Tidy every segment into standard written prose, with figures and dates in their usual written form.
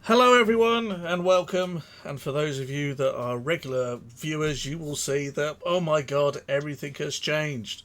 Hello, everyone, and welcome. And for those of you that are regular viewers, you will see that, oh my god, everything has changed.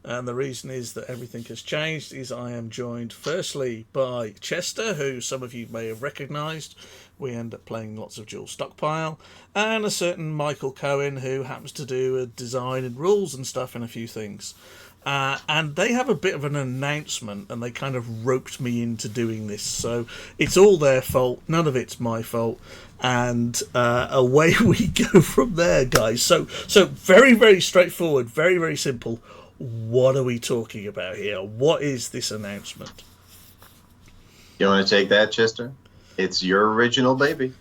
And the reason is that everything has changed is I am joined firstly by Chester, who some of you may have recognised. We end up playing lots of Dual Stockpile, and a certain Michael Cohen, who happens to do a design and rules and stuff and a few things. And they have a bit of an announcement, and they kind of roped me into doing this. So it's all their fault. None of it's my fault. And away we go from there, guys. So very, very straightforward, very, very simple. What are we talking about here? What is this announcement? You want to take that, Chester? It's your original baby.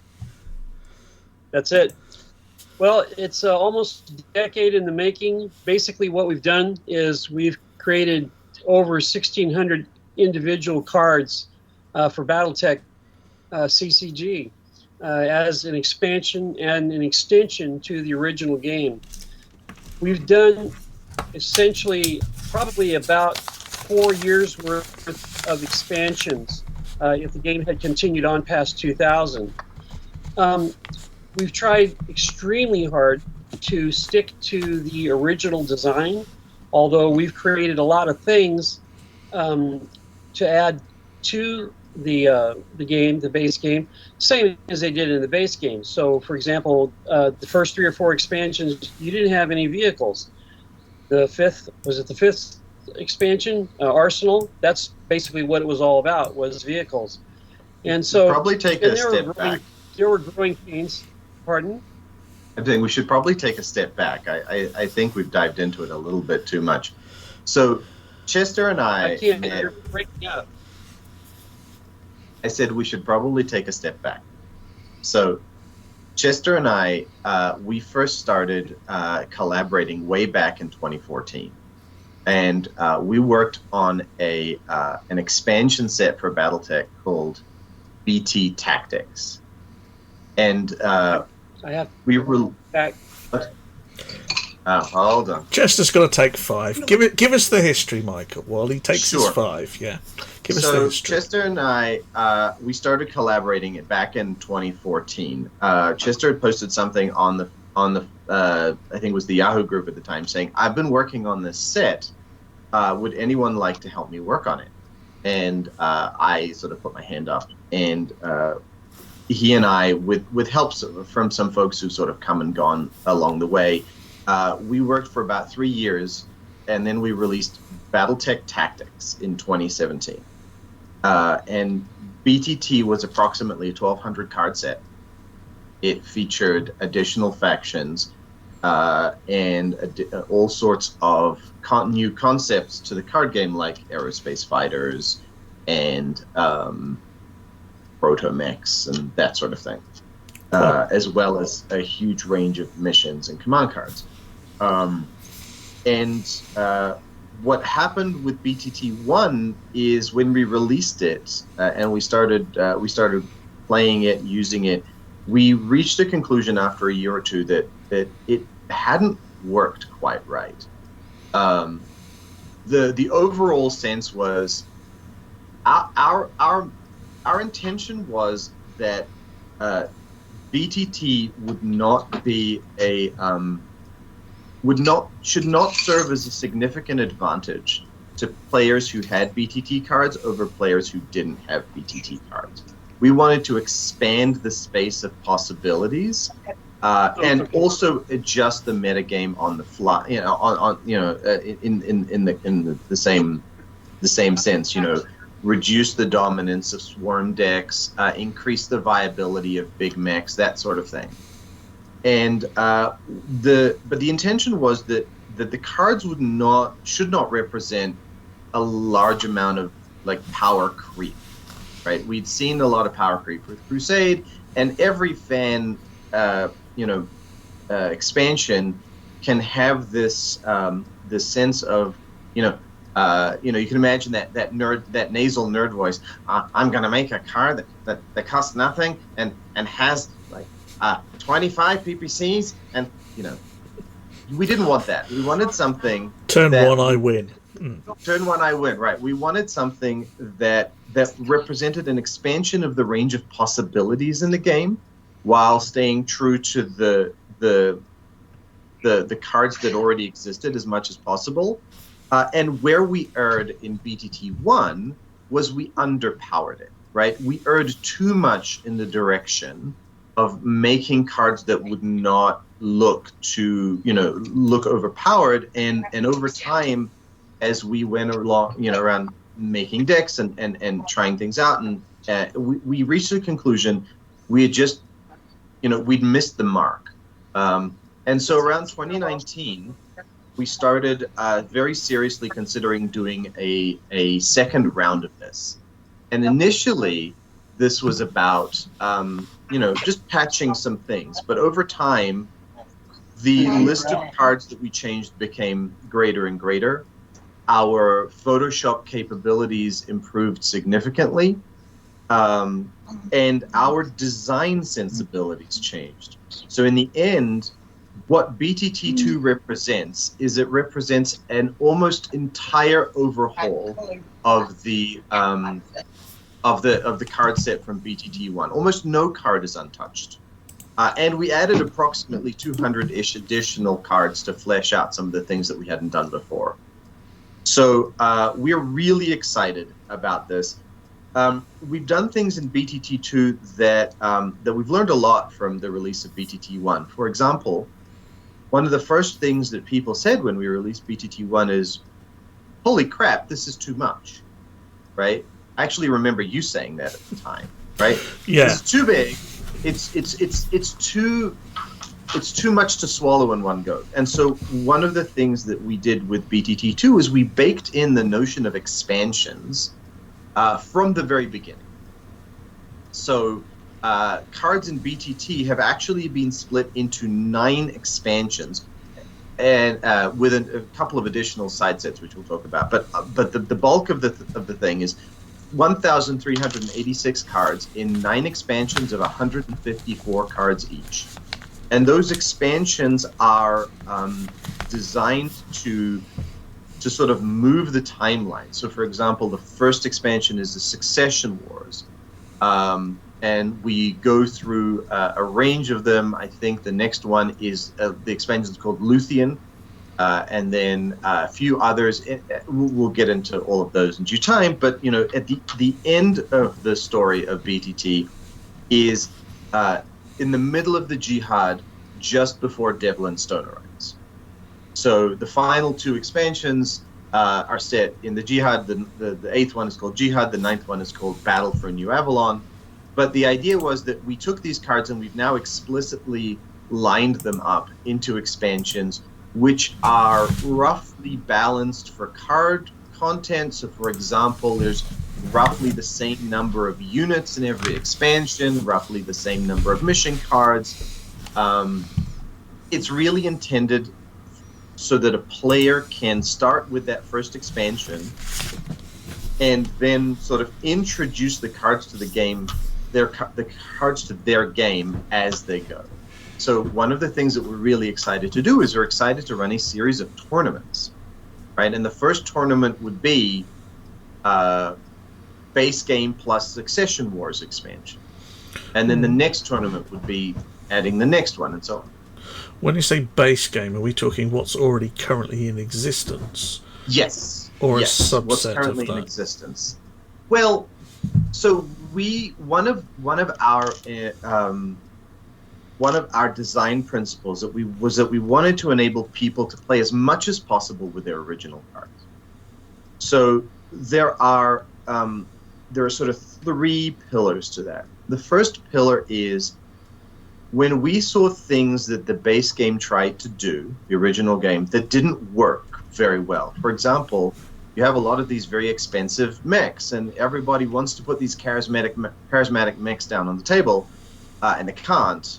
That's it. Well, it's almost a decade in the making. Basically, what we've done is we've created over 1,600 individual cards for BattleTech CCG as an expansion and an extension to the original game. We've done essentially probably about 4 years worth of expansions if the game had continued on past 2000. We've tried extremely hard to stick to the original design, although we've created a lot of things to add to the game, the base game, same as they did in the base game. So, for example, the first 3 or 4 expansions, you didn't have any vehicles. The fifth expansion, Arsenal? That's basically what it was all about, was vehicles. And so, probably take a step back. There were growing pains. Pardon? I think we should probably take a step back. I think we've dived into it a little bit too much. So, Chester and I can't hear you breaking up. I said we should probably take a step back. So, Chester and I, we first started collaborating way back in 2014. And we worked on an expansion set for BattleTech called BT Tactics. And we were back. Hold on. Chester's going to take 5. Give us the history, Michael, while he takes his Sure. 5. Yeah, give us So the history. Chester and I, we started collaborating back in 2014. Chester had posted something on the I think it was the Yahoo group at the time, saying, "I've been working on this set. Would anyone like to help me work on it?" And I sort of put my hand up, and he and I, with help from some folks who sort of come and gone along the way, we worked for about 3 years, and then we released BattleTech Tactics in 2017. And BTT was approximately a 1,200 card set. It featured additional factions and all sorts of new concepts to the card game, like aerospace fighters and proto-mechs and that sort of thing, as well as a huge range of missions and command cards. What happened with BTT1 is when we released it and we started playing it, using it, we reached a conclusion after a year or two that it hadn't worked quite right. The overall sense was our intention was that BTT should not serve as a significant advantage to players who had BTT cards over players who didn't have BTT cards. We wanted to expand the space of possibilities and also adjust the metagame on the fly. In the same sense. Reduce the dominance of swarm decks, increase the viability of big mechs, that sort of thing. And the intention was that the cards should not represent a large amount of power creep, right? We'd seen a lot of power creep with Crusade, and every fan expansion can have this sense of you can imagine that nasal nerd voice. I'm going to make a card that costs nothing and has 25 PPCs, and we didn't want that. We wanted something. Turn 1, I win. Turn one, I win. Right. We wanted something that represented an expansion of the range of possibilities in the game, while staying true to the cards that already existed as much as possible. And where we erred in BTT1 was we underpowered it. Right. We erred too much in the direction of making cards that would not look overpowered, and over time, as we went along, around making decks and trying things out, and we reached the conclusion we had just, we'd missed the mark. And so around 2019, we started very seriously considering doing a second round of this. And initially, this was about, just patching some things. But over time, the list of cards that we changed became greater and greater. Our Photoshop capabilities improved significantly, and our design sensibilities changed. So in the end, what BTT2 represents is it represents an almost entire overhaul of the card set from BTT1. Almost no card is untouched. And we added approximately 200-ish additional cards to flesh out some of the things that we hadn't done before. So we're really excited about this. We've done things in BTT2 that we've learned a lot from the release of BTT1. For example, one of the first things that people said when we released BTT1 is, "Holy crap, this is too much," right? I actually remember you saying that at the time, right? Yeah. It's too big. It's too much to swallow in one go. And so one of the things that we did with BTT2 is we baked in the notion of expansions from the very beginning. So cards in BTT have actually been split into 9 expansions, and with a couple of additional side sets, which we'll talk about. But the bulk of the thing is 1,386 cards in 9 expansions of 154 cards each. And those expansions are designed to sort of move the timeline. So, for example, the first expansion is the Succession Wars. And we go through a range of them. I think the next one is the expansion is called Luthien. And then a few others. We'll get into all of those in due time. But, at the end of the story of BTT is in the middle of the Jihad, just before Devil and Stone arrives. So the final 2 expansions are set in the Jihad. The 8th one is called Jihad. The 9th one is called Battle for New Avalon. But the idea was that we took these cards and we've now explicitly lined them up into expansions, which are roughly balanced for card content. So, for example, there's roughly the same number of units in every expansion, roughly the same number of mission cards. It's really intended so that a player can start with that first expansion and then sort of introduce the cards to the game, the cards to their game as they go. So one of the things that we're really excited to do is we're excited to run a series of tournaments, right? And the first tournament would be base game plus Succession Wars expansion. And then the next tournament would be adding the next one, and so on. When you say base game, are we talking what's already currently in existence? Yes. Or yes. a subset what's currently of that? In existence. Well, so one of our design principles that we wanted to enable people to play as much as possible with their original cards. So there are sort of 3 pillars to that. The first pillar is when we saw things that the base game tried to do, the original game, that didn't work very well. For example, you have a lot of these very expensive mechs, and everybody wants to put these charismatic mechs down on the table, and they can't.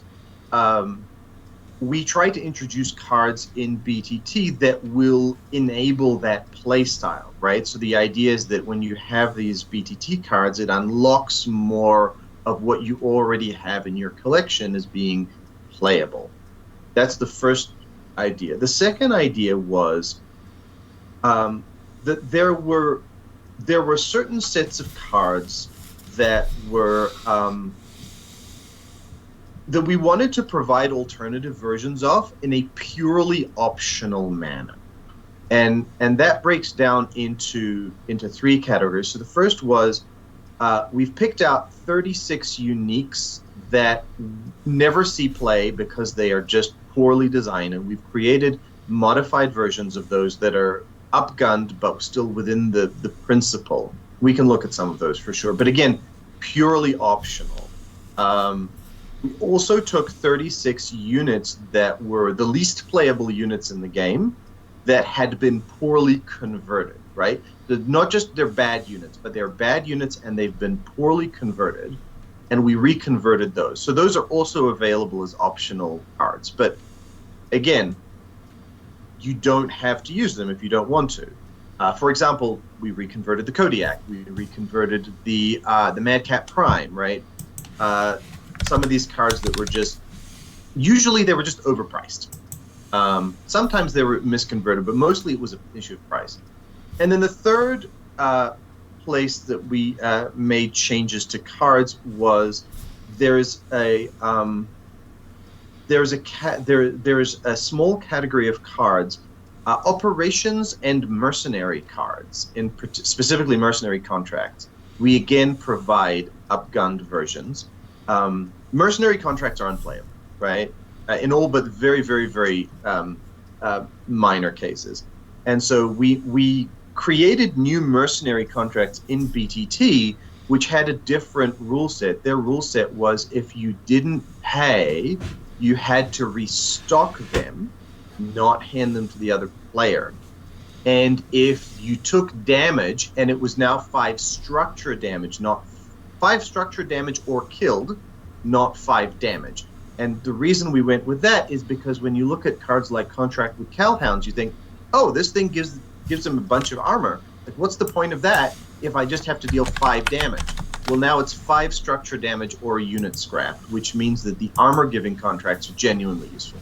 We try to introduce cards in BTT that will enable that play style, right? So the idea is that when you have these BTT cards, it unlocks more of what you already have in your collection as being playable. That's the first idea. The second idea was there were certain sets of cards that were that we wanted to provide alternative versions of in a purely optional manner. And that breaks down into three categories. So the first was we've picked out 36 uniques that never see play because they are just poorly designed, and we've created modified versions of those that are upgunned but still within the principle. We can look at some of those for sure, but again, purely optional. We also took 36 units that were the least playable units in the game that had been poorly converted, right? Not just they're bad units, but they're bad units and they've been poorly converted, and we reconverted those. So those are also available as optional cards. But again, you don't have to use them if you don't want to. For example, we reconverted the Kodiak. We reconverted the Madcap Prime, right? Some of these cards that were usually they were just overpriced. Sometimes they were misconverted, but mostly it was an issue of price. And then the third place that we made changes to cards was there's a small category of cards, operations and mercenary cards, specifically mercenary contracts. We again provide upgunned versions. Mercenary contracts are unplayable, right? In all but very, very, very minor cases. And so we created new mercenary contracts in BTT, which had a different rule set. Their rule set was if you didn't pay, you had to restock them, not hand them to the other player. And if you took damage, and it was now 5 structure damage, not 5 structure damage or killed, not 5 damage. And the reason we went with that is because when you look at cards like Contract with Cowhounds, you think, oh, this thing gives them a bunch of armor. Like, what's the point of that if I just have to deal 5 damage? Well, now it's 5 structure damage or unit scrap, which means that the armor-giving contracts are genuinely useful.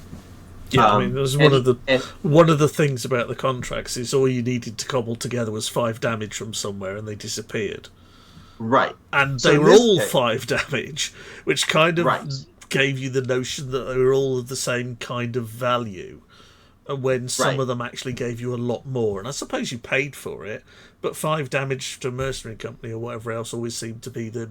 Yeah, I mean, there's one of the things about the contracts is all you needed to cobble together was 5 damage from somewhere, and they disappeared. Right, and they were all 5 damage, which kind of gave you the notion that they were all of the same kind of value. When some of them actually gave you a lot more, and I suppose you paid for it, but 5 damage to a mercenary company or whatever else always seemed to be the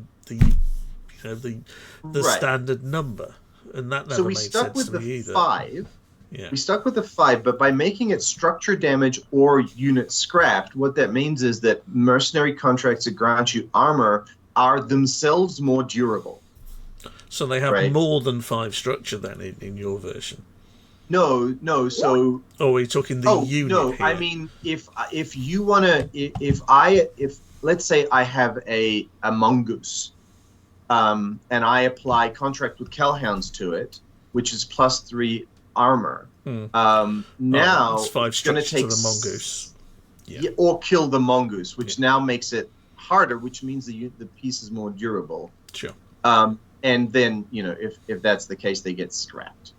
standard number, and that never made sense to me either. 5. Yeah. We stuck with the 5, but by making it structure damage or unit scrapped, what that means is that mercenary contracts that grant you armor are themselves more durable. So they have more than 5 structure then in your version. No. So. Oh, are you talking the unit? No, here? I mean if you wanna if let's say I have a mongoose, and I apply Contract with Cowhounds to it, which is +3 armor. Now it's 5 it's going to take to the mongoose, or kill the mongoose, which now makes it harder, which means the piece is more durable. Sure. And then if that's the case, they get scrapped.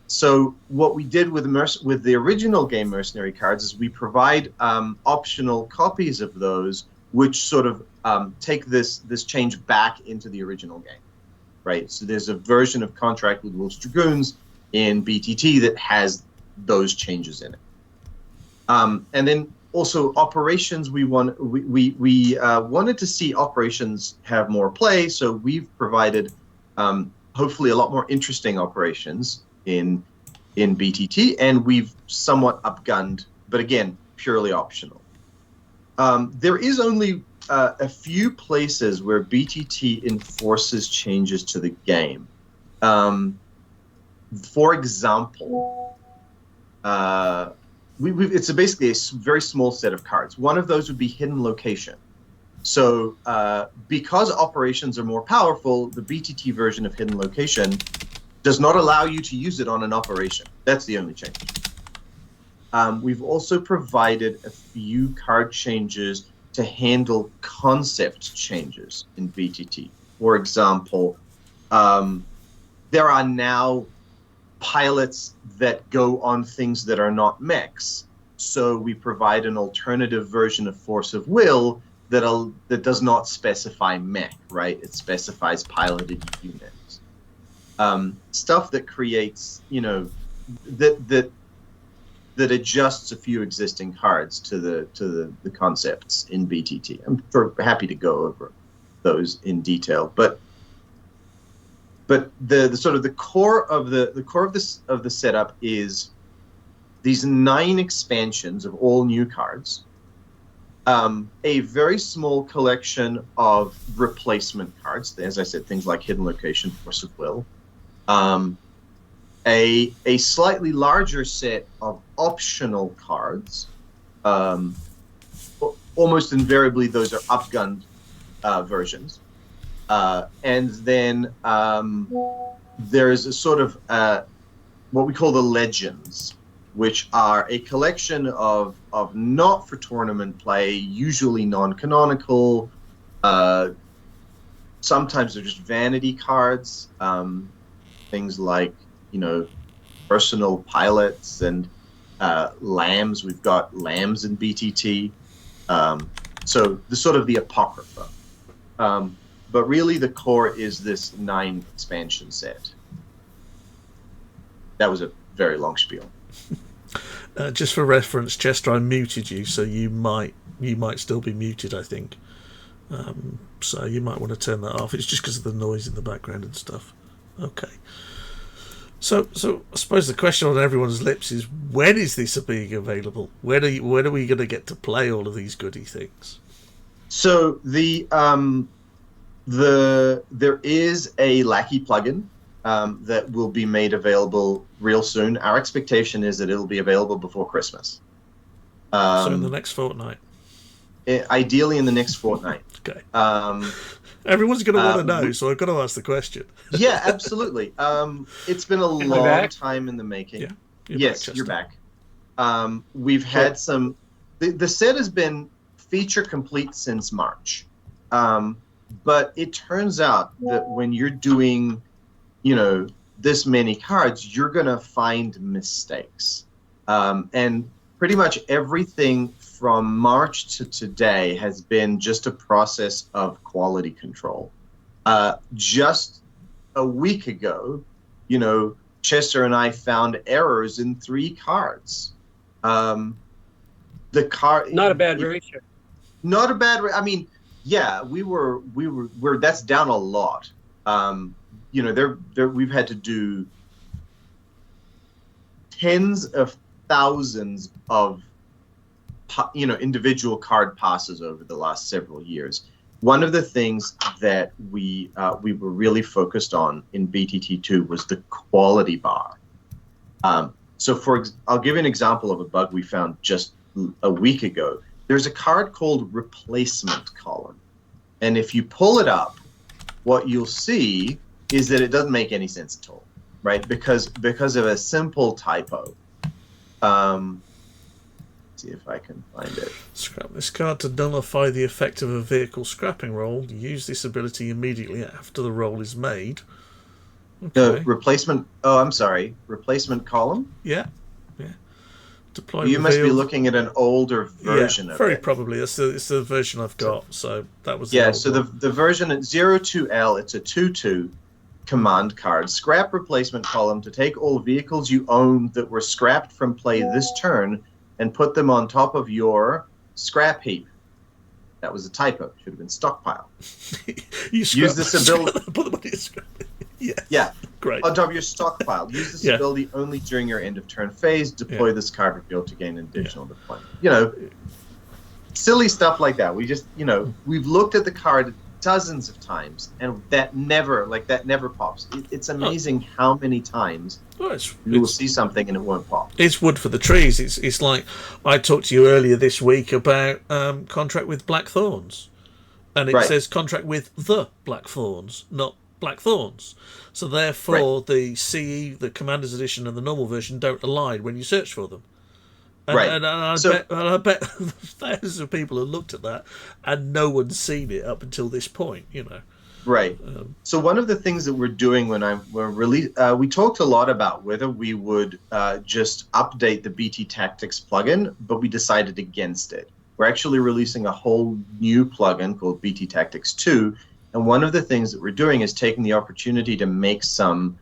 So what we did with the original game mercenary cards is we provide optional copies of those, which sort of take this change back into the original game, right? So there's a version of Contract with Wolves Dragoons in BTT that has those changes in it. And then also operations, we wanted to see operations have more play, so we've provided hopefully a lot more interesting operations in BTT, and we've somewhat upgunned, but again, purely optional. There is only a few places where BTT enforces changes to the game. For example, it's basically a very small set of cards. One of those would be Hidden Location. So because operations are more powerful, the BTT version of Hidden Location does not allow you to use it on an operation. That's the only change. We've also provided a few card changes to handle concept changes in BTT. For example, there are now pilots that go on things that are not mechs. so we provide an alternative version of force of will that does not specify mech, right? It specifies piloted units. Stuff that creates, that adjusts a few existing cards to the concepts in BTT. I'm happy to go over those in detail, but the sort of the core of the setup is these 9 expansions of all new cards, a very small collection of replacement cards, as I said, things like Hidden Location, Force of Will, a slightly larger set of optional cards. Almost invariably, those are upgunned versions. And then there's a sort of what we call the legends, which are a collection of not for tournament play, usually non-canonical. Sometimes they're just vanity cards, things like personal pilots and lambs. We've got lambs in BTT. So the sort of the apocrypha. But really the core is this 9 expansion set. That was a very long spiel. Just for reference, Chester, I muted you, so you might still be muted, I think. So you might want to turn that off. It's just because of the noise in the background and stuff. Okay. So I suppose the question on everyone's lips is, when is this being available? When are we going to get to play all of these goody things? So there is a Lackey plugin that will be made available real soon. Our expectation is that it'll be available before Christmas. So in the next fortnight? Ideally in the next fortnight. Okay. Everyone's going to want to know, so I've got to ask the question. Yeah, absolutely. It's been a long time in the making. Yeah, you're back. We've had some... The set has been feature complete since March. But it turns out that when you're doing, this many cards, you're going to find mistakes. And pretty much everything from March to today has been just a process of quality control. Just a week ago, Chester and I found errors in 3 cards. The card... Not a bad ratio. Not a bad... I mean... Yeah, we're that's down a lot. We've had to do tens of thousands of individual card passes over the last several years. One of the things that we were really focused on in BTT2 was the quality bar. So I'll give you an example of a bug we found just a week ago. There's a card called Replacement Column. And if you pull it up, what you'll see is that it doesn't make any sense at all, right? Because of a simple typo. See if I can find it. Scrap this card to nullify the effect of a vehicle scrapping roll. Use this ability immediately after the roll is made. Okay. Replacement... Oh, I'm sorry. Replacement Column? Yeah. Deploy you must be looking at an older version of it. Very probably. It's the version I've got. So that was the version at 02L, it's a 2/2 command card. Scrap replacement column to take all vehicles you own that were scrapped from play this turn and put them on top of your scrap heap. That was a typo. Should have been stockpile. Use this ability. Put them on your scrap. Yeah. Great. On top of your stockpile. Use this ability only during your end of turn phase. Deploy this card reveal to gain additional deployment. Silly stuff like that. We just, we've looked at the card dozens of times, and that never pops. It's amazing how many times you will see something and it won't pop. It's wood for the trees. It's like I talked to you earlier this week about contract with Blackthorns, and it says contract with the Blackthorns, not Blackthorns. So therefore, the CE, the Commander's Edition, and the normal version don't align when you search for them. And I bet thousands of people have looked at that, and no one's seen it up until this point. Right. So one of the things that we're doing we talked a lot about whether we would just update the BT Tactics plugin, but we decided against it. We're actually releasing a whole new plugin called BT Tactics 2, and one of the things that we're doing is taking the opportunity to make some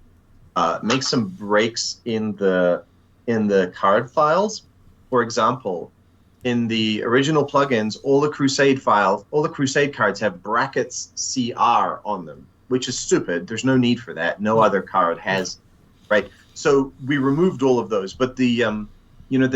breaks in the card files. For example, in the original plugins, all the Crusade cards have brackets CR on them, which is stupid. There's no need for that. No other card has, right? So we removed all of those. But the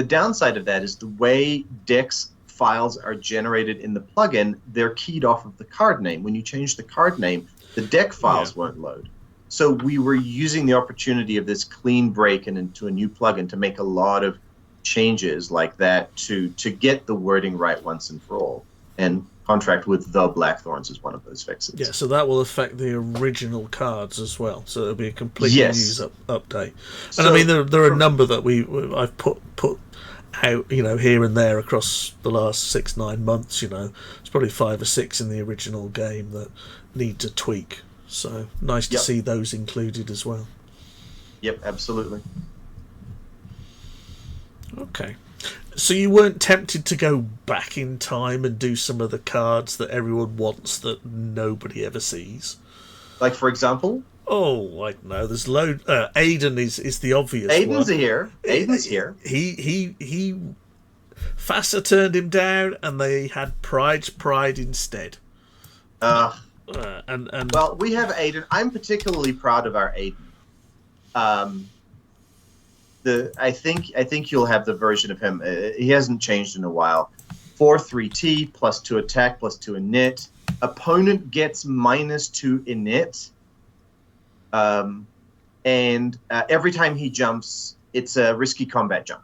downside of that is the way decks files are generated in the plugin, they're keyed off of the card name. When you change the card name, the deck files won't load. So we were using the opportunity of this clean break and into a new plugin to make a lot of changes like that to get the wording right once and for all. And Contract with the Blackthorns is one of those fixes. Yeah, so that will affect the original cards as well. So it'll be a completely new update. And so, I mean, there are a number that I've put out, here and there across the last 6-9 months. It's probably 5 or 6 in the original game that need to tweak. So nice to see those included as well. Yep, absolutely. Okay. So you weren't tempted to go back in time and do some of the cards that everyone wants that nobody ever sees? Like, for example? Oh, I don't know. There's load. Aiden is the obvious Aiden's one. Aiden's here. He Fassa turned him down, and they had Pride instead. Well, we have Aiden. I'm particularly proud of our Aiden. I think you'll have the version of him. He hasn't changed in a while. 4/3T +2 attack +2 init. Opponent gets -2 init. And every time he jumps, it's a risky combat jump.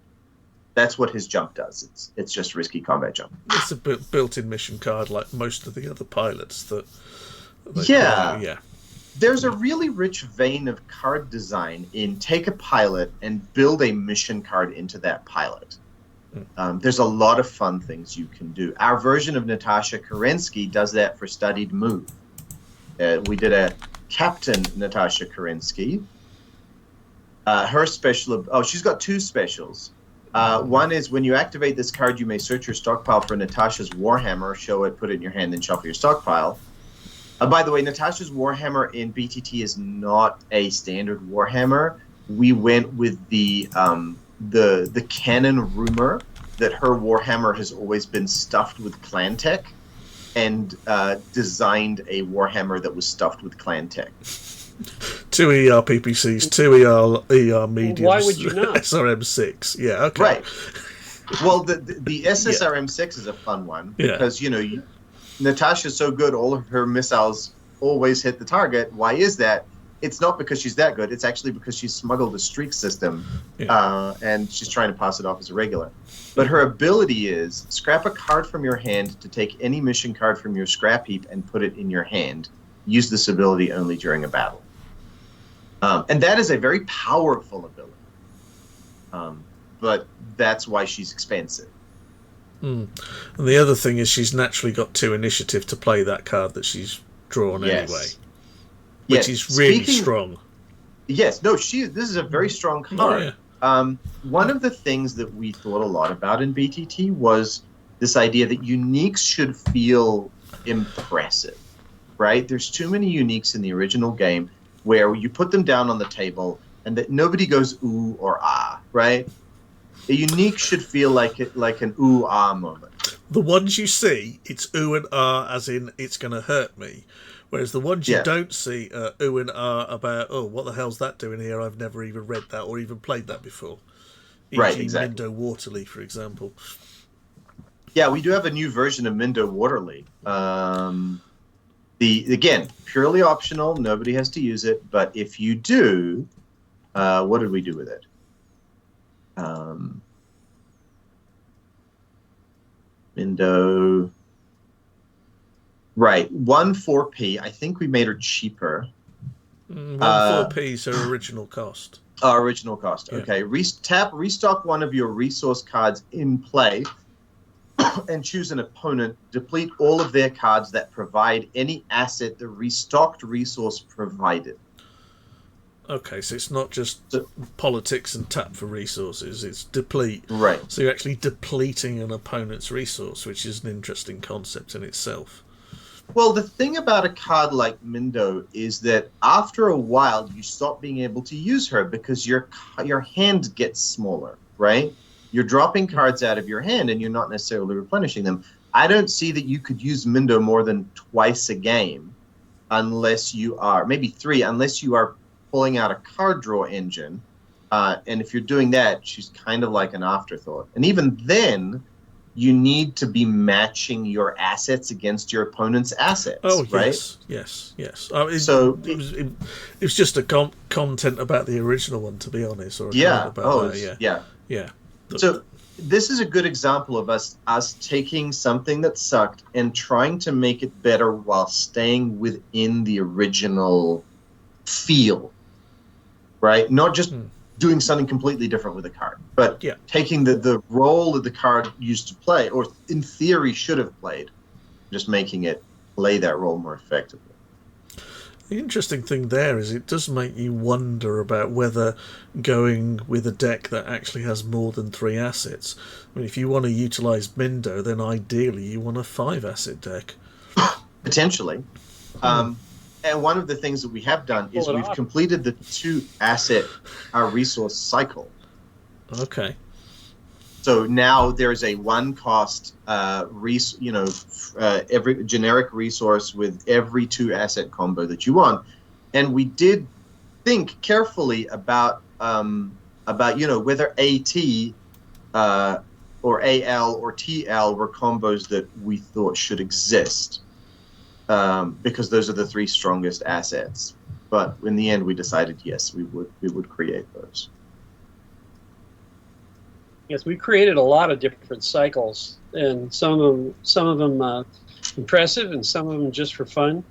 That's what his jump does. It's just risky combat jump. It's a built-in mission card like most of the other pilots that. Yeah. There's a really rich vein of card design in take a pilot and build a mission card into that pilot. There's a lot of fun things you can do. Our version of Natasha Kerensky does that for Studied Move. We did a Captain Natasha Kerensky. Her special... Oh, she's got 2 specials. One is when you activate this card, you may search your stockpile for Natasha's Warhammer, show it, put it in your hand, then shuffle your stockpile. By the way, Natasha's Warhammer in BTT is not a standard Warhammer. We went with the canon rumor that her Warhammer has always been stuffed with Clan Tech, and designed a Warhammer that was stuffed with Clan Tech. 2 ER PPCs, 2 ER mediums. Why would you not? SRM6. Yeah, okay. Right. Well, the SSRM6 is a fun one because, Natasha's so good, all of her missiles always hit the target. Why is that? It's not because she's that good. It's actually because she's smuggled a streak system, and she's trying to pass it off as a regular. But her ability is scrap a card from your hand to take any mission card from your scrap heap and put it in your hand. Use this ability only during a battle. And that is a very powerful ability. But that's why she's expensive. And the other thing is she's naturally got 2 initiative to play that card that she's drawn anyway, which is really strong. Yes, no, this is a very strong card. One of the things that we thought a lot about in BTT was this idea that uniques should feel impressive, right? There's too many uniques in the original game where you put them down on the table and that nobody goes ooh or ah, right? A unique should feel like an ooh-ah moment. The ones you see, it's ooh and ah, as in it's going to hurt me. Whereas the ones you don't see are ooh and ah about, oh, what the hell's that doing here? I've never even read that or even played that before. Right, exactly. Mindo Waterley, for example. Yeah, we do have a new version of Mindo Waterley. Again, purely optional. Nobody has to use it. But if you do, what did we do with it? Mindo. Right, 1/4p. I think we made her cheaper. 1/4p is her original cost. Original cost. Okay. Restock one of your resource cards in play. and choose an opponent, deplete all of their cards that provide any asset the restocked resource provided. Okay, so it's not just politics and tap for resources, it's deplete. Right. So you're actually depleting an opponent's resource, which is an interesting concept in itself. Well, the thing about a card like Mindo is that after a while, you stop being able to use her because your hand gets smaller, right? You're dropping cards out of your hand and you're not necessarily replenishing them. I don't see that you could use Mindo more than twice a game unless you are, maybe three, unless you are pulling out a card draw engine. And if you're doing that, she's kind of like an afterthought. And even then, you need to be matching your assets against your opponent's assets. Oh, right? yes. It was just a content about the original one, to be honest. Or Yeah. So this is a good example of us taking something that sucked and trying to make it better while staying within the original feel, right? Not just doing something completely different with a card, but taking the role that the card used to play, or in theory should have played, just making it play that role more effectively. The interesting thing there is it does make you wonder about whether going with a deck that actually has more than 3 assets. I mean, if you want to utilise Mindo, then ideally you want a 5-asset deck. Potentially. And one of the things that we have done is we've completed the 2-asset resource cycle. Okay. So now there's a 1-cost, every generic resource with every 2-asset combo that you want, and we did think carefully about whether AT or AL or TL were combos that we thought should exist, because those are the 3 strongest assets. But in the end, we decided yes, we would create those. Yes, we created a lot of different cycles, and some of them impressive, and some of them just for fun.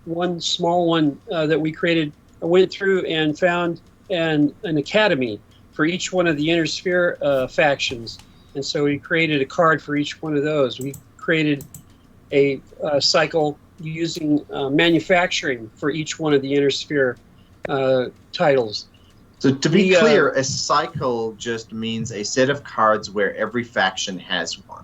One small one that we created, I went through and found an academy for each one of the Inner Sphere factions, and so we created a card for each one of those. We created a cycle using manufacturing for each one of the Inner Sphere titles. So to be clear, a cycle just means a set of cards where every faction has one.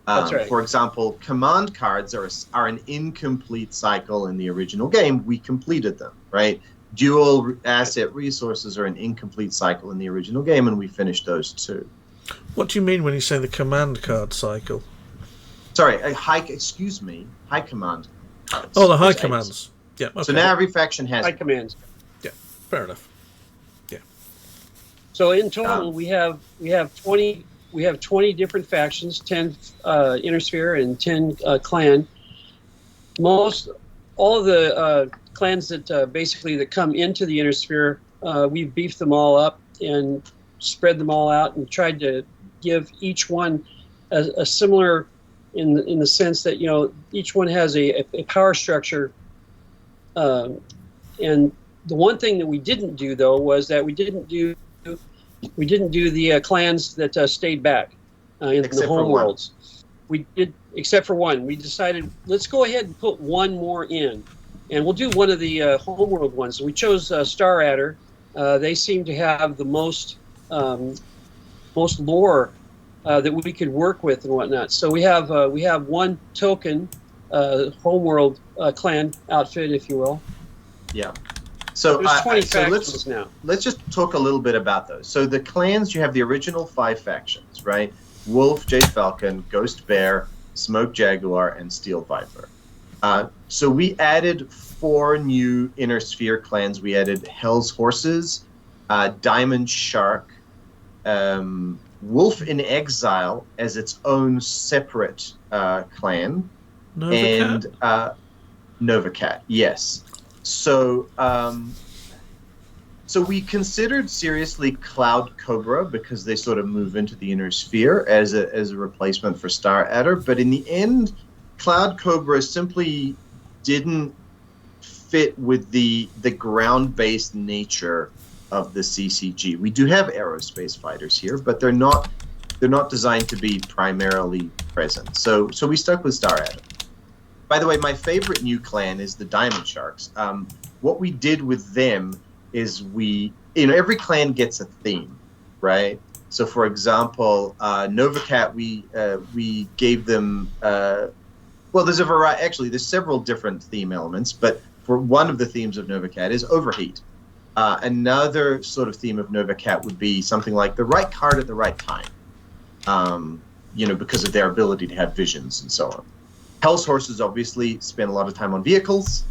That's right. For example, command cards are an incomplete cycle in the original game. We completed them, right? Dual asset resources are an incomplete cycle in the original game, and we finished those too. What do you mean when you say the command card cycle? Sorry, high command cards. Oh, the high commands. Yeah. Okay. So now every faction has high commands. Yeah, fair enough. So in total, we have 20 different factions, 10 Inner Sphere and 10 clan. All of the clans that basically that come into the Inner Sphere, we've beefed them all up and spread them all out and tried to give each one a similar, in the sense that each one has a power structure. And the one thing that we didn't do though was that we didn't do the clans that stayed back in the home worlds. We did, except for one. We decided, let's go ahead and put one more in, and we'll do one of the home world ones. We chose Star Adder. They seem to have the most lore that we could work with and whatnot. So we have one token home world clan outfit, if you will. Yeah. So, there's 20 factions now. Let's just talk a little bit about those. So the clans, you have the original 5 factions, right? Wolf, Jade Falcon, Ghost Bear, Smoke Jaguar, and Steel Viper. So we added 4 new Inner Sphere clans. We added Hell's Horses, Diamond Shark, Wolf in Exile as its own separate clan, and Nova Cat, yes. So, so we considered seriously Cloud Cobra because they sort of move into the Inner Sphere as a replacement for Star Adder. But in the end, Cloud Cobra simply didn't fit with the ground-based nature of the CCG. We do have aerospace fighters here, but they're not They're not designed to be primarily present. So we stuck with Star Atom. By the way, my favorite new clan is the Diamond Sharks. What we did with them is every clan gets a theme, right? So, for example, Novacat, we gave them. Well, there's a variety. Actually, there's several different theme elements, but for one of the themes of Novacat is overheat. Another sort of theme of Novacat would be something like the right card at the right time. Because of their ability to have visions and so on. Hell's Horses obviously spend a lot of time on vehicles.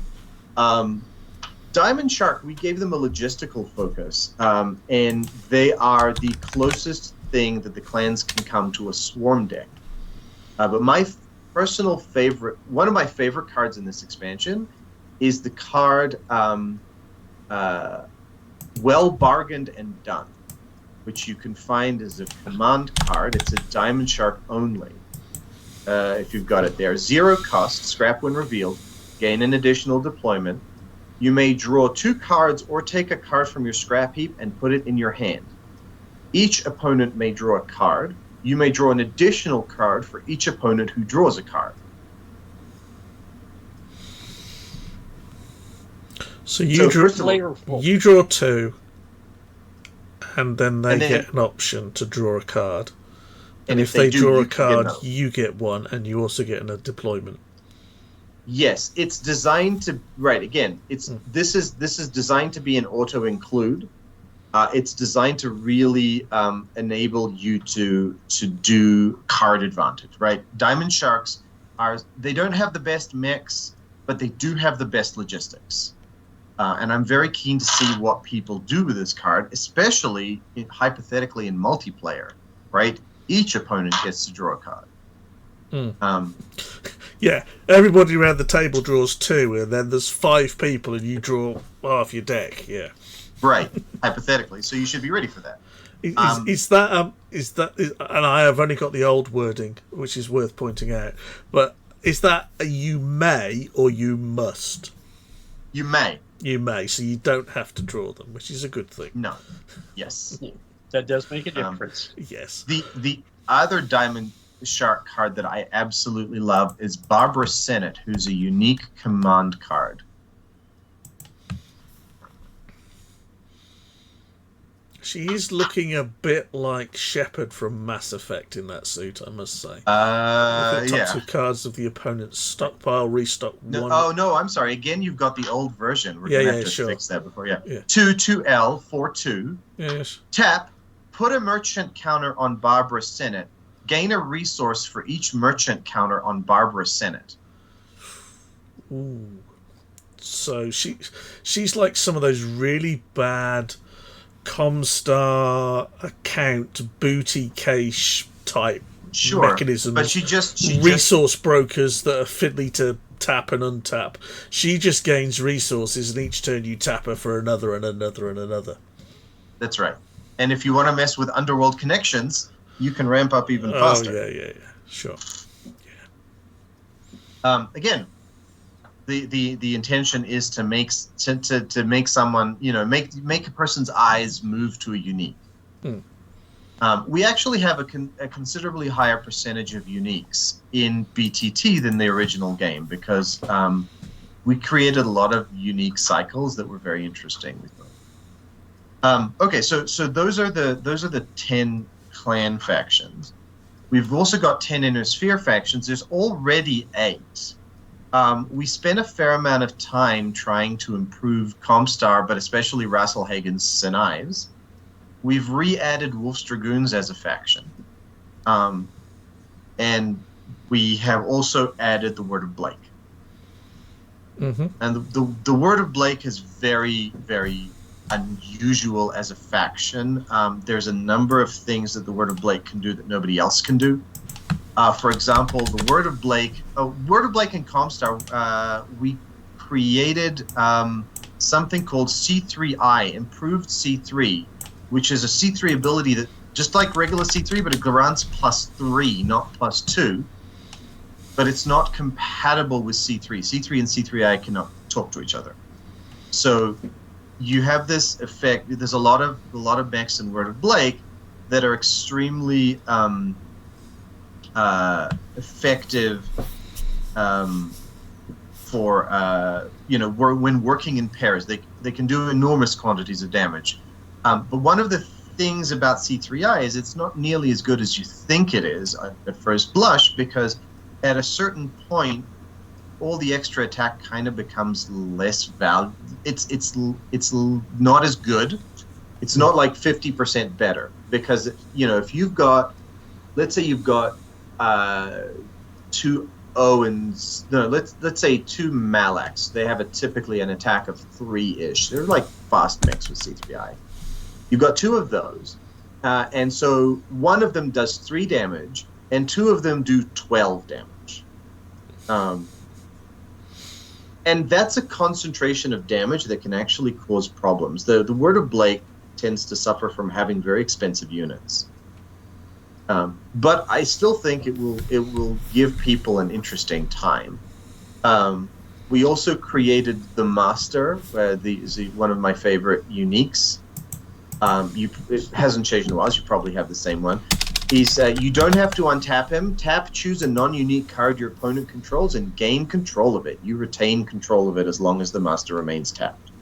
Diamond Shark, we gave them a logistical focus, and they are the closest thing that the clans can come to a swarm deck. But my personal favorite, one of my favorite cards in this expansion, is the card Well Bargained and Done, which you can find as a command card. It's a Diamond Shark only, if you've got it there. 0 cost, scrap when revealed, gain an additional deployment. You may draw 2 cards or take a card from your scrap heap and put it in your hand. Each opponent may draw a card. You may draw an additional card for each opponent who draws a card. So you draw 2, and then they get an option to draw a card. And if they draw a card, you get 1, and you also get a deployment. Yes, it's designed to this is designed to be an auto include. It's designed to really enable you to do card advantage, right? Diamond Sharks they don't have the best mechs, but they do have the best logistics. And I'm very keen to see what people do with this card, especially hypothetically in multiplayer, right? Each opponent gets to draw a card. Yeah, everybody around the table draws 2, and then there's 5 people, and you draw half your deck. Yeah, right. Hypothetically, so you should be ready for that. Is that and I have only got the old wording, which is worth pointing out. But is that a you may or you must? You may. You may, so you don't have to draw them, which is a good thing. No. Yes. That does make a difference. Yes. The other Diamond Shark card that I absolutely love is Barbara Sennett, who's a unique command card. She is looking a bit like Shepard from Mass Effect in that suit, I must say. Top 2 cards of the opponent's stockpile, restock 1. Oh, no, I'm sorry. Again, you've got the old version. We're going to have to fix that before. Yeah. 2/2L 4/2. Yes. Tap, put a merchant counter on Barbara Sennett. Gain a resource for each merchant counter on Barbara Sennett. Ooh. So she's like some of those really bad Comstar account booty cache type mechanisms. But she resource brokers that are fiddly to tap and untap. She just gains resources, and each turn you tap her for another and another and another. That's right. And if you want to mess with underworld connections, you can ramp up even faster. Oh yeah, sure. Yeah. Again, the intention is to make someone, make a person's eyes move to a unique. We actually have a considerably higher percentage of uniques in BTT than the original game because we created a lot of unique cycles that were very interesting. Okay, so those are the 10 clan factions. We've also got 10 inner sphere factions. There's already 8. We spent a fair amount of time trying to improve Comstar, but especially Rasselhagen's Senives. We've re-added Wolf's Dragoons as a faction. And we have also added the Word of Blake. Mm-hmm. And the Word of Blake is very, very unusual as a faction. There's a number of things that the Word of Blake can do that nobody else can do. For example, the Word of Blake and Comstar, we created something called C3I, Improved C3, which is a C3 ability that, just like regular C3, but it grants +3, not +2. But it's not compatible with C3. C3 and C3I cannot talk to each other. So you have this effect. There's a lot of mechs in Word of Blake that are extremely effective for when working in pairs. They can do enormous quantities of damage. But one of the things about C3I is it's not nearly as good as you think it is at first blush, because at a certain point, all the extra attack kind of becomes less valuable. It's not as good. It's not like 50% better, because if you've got, let's say you've got two Owens, no, let's say two Malax. They have typically an attack of 3-ish. They're like fast mix with C3I. You've got two of those, and so one of them does 3 damage, and 2 of them do 12 damage. And that's a concentration of damage that can actually cause problems. The Word of Blake tends to suffer from having very expensive units. But I still think it will give people an interesting time. We also created the Master, one of my favorite uniques. It hasn't changed in a while. You probably have the same one. He's you don't have to untap him. Tap, choose a non-unique card your opponent controls, and gain control of it. You retain control of it as long as the Master remains tapped.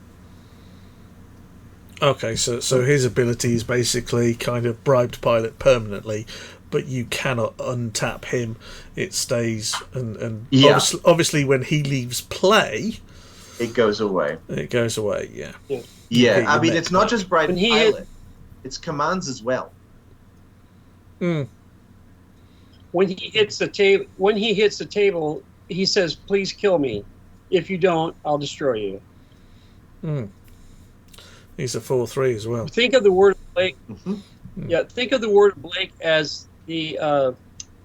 Okay, so his ability is basically kind of bribed pilot permanently, but you cannot untap him. It stays, and yeah. obviously when he leaves play, it goes away. It goes away, yeah. Yeah, I mean, it's not just bribed pilot. It's commands as well. Mm. When he hits the table, he says, "Please kill me. If you don't, I'll destroy you." Mm. He's a 4/3 as well. Think of the Word of Blake. Mm-hmm. Yeah, think of the Word of Blake as the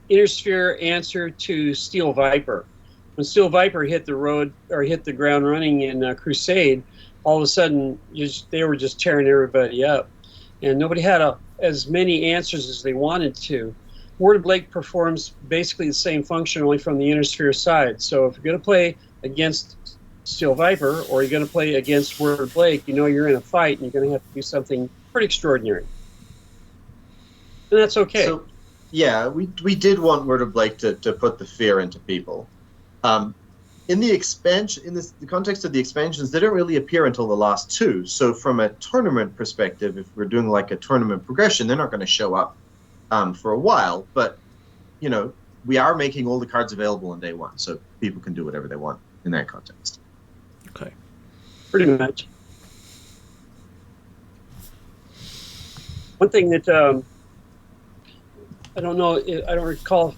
Inner Sphere answer to Steel Viper. When Steel Viper hit the road or hit the ground running in Crusade, all of a sudden they were just tearing everybody up, and nobody had as many answers as they wanted to. Word of Blake performs basically the same function, only from the Inner Sphere side. So if you're going to play against Steel Viper, or you're going to play against Word of Blake, you're in a fight, and you're going to have to do something pretty extraordinary. And that's okay. So, yeah, we did want Word of Blake to put the fear into people. In the context of the expansions, they don't really appear until the last 2. So from a tournament perspective, if we're doing like a tournament progression, they're not going to show up for a while. But, we are making all the cards available on day 1, so people can do whatever they want in that context. Okay. Pretty much. One thing that I don't know, I don't recall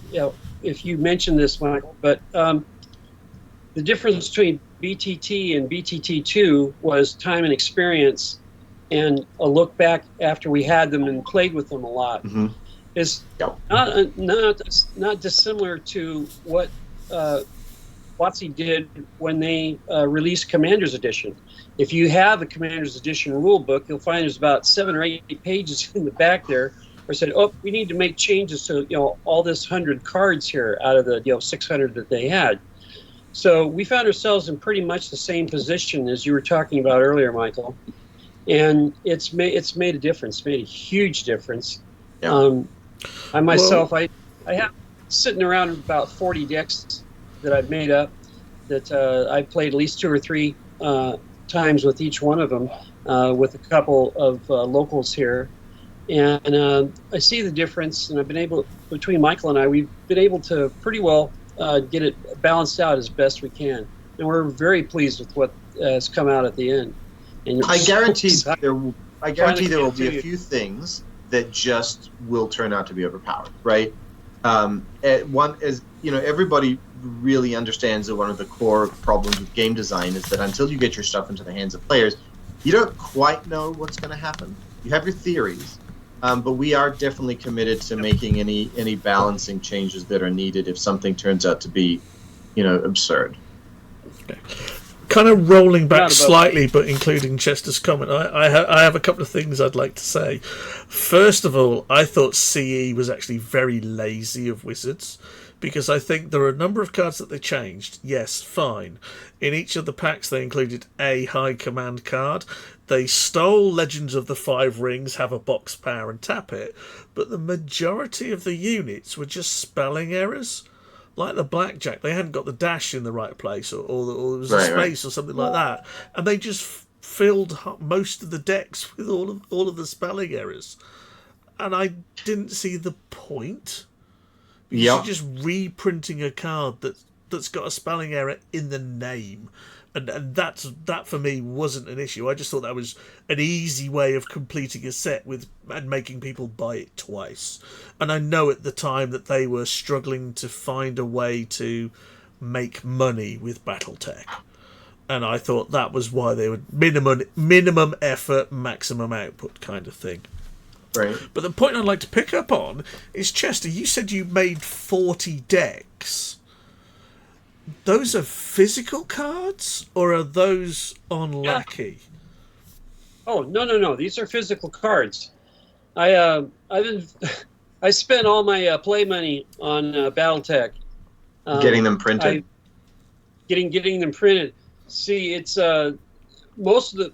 if you mentioned this, Michael, but the difference between BTT and BTT2 was time and experience, and a look back after we had them and played with them a lot. Mm-hmm. Is not dissimilar to what WotC did when they released Commander's Edition. If you have a Commander's Edition rule book, you'll find there's about 7 or 8 pages in the back there where said, "Oh, we need to make changes to all this 100 cards here out of the 600 that they had." So we found ourselves in pretty much the same position as you were talking about earlier, Michael, and it's made a difference, made a huge difference. Yeah. I myself, I have sitting around about 40 decks that I've made up that I've played at least 2 or 3 times with each one of them, with a couple of locals here, and I see the difference. And I've been able, between Michael and I, we've been able to pretty well get it balanced out as best we can, and we're very pleased with what has come out at the end. And I guarantee there will be a few things that just will turn out to be overpowered, right? Everybody really understands that one of the core problems with game design is that until you get your stuff into the hands of players, you don't quite know what's going to happen. You have your theories, but we are definitely committed to making any balancing changes that are needed if something turns out to be, absurd. Okay. kind of rolling back Not about- slightly, but including Chester's comment, I have a couple of things I'd like to say. First of all, I thought CE was actually very lazy of Wizards, because I think there are a number of cards that they changed. Yes, fine. In each of the packs, they included a high command card. They stole Legends of the Five Rings, have a box power and tap it, but the majority of the units were just spelling errors. Like the blackjack, they hadn't got the dash in the right place, or there was a space or something like that, and they just filled most of the decks with all of the spelling errors, and I didn't see the point. You're just reprinting a card that's got a spelling error in the name, and that for me wasn't an issue. I just thought that was an easy way of completing a set and making people buy it twice. And I know at the time that they were struggling to find a way to make money with BattleTech, and I thought that was why they were minimum effort, maximum output kind of thing. Right. But the point I'd like to pick up on is, Chester, you said you made 40 decks. Those are physical cards, or are those on Lackey? Oh, no. These are physical cards. I spent all my play money on BattleTech. Getting them printed? Getting them printed. See, it's most of the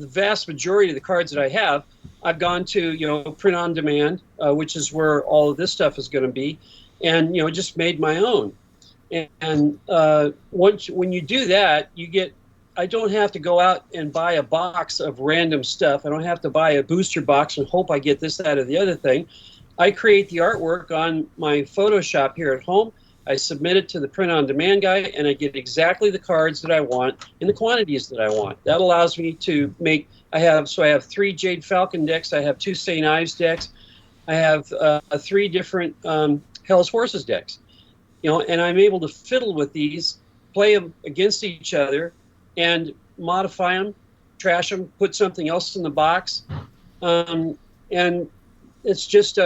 vast majority of the cards that I have, I've gone to, print on demand, which is where all of this stuff is going to be, and, just made my own. And when you do that, I don't have to go out and buy a box of random stuff. I don't have to buy a booster box and hope I get this, that, or the other thing. I create the artwork on my Photoshop here at home. I submit it to the print-on-demand guy, and I get exactly the cards that I want in the quantities that I want. That allows me to make. I have 3 Jade Falcon decks. I have 2 St. Ives decks. I have 3 different Hell's Horses decks. And I'm able to fiddle with these, play them against each other, and modify them, trash them, put something else in the box, and it's just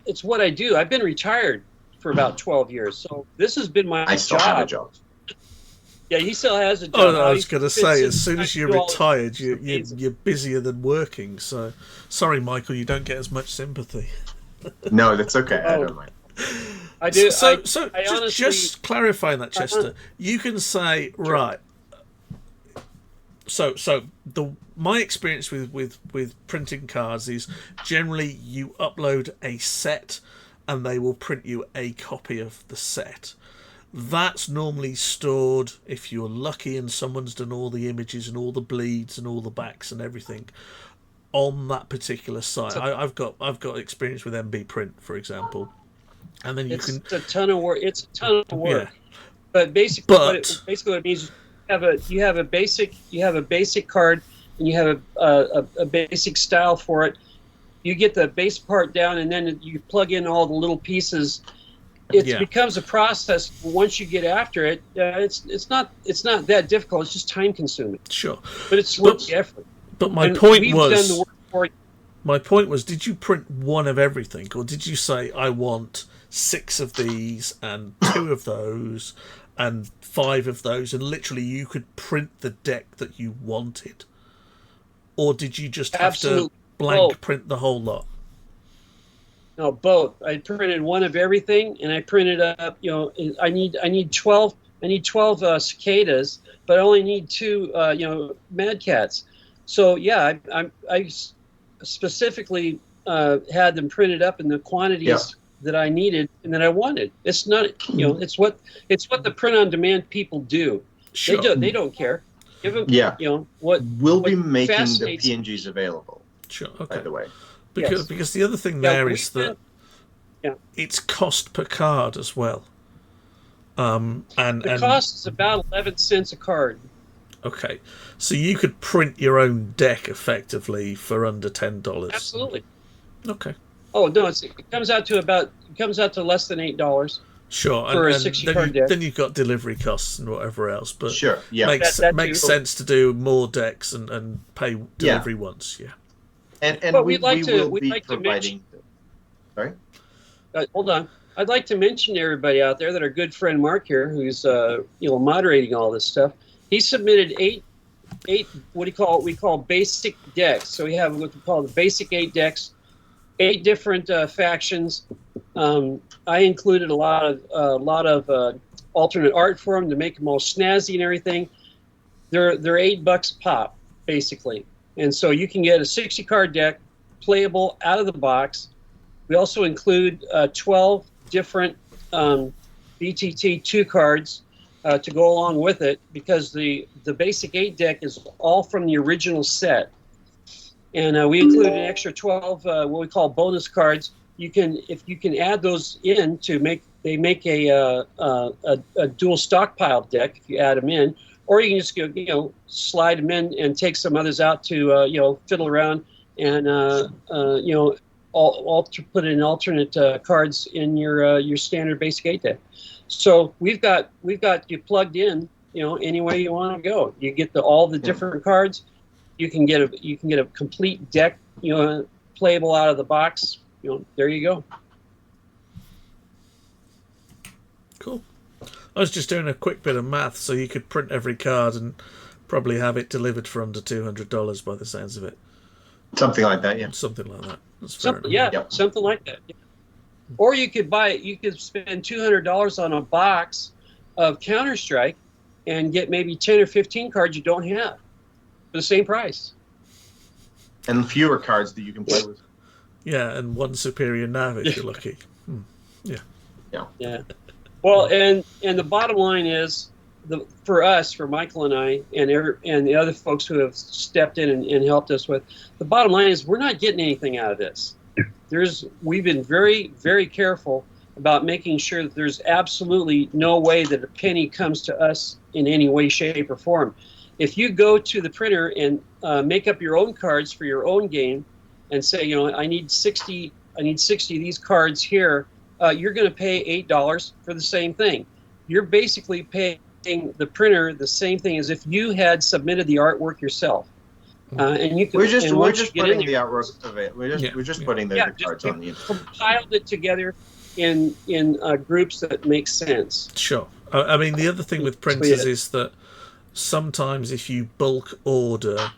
it's what I do. I've been retired for about 12 years, so this has been my job. I still have a job. Yeah, he still has a job. Oh, no, I was going to say, as soon as you're retired, you're busier than working. So, sorry, Michael, you don't get as much sympathy. No, that's okay. I don't mind. I do. So I honestly, just clarifying that, Chester, you can say, right. So my experience with printing cards is generally you upload a set, and they will print you a copy of the set. That's normally stored, if you're lucky and someone's done all the images and all the bleeds and all the backs and everything, on that particular site. I've got experience with MB Print, for example, and then it's a ton of work. It's a ton of work. Yeah. But basically, what it means is you have a basic card, and you have a basic style for it. You get the base part down, and then you plug in all the little pieces. It becomes a process. Once you get after it, it's not that difficult. It's just time consuming. Sure, but it's worth the effort. But my point was, did you print one of everything, or did you say, I want 6 of these and 2 of those and 5 of those, and literally you could print the deck that you wanted? Or did you just have to blank print the whole lot? No, both. I printed one of everything, and I printed up. I need 12. I need 12 cicadas, but I only need 2. Mad Cats. So yeah, I specifically had them printed up in the quantities that I needed and that I wanted. It's not. It's what the print-on-demand people do. Sure. They don't care. Give them. What we'll be making the PNGs available. Sure. Okay. By the way. Because the other thing there is that it's cost per card as well. The cost is about 11 cents a card. Okay, so you could print your own deck effectively for under $10. Absolutely. Okay. Oh no, it comes out to less than $8. Sure, for a and 60 card deck. Then you've got delivery costs and whatever else, but sure, makes sense to do more decks and pay delivery once. Yeah. And we'd like to mention. Sorry. Hold on. I'd like to mention to everybody out there that our good friend Mark here, who's moderating all this stuff, He submitted eight what we call basic decks. So we have what we call the basic 8 decks, 8 different factions. I included a lot of alternate art for them to make them all snazzy and everything. They're $8 pop basically, and so you can get a 60 card deck playable out of the box. We also include 12 different BTT 2 cards to go along with it, because the basic 8 deck is all from the original set, and we include an extra 12 what we call bonus cards. If you can add those in to make a dual stockpile deck if you add them in, or you can just go slide them in and take some others out to fiddle around and put in alternate cards in your standard basic 8 deck. So we've got you plugged in, any way you want to go. You get all the different cards. You can get a complete deck, playable out of the box. There you go. Cool. I was just doing a quick bit of math, so you could print every card and probably have it delivered for under $200 by the sounds of it. Something like that, yeah. Something like that. That's fair enough. Yep. Something like that. Yeah. Or you could spend $200 on a box of Counter-Strike and get maybe 10 or 15 cards you don't have for the same price. And fewer cards that you can play with. Yeah, and one superior nav if you're lucky. Yeah. Yeah. Well, and the bottom line is, for Michael and I, and the other folks who have stepped in and helped us with, the bottom line is we're not getting anything out of this. We've been very, very careful about making sure that there's absolutely no way that a penny comes to us in any way, shape, or form. If you go to the printer and make up your own cards for your own game, and say, I need 60 of these cards here, you're going to pay $8 for the same thing. You're basically paying the printer the same thing as if you had submitted the artwork yourself. And you can. We're just putting the artwork of it. We're just putting the cards on the. Compiled it together in groups that make sense. Sure. I mean, the other thing with printers is that sometimes if you bulk order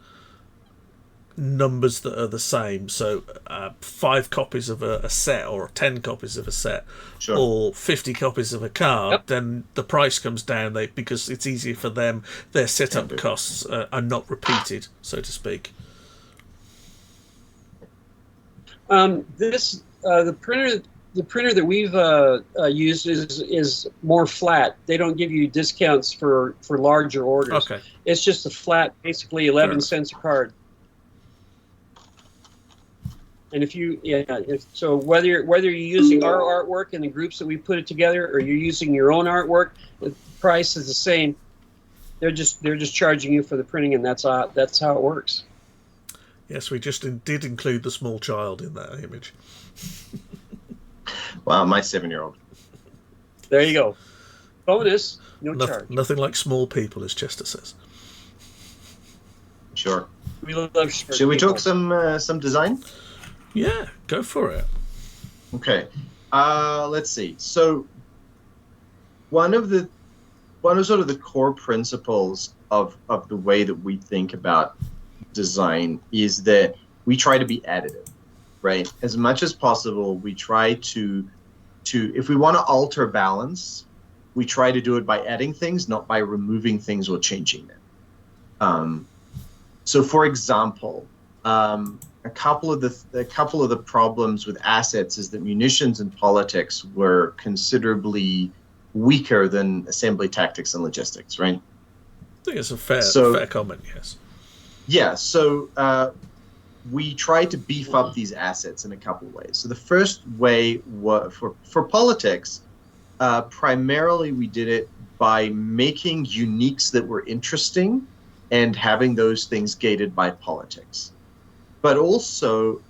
numbers that are the same, so 5 copies of a set, or 10 copies of a set, sure, or 50 copies of a card, then the price comes down because it's easier for them. Their setup costs are not repeated, so to speak. The printer that we've used is more flat. They don't give you discounts for larger orders. Okay. It's just a flat, basically 11 cents a card. And so whether you're using our artwork in the groups that we put it together, or you're using your own artwork, the price is the same. They're just charging you for the printing, and that's how it works. Yes, we just did include the small child in that image. Wow, my 7-year-old. There you go. Bonus, no charge. Nothing like small people, as Chester says. Sure. We love. Should we talk some design? Yeah, go for it. Okay, let's see. So, one of sort of the core principles of the way that we think about design is that we try to be additive, right? As much as possible, we try to if we want to alter balance, we try to do it by adding things, not by removing things or changing them. So, for example, a couple of the problems with assets is that munitions and politics were considerably weaker than assembly tactics and logistics, right? I think it's a fair comment, yes. Yeah, so we tried to beef up these assets in a couple of ways. So the first way was for politics, primarily we did it by making uniques that were interesting and having those things gated by politics. But also,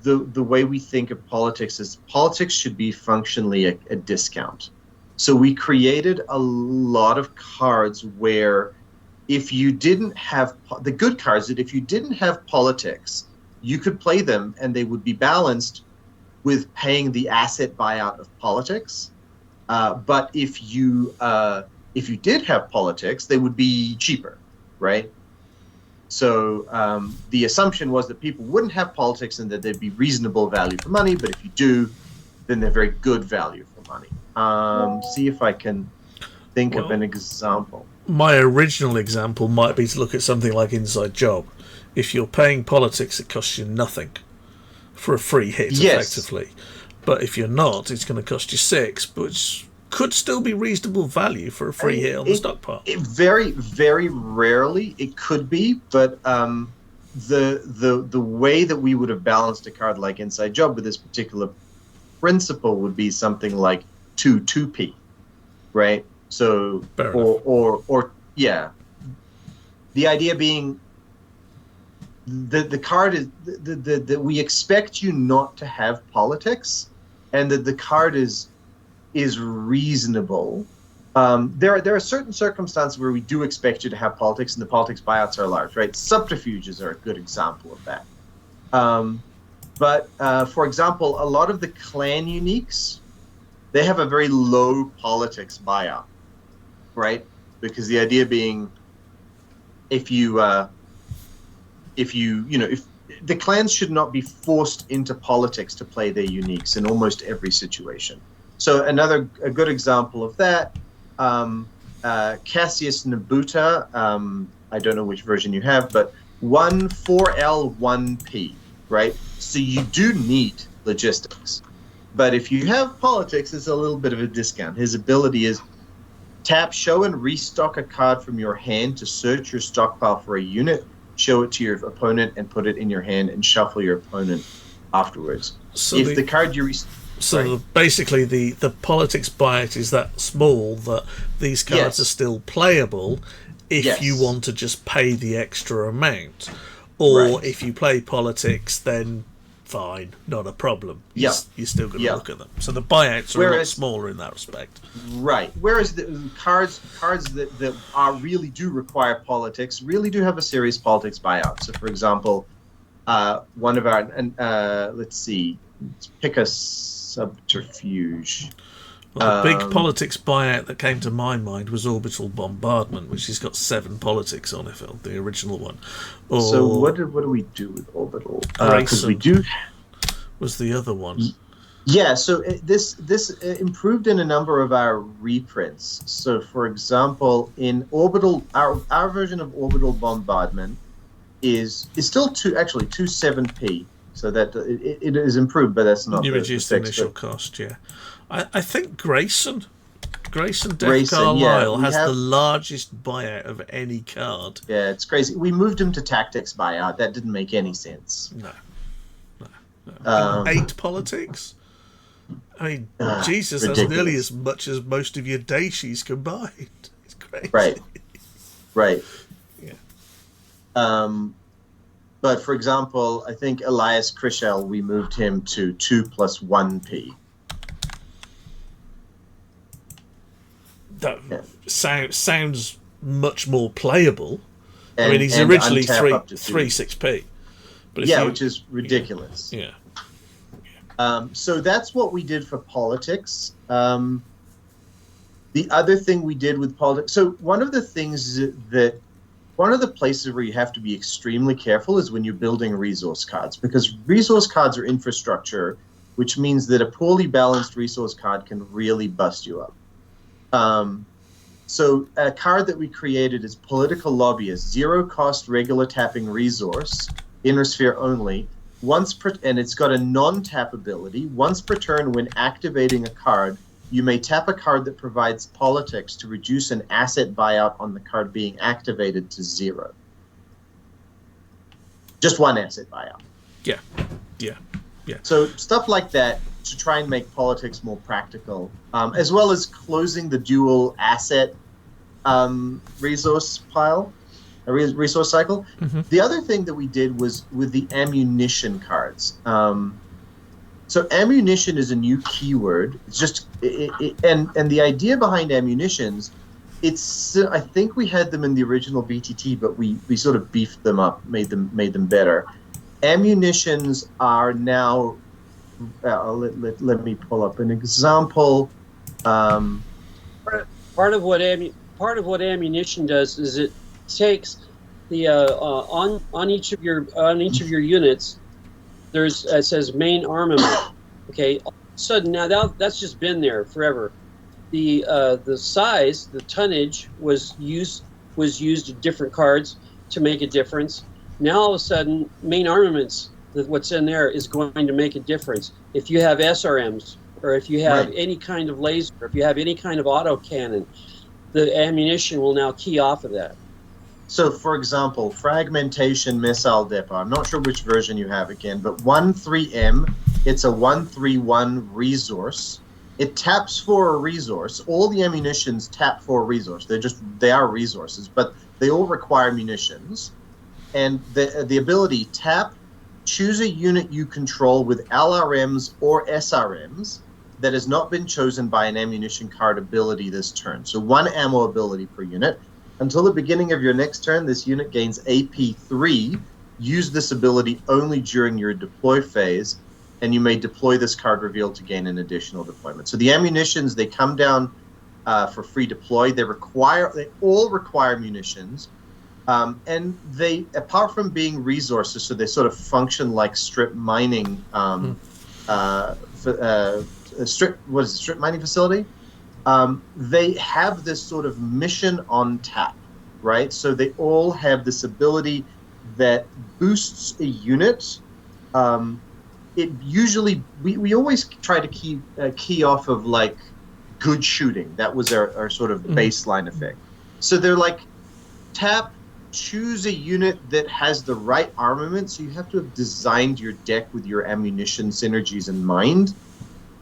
the way we think of politics is politics should be functionally a discount. So we created a lot of cards where if you didn't have the good cards, that if you didn't have politics, you could play them and they would be balanced with paying the asset buyout of politics. But if you if you did have politics, they would be cheaper, right? So the assumption was that people wouldn't have politics and that they'd be reasonable value for money, but if you do, then they're very good value for money. See if I can think of an example. My original example might be to look at something like Inside Job. If you're paying politics, it costs you nothing for a free hit, effectively. But if you're not, it's going to cost you 6, which could still be reasonable value for a free hit on the stockpile. Very, very rarely it could be, but the way that we would have balanced a card like Inside Job with this particular principle would be something like 2p, right? So or yeah, the idea being the card is that we expect you not to have politics, and that the card is reasonable. There are certain circumstances where we do expect you to have politics, and the politics buyouts are large, right? Subterfuges are a good example of that. But for example, a lot of the clan uniques, they have a very low politics buyout, right? Because the idea being, if the clans should not be forced into politics to play their uniques in almost every situation. So a good example of that, Cassius Nabuta, I don't know which version you have, but 4L 1P, right? So you do need logistics. But if you have politics, it's a little bit of a discount. His ability is tap, show, and restock a card from your hand to search your stockpile for a unit, show it to your opponent, and put it in your hand, and shuffle your opponent afterwards. So if the card you basically the politics buyout is that small that these cards are still playable if you want to just pay the extra amount. Or if you play politics, then fine, not a problem. You're still going to look at them. So the buyouts are a lot smaller in that respect. Right. Whereas the cards that really do require politics really do have a serious politics buyout. So, for example, one of our let's pick a subterfuge. Well, the big politics buyout that came to my mind was Orbital Bombardment, which has got 7 politics on it, the original one. So what do we do with Orbital? Because we do was the other one. Yeah, so this improved in a number of our reprints. So, for example, in Orbital, our version of Orbital Bombardment is still 2.7p. So that it is improved, but that's not. You reduced the initial cost, I think Grayson Death Carlisle has the largest buyout of any card. Yeah, it's crazy. We moved him to Tactics buyout. That didn't make any sense. No. 8 politics? I mean, Jesus, ridiculous. That's nearly as much as most of your Daishis combined. It's crazy. Right. Yeah. But for example, I think Elias Krishel, we moved him to 2 plus 1p. That sounds much more playable. I mean, he's originally 3.6p. But which is ridiculous. Yeah. So that's what we did for politics. The other thing we did with politics. So one of the places where you have to be extremely careful is when you're building resource cards, because resource cards are infrastructure, which means that a poorly balanced resource card can really bust you up. So a card that we created is Political Lobbyist, 0 cost regular tapping resource, inner sphere only, and it's got a non-tap ability. Once per turn when activating a card, you may tap a card that provides politics to reduce an asset buyout on the card being activated to 0. Just 1 asset buyout. Yeah. So stuff like that to try and make politics more practical, as well as closing the dual asset resource cycle. Mm-hmm. The other thing that we did was with the ammunition cards. So ammunition is a new keyword. It's just and the idea behind ammunitions, I think we had them in the original BTT, but we sort of beefed them up, made them better. Ammunitions are now. Let me pull up an example. Part of what part of what ammunition does is it takes the on each of your units. There's it says main armament. Okay, all of a sudden now that's just been there forever. The size, the tonnage was used in different cards to make a difference. Now all of a sudden, main armaments, what's in there is going to make a difference. If you have SRMs, or if you have any kind of laser, if you have any kind of autocannon, the ammunition will now key off of that. So, for example, fragmentation missile depot. I'm not sure which version you have again, but 13M, it's a 131 resource. It taps for a resource. All the ammunitions tap for a resource. They are resources, but they all require munitions. And the ability tap, choose a unit you control with LRMs or SRMs that has not been chosen by an ammunition card ability this turn. So 1 ammo ability per unit. Until the beginning of your next turn, this unit gains AP3. Use this ability only during your deploy phase, and you may deploy this card reveal to gain an additional deployment. So the ammunitions, they come down for free deploy. They all require munitions. And they, apart from being resources, so they sort of function like strip mining, strip mining facility? They have this sort of mission on tap, right? So they all have this ability that boosts a unit. It usually, we always try to key off of like good shooting. That was our sort of baseline effect. So they're like, tap, choose a unit that has the right armament. So you have to have designed your deck with your ammunition synergies in mind.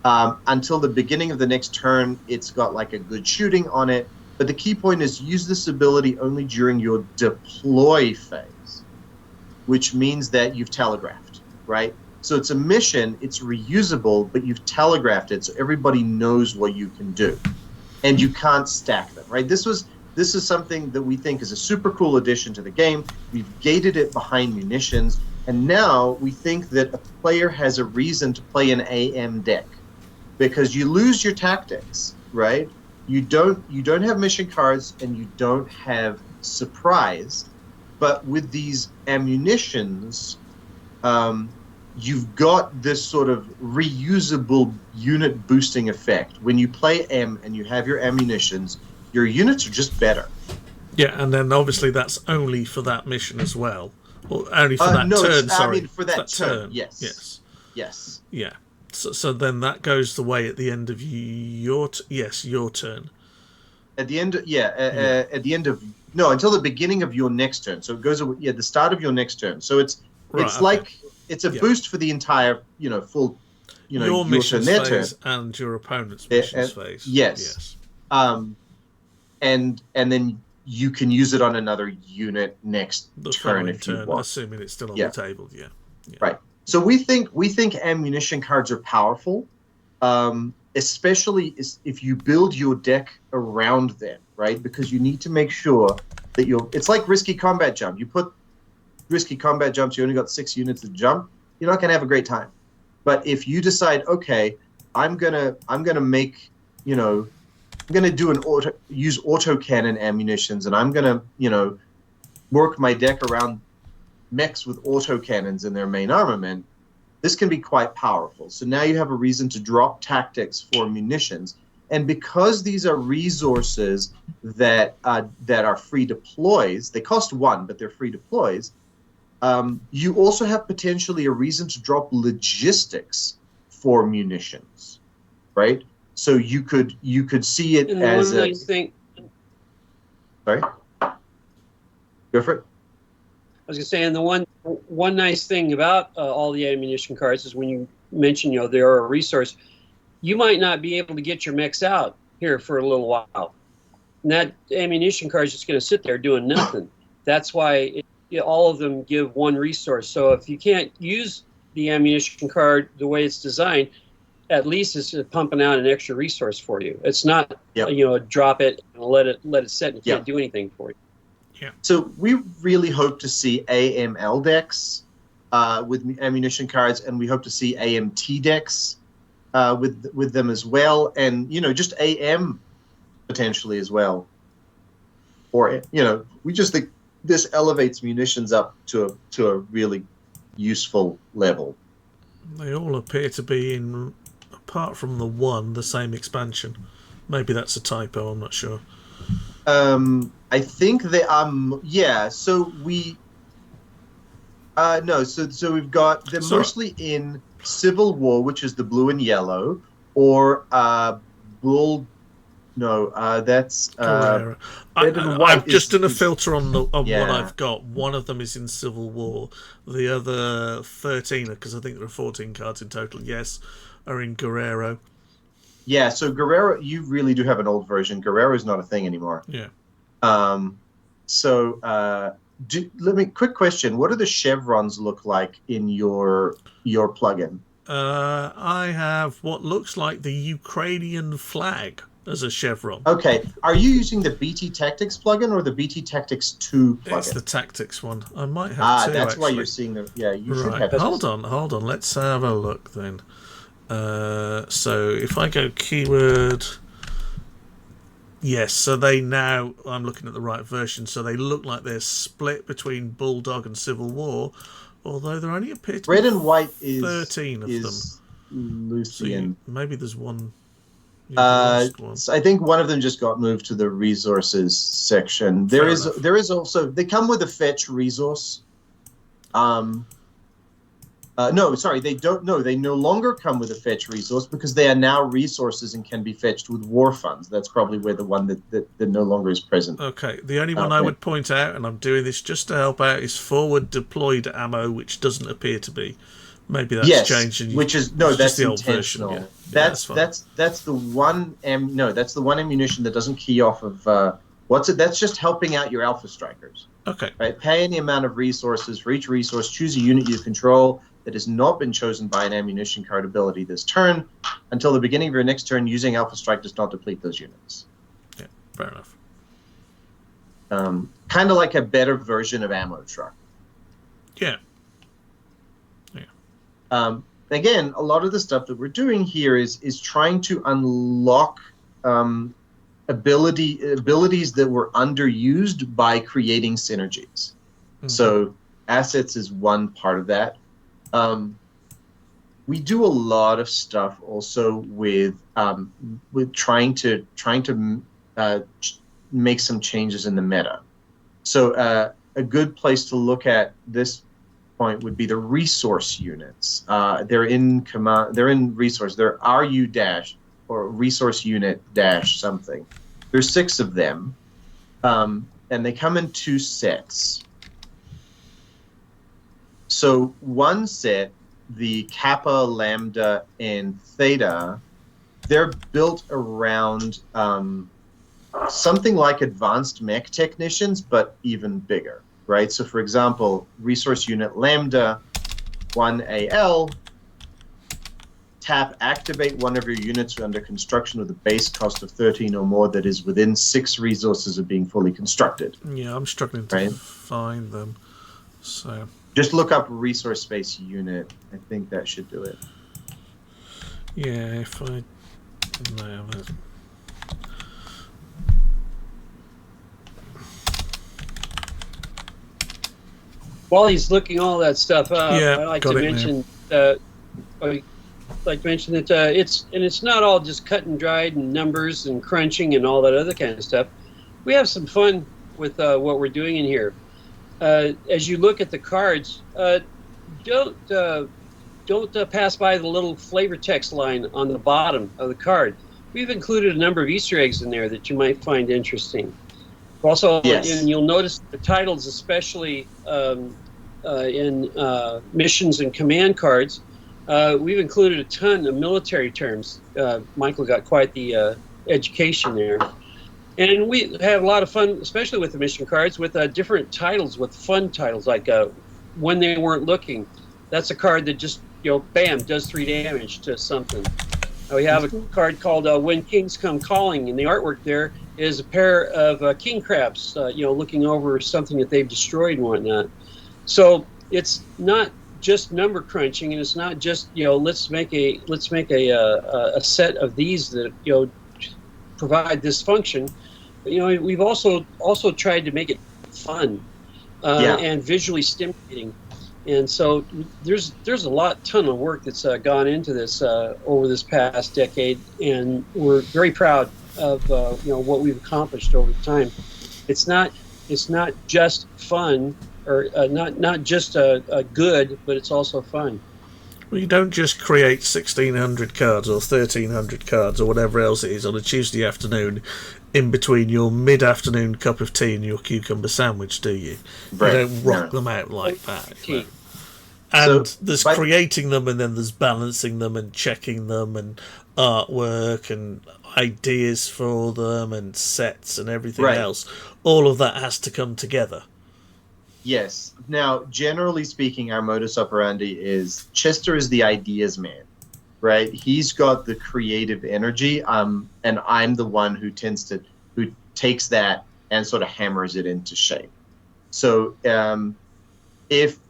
Until the beginning of the next turn, it's got like a good shooting on it. But the key point is use this ability only during your deploy phase, which means that you've telegraphed, right? So it's a mission, it's reusable, but you've telegraphed it so everybody knows what you can do. And you can't stack them, right? This is something that we think is a super cool addition to the game. We've gated it behind munitions, and now we think that a player has a reason to play an AM deck. Because you lose your tactics, right? You don't have mission cards and you don't have surprise, but with these ammunitions, you've got this sort of reusable unit boosting effect. When you play M and you have your ammunitions, your units are just better. Yeah, and then obviously that's only for that mission as well, or only for that no, turn. I mean for that turn. Yes. Yeah. So then that goes the way at the end of your turn. At the end, at the end of until the beginning of your next turn. So it goes the start of your next turn. So it's like it's a boost for the entire full your missions turn, phase and your opponent's missions phase. Yes. And then you can use it on another unit next turn if you want, assuming it's still on the table. Yeah. Right. So we think ammunition cards are powerful, especially if you build your deck around them, right? Because you need to make sure that it's like risky combat jump. You put risky combat jumps, you only got 6 units to jump, you're not gonna have a great time. But if you decide, okay, I'm gonna make, I'm gonna use autocannon ammunitions, and I'm gonna, work my deck around mechs with autocannons in their main armament, this can be quite powerful. So now you have a reason to drop tactics for munitions. And because these are resources that are free deploys, they cost 1, but they're free deploys, you also have potentially a reason to drop logistics for munitions, right? So you could see it as a... Sorry? Go for it. I was going to say, and the one nice thing about all the ammunition cards is when you mention, they are a resource, you might not be able to get your mechs out here for a little while. And that ammunition card is just going to sit there doing nothing. That's why all of them give 1 resource. So if you can't use the ammunition card the way it's designed, at least it's pumping out an extra resource for you. It's not, drop it and let it sit and can't do anything for you. Yeah. So we really hope to see AML decks with ammunition cards, and we hope to see AMT decks with them as well, and just AM potentially as well. or we just think this elevates munitions up to a really useful level. They all appear to be in, apart from the one, the same expansion. Maybe that's a typo. I'm not sure. I think they are. Yeah. So we. No. So we've got they're mostly in Civil War, which is the blue and yellow, or Bull. No, that's red and white. I've just done a filter on what I've got. One of them is in Civil War. The other 13, because I think there are 14 cards in total, yes, are in Guerrero. Yeah, so Guerrero, you really do have an old version. Guerrero is not a thing anymore. Yeah. Quick question. What do the chevrons look like in your plugin? I have what looks like the Ukrainian flag as a chevron. Okay. Are you using the BT Tactics plugin or the BT Tactics 2 plugin? It's the Tactics one. I might have two, that's actually. why you're seeing the... Yeah, you should have... Hold on. Let's have a look then. So if I go keyword... Yes, so they now... I'm looking at the right version, so they look like they're split between Bulldog and Civil War, although there only appear to Red be and white is 13 of them. Lucian. So maybe there's one... I think one of them just got moved to the resources section. There is also, they come with a fetch resource. No, sorry, they don't. No, they no longer come with a fetch resource because they are now resources and can be fetched with war funds. That's probably where the one that no longer is present. Okay, the only one I would point out, and I'm doing this just to help out, is forward deployed ammo, which doesn't appear to be. Maybe that's changed. Which is that's the old version. Yeah. That's the one. That's the one ammunition that doesn't key off of. That's just helping out your Alpha Strikers. Okay. Right. Pay any amount of resources for each resource. Choose a unit you control that has not been chosen by an ammunition card ability this turn. Until the beginning of your next turn, using Alpha Strike does not deplete those units. Yeah. Fair enough. Kind of like a better version of Ammo Truck. Yeah. Again, a lot of the stuff that we're doing here is trying to unlock abilities that were underused by creating synergies. Mm-hmm. So assets is one part of that. We do a lot of stuff also with trying to make some changes in the meta. So a good place to look at this point would be the resource units. They're in command. They're in resource. They're RU dash or resource unit dash something. There's 6 of them, and they come in 2 sets. So one set, the Kappa, Lambda, and Theta, they're built around something like advanced mech technicians, but even bigger. Right, so for example, resource unit Lambda, 1AL, tap, activate one of your units under construction with a base cost of 13 or more that is within 6 resources of being fully constructed. Yeah, I'm struggling to find them. So just look up resource space unit. I think that should do it. Yeah, if I... No, while he's looking all that stuff up, yeah, I'd like to mention that it's not all just cut and dried and numbers and crunching and all that other kind of stuff. We have some fun with what we're doing in here. As you look at the cards, don't pass by the little flavor text line on the bottom of the card. We've included a number of Easter eggs in there that you might find interesting. Also, and you'll notice the titles, especially in missions and command cards, we've included a ton of military terms. Michael got quite the education there. And we have a lot of fun, especially with the mission cards, with different titles, with fun titles, like When They Weren't Looking. That's a card that just, bam, does 3 damage to something. We have a card called When Kings Come Calling, and the artwork there is a pair of king crabs, looking over something that they've destroyed and whatnot. So it's not just number crunching, and it's not just let's make a set of these that provide this function. we've also tried to make it fun and visually stimulating. And so there's a ton of work that's gone into this over this past decade, and we're very proud of what we've accomplished over time. It's not just fun, or not just good, but it's also fun. Well, you don't just create 1,600 cards or 1,300 cards or whatever else it is on a Tuesday afternoon in between your mid-afternoon cup of tea and your cucumber sandwich, do you? Right. You don't rock them out like that. And so, there's creating them, and then there's balancing them and checking them, and artwork and ideas for them and sets and everything else. All of that has to come together. Yes. Now, generally speaking, our modus operandi is Chester is the ideas man, right? He's got the creative energy, and I'm the one who takes that and sort of hammers it into shape. So,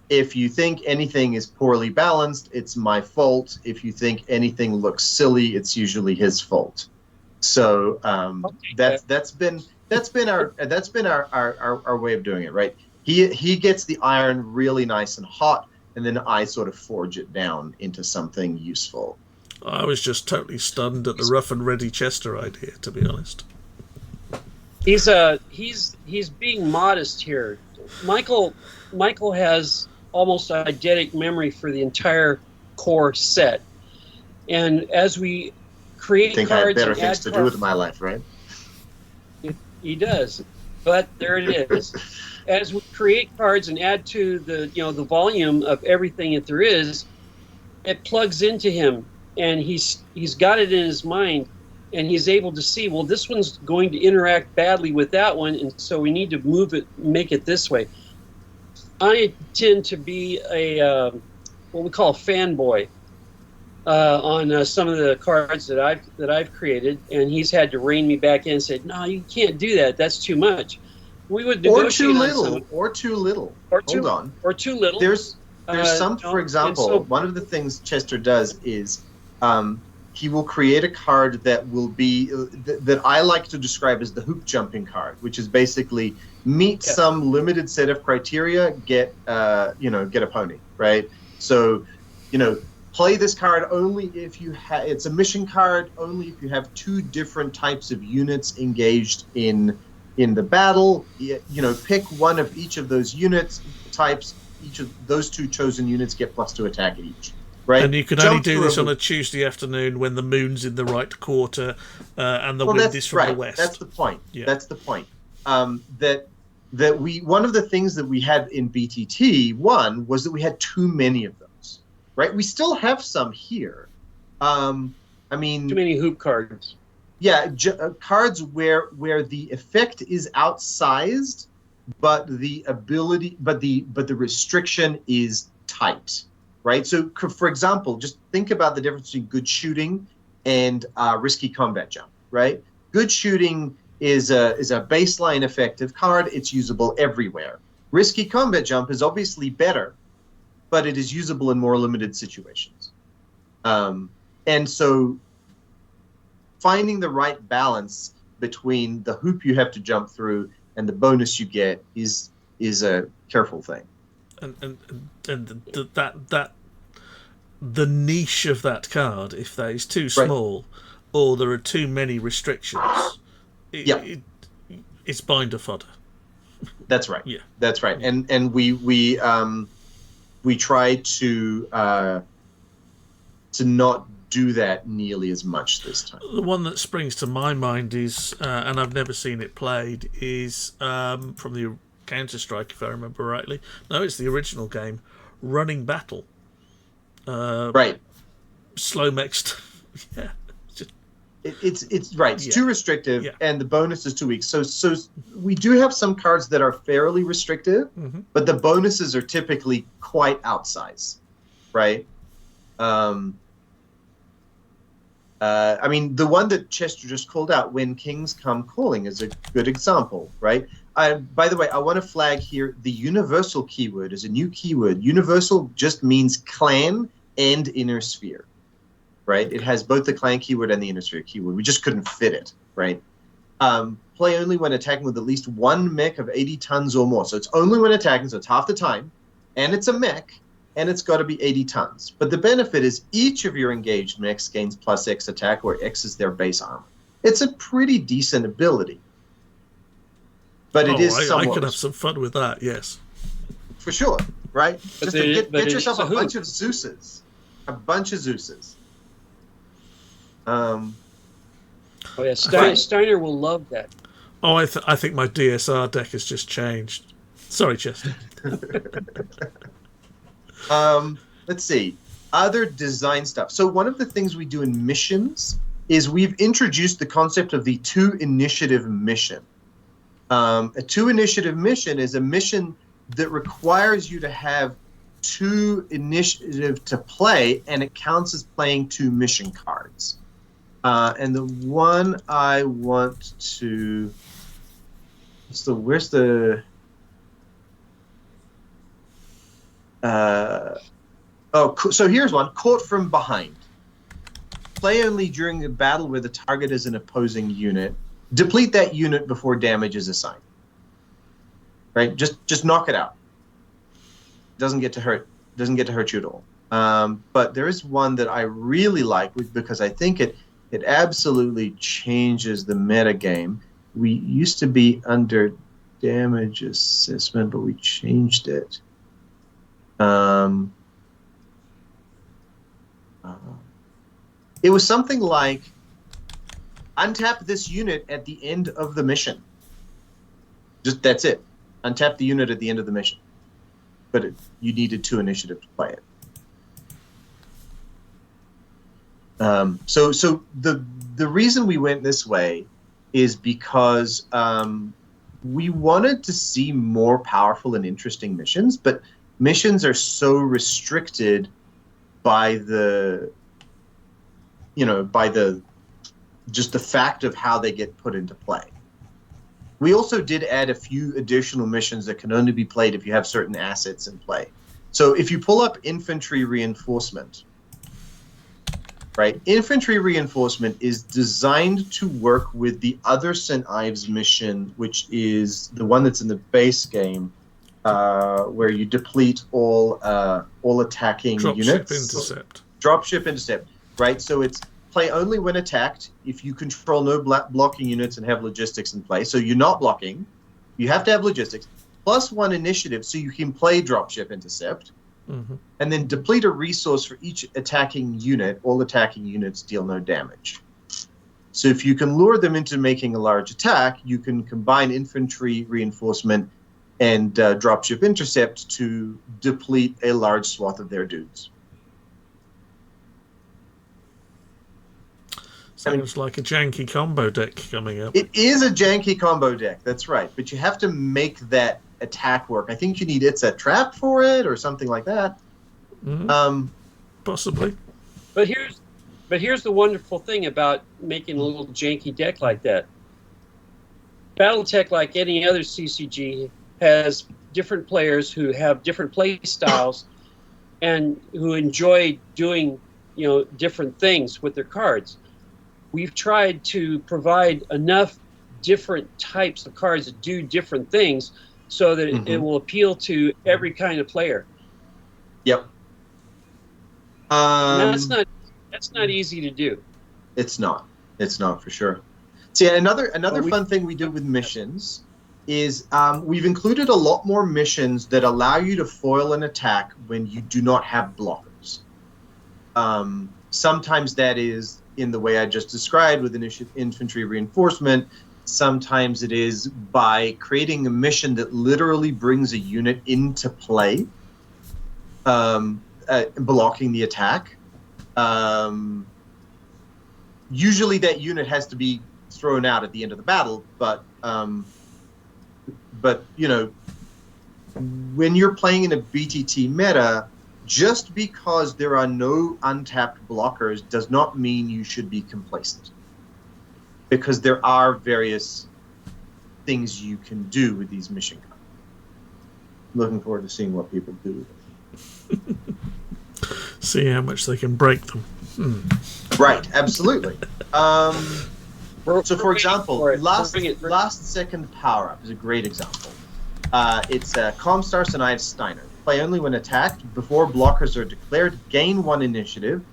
if you think anything is poorly balanced, it's my fault. If you think anything looks silly, it's usually his fault. So that's been our way of doing it, right? He gets the iron really nice and hot, and then I sort of forge it down into something useful. I was just totally stunned at the rough and ready Chester idea, to be honest. He's being modest here. Michael has almost eidetic memory for the entire core set, and as we create cards, I have better things to do with my life, right? He does, but there it is. As we create cards and add to the volume of everything that there is, it plugs into him, and he's got it in his mind, and he's able to see, well, this one's going to interact badly with that one, and so we need to move it, make it this way. I tend to be a what we call a fanboy on some of the cards that I've created, and he's had to rein me back in and say, "No, you can't do that. That's too much." We would negotiate or too little. Hold on. Or too little. There's some, for example, one of the things Chester does is he will create a card that will be that I like to describe as the hoop jumping card, which is basically meet some limited set of criteria, get a pony, right? So, play this card only if you have. It's a mission card only if you have two different types of units engaged in the battle. Pick one of each of those units types. Each of those two chosen units get +2 attack each. Right? And you can only do this on a Tuesday afternoon when the moon's in the right quarter and the wind is from the west. That's the point. Yeah. That's the point. One of the things that we had in BTT was that we had too many of those. Right? We still have some here. Too many hoop cards. Yeah, cards where the effect is outsized, but the restriction is tight. Right. So, for example, just think about the difference between good shooting and risky combat jump. Right. Good shooting is a baseline effective card. It's usable everywhere. Risky combat jump is obviously better, but it is usable in more limited situations. And so, finding the right balance between the hoop you have to jump through and the bonus you get is a careful thing. And the niche of that card, if that is too small, or there are too many restrictions, it's binder fodder. That's right. Yeah, that's right. And we try to not do that nearly as much this time. The one that springs to my mind is, and I've never seen it played, is from the Counter-Strike, if I remember rightly. No, it's the original game, Running Battle. Slow mixed. Yeah. It's right. It's too restrictive, and the bonus is too weak. So we do have some cards that are fairly restrictive, but the bonuses are typically quite outsized, right? The one that Chester just called out, When Kings Come Calling, is a good example, right? By the way, I want to flag here the universal keyword is a new keyword. Universal just means clan and inner sphere, right? It has both the clan keyword and the inner sphere keyword. We just couldn't fit it, right? play only when attacking with at least one mech of 80 tons or more. So it's only when attacking, so it's half the time, and it's a mech, and it's got to be 80 tons. But the benefit is each of your engaged mechs gains plus X attack, where X is their base armor. It's a pretty decent ability. But it is somewhat... I could have some fun with that, yes. For sure, right? Just get yourself a bunch of Zeuses. A bunch of Zeuses. Oh yeah, Steiner will love that. Oh, I think my DSR deck has just changed. Sorry, Chester. Let's see. Other design stuff. So one of the things we do in missions is we've introduced the concept of the 2 initiative mission. A 2 initiative mission is a mission that requires you to have 2 initiative to play, and it counts as playing 2 mission cards. And the one I want to... Where's the... So here's one. Caught from behind. Play only during a battle where the target is an opposing unit. Deplete that unit before damage is assigned. Right? Just knock it out. Doesn't get to hurt you at all. But there is one that I really like because I think it absolutely changes the meta game. We used to be under damage assessment, but we changed it. It was something like untap this unit at the end of the mission. That's it. Untap the unit at the end of the mission. But you needed 2 initiative to play it. So the reason we went this way is because we wanted to see more powerful and interesting missions, but missions are so restricted by the just the fact of how they get put into play. We also did add a few additional missions that can only be played if you have certain assets in play. So if you pull up infantry reinforcement, right? Infantry reinforcement is designed to work with the other St. Ives mission, which is the one that's in the base game, where you deplete all attacking units. Dropship intercept. Right? So it's play only when attacked if you control no blocking units and have logistics in play. So you're not blocking. You have to have logistics. Plus 1 initiative so you can play dropship intercept. Mm-hmm. And then deplete a resource for each attacking unit. All attacking units deal no damage. So if you can lure them into making a large attack, you can combine infantry reinforcement and dropship intercept to deplete a large swath of their dudes. Sounds like a janky combo deck coming up. It is a janky combo deck, that's right. But you have to make that attack work. I think you need It's a Trap for it or something like that. Mm-hmm. Possibly. But here's the wonderful thing about making a little janky deck like that. BattleTech, like any other CCG, has different players who have different play styles and who enjoy doing different things with their cards. We've tried to provide enough different types of cards that do different things so that it will appeal to every kind of player. Yep. That's not easy to do. It's not for sure. See, another fun thing we did with missions is we've included a lot more missions that allow you to foil an attack when you do not have blockers. Sometimes that is in the way I just described with infantry reinforcement. Sometimes it is by creating a mission that literally brings a unit into play, blocking the attack. Usually that unit has to be thrown out at the end of the battle, but when you're playing in a BTT meta, just because there are no untapped blockers does not mean you should be complacent. Because there are various things you can do with these mission cards. Looking forward to seeing what people do with them. See how much they can break them. Right, absolutely. So, for example, last Bring it. second power up is a great example. It's Comstar Sanai Steiner. Play only when attacked. Before blockers are declared, gain 1 initiative.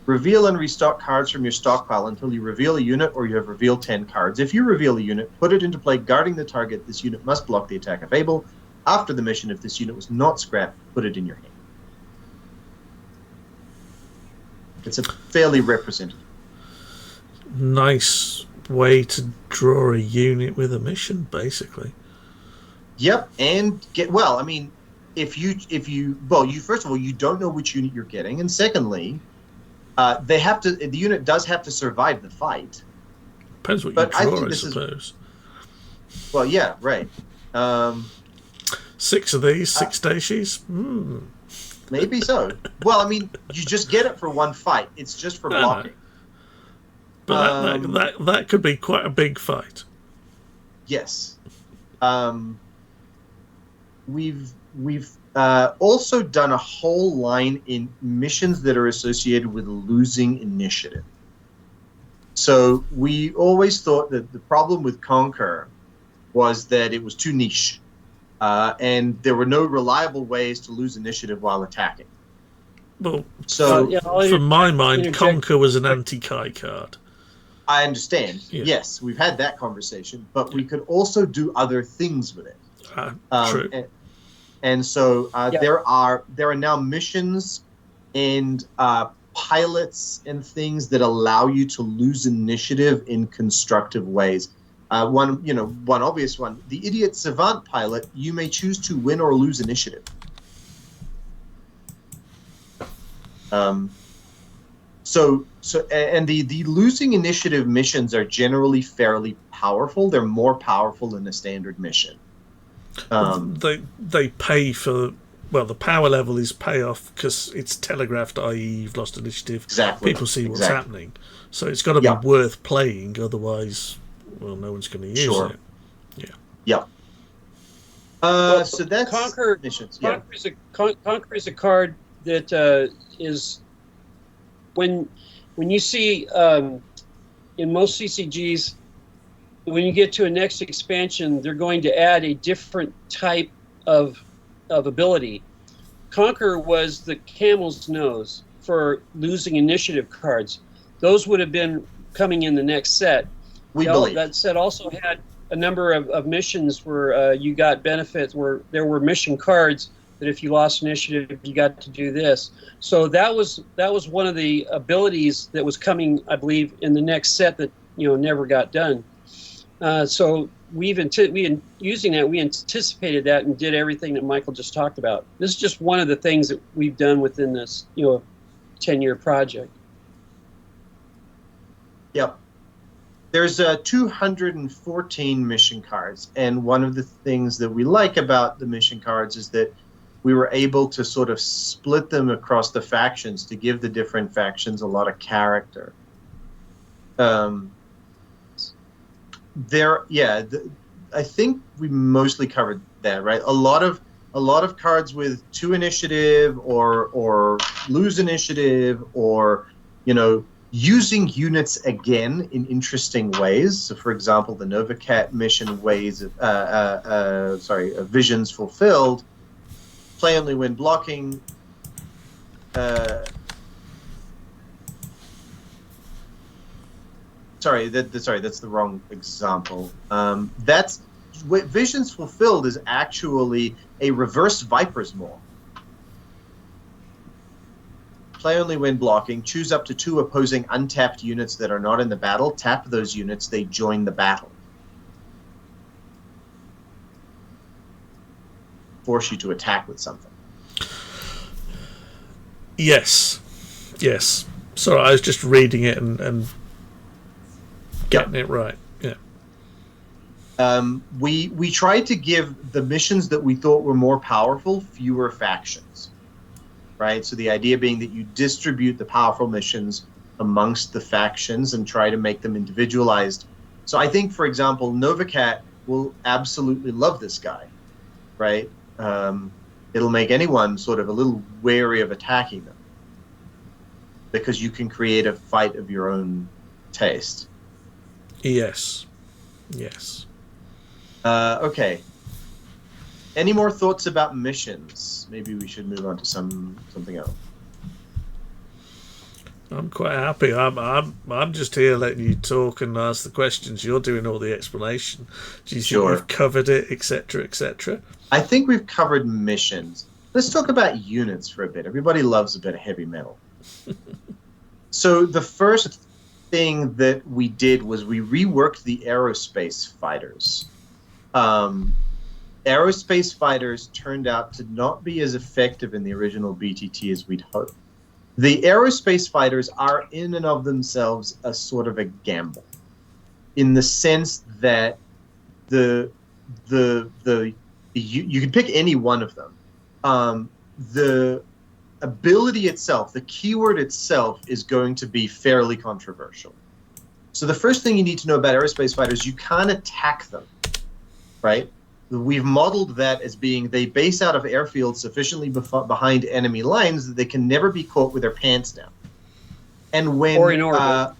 Reveal and restock cards from your stockpile until you reveal a unit or you have revealed 10 cards. If you reveal a unit, put it into play guarding the target. This unit must block the attack of Abel. After the mission, if this unit was not scrapped, put it in your hand. It's a fairly representative. Nice way to draw a unit with a mission, basically. Yep, and you first of all, you don't know which unit you're getting, and secondly, the unit does have to survive the fight. Depends what you draw, I suppose. Well, yeah, right. 6 of these, 6 daishies? Maybe so. Well, I mean, you just get it for 1 fight. It's just for blocking. But that could be quite a big fight. Yes. We've also done a whole line in missions that are associated with losing initiative. So we always thought that the problem with Conquer was that it was too niche. And there were no reliable ways to lose initiative while attacking. Well, so from my mind, Conquer was an anti-Kai card. I understand. Yeah. Yes, we've had that conversation, but we could also do other things with it. True. And so there are now missions and pilots and things that allow you to lose initiative in constructive ways. One obvious one, the Idiot Savant pilot, you may choose to win or lose initiative. And the losing initiative missions are generally fairly powerful. They're more powerful than a standard mission. They pay for, well, the power level is payoff because it's telegraphed, i.e. you've lost initiative. Exactly. People see what's happening. So it's got to be worth playing, otherwise, well, no one's going to use it. Yeah. So that's Conquer missions. Conquer is a card that is when you see in most CCGs, when you get to a next expansion, they're going to add a different type of ability. Conquer was the camel's nose for losing initiative cards. Those would have been coming in the next set. That set also had a number of missions where you got benefits, where there were mission cards that if you lost initiative, you got to do this. So that was one of the abilities that was coming, I believe, in the next set that never got done. So we using that, we anticipated that and did everything that Michael just talked about. This is just one of the things that we've done within this 10-year project. Yep. There's 214 mission cards, and one of the things that we like about the mission cards is that we were able to sort of split them across the factions to give the different factions a lot of character. I think we mostly covered that, right? A lot of cards with 2 initiative or lose initiative, or using units again in interesting ways. So, for example, the Novacat mission Visions Fulfilled, play only when blocking. That's the wrong example. Visions Fulfilled is actually a reverse Viper's Maw. Play only when blocking. Choose up to 2 opposing untapped units that are not in the battle. Tap those units. They join the battle. Force you to attack with something. Yes. Sorry, I was just reading it and getting it right. Yeah. We tried to give the missions that we thought were more powerful fewer factions. Right? So the idea being that you distribute the powerful missions amongst the factions and try to make them individualized. So I think, for example, Novacat will absolutely love this guy, right? It'll make anyone sort of a little wary of attacking them because you can create a fight of your own taste. Yes. Yes. Okay. Any more thoughts about missions? Maybe we should move on to something else. I'm quite happy. I'm just here letting you talk and ask the questions. You're doing all the explanation. Do you think we've covered it, etc., etc.? I think we've covered missions. Let's talk about units for a bit. Everybody loves a bit of heavy metal. So the first thing that we did was we reworked the aerospace fighters. Aerospace fighters turned out to not be as effective in the original BTT as we'd hoped. The aerospace fighters are in and of themselves a sort of a gamble, in the sense that you can pick any one of them. The ability itself, the keyword itself, is going to be fairly controversial. So the first thing you need to know about aerospace fighters, you can't attack them, right? We've modeled that as being they base out of airfields sufficiently behind enemy lines that they can never be caught with their pants down. And when or in orbit.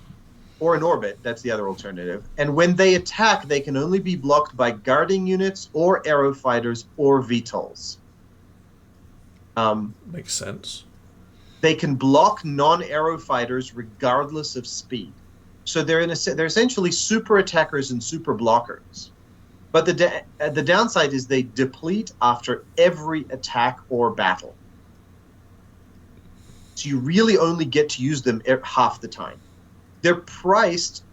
Or in orbit, that's the other alternative. And when they attack, they can only be blocked by guarding units or aero fighters or VTOLs. Makes sense. They can block non-aero fighters regardless of speed. So they're essentially super attackers and super blockers. But the downside is they deplete after every attack or battle. So you really only get to use them half the time. They're priced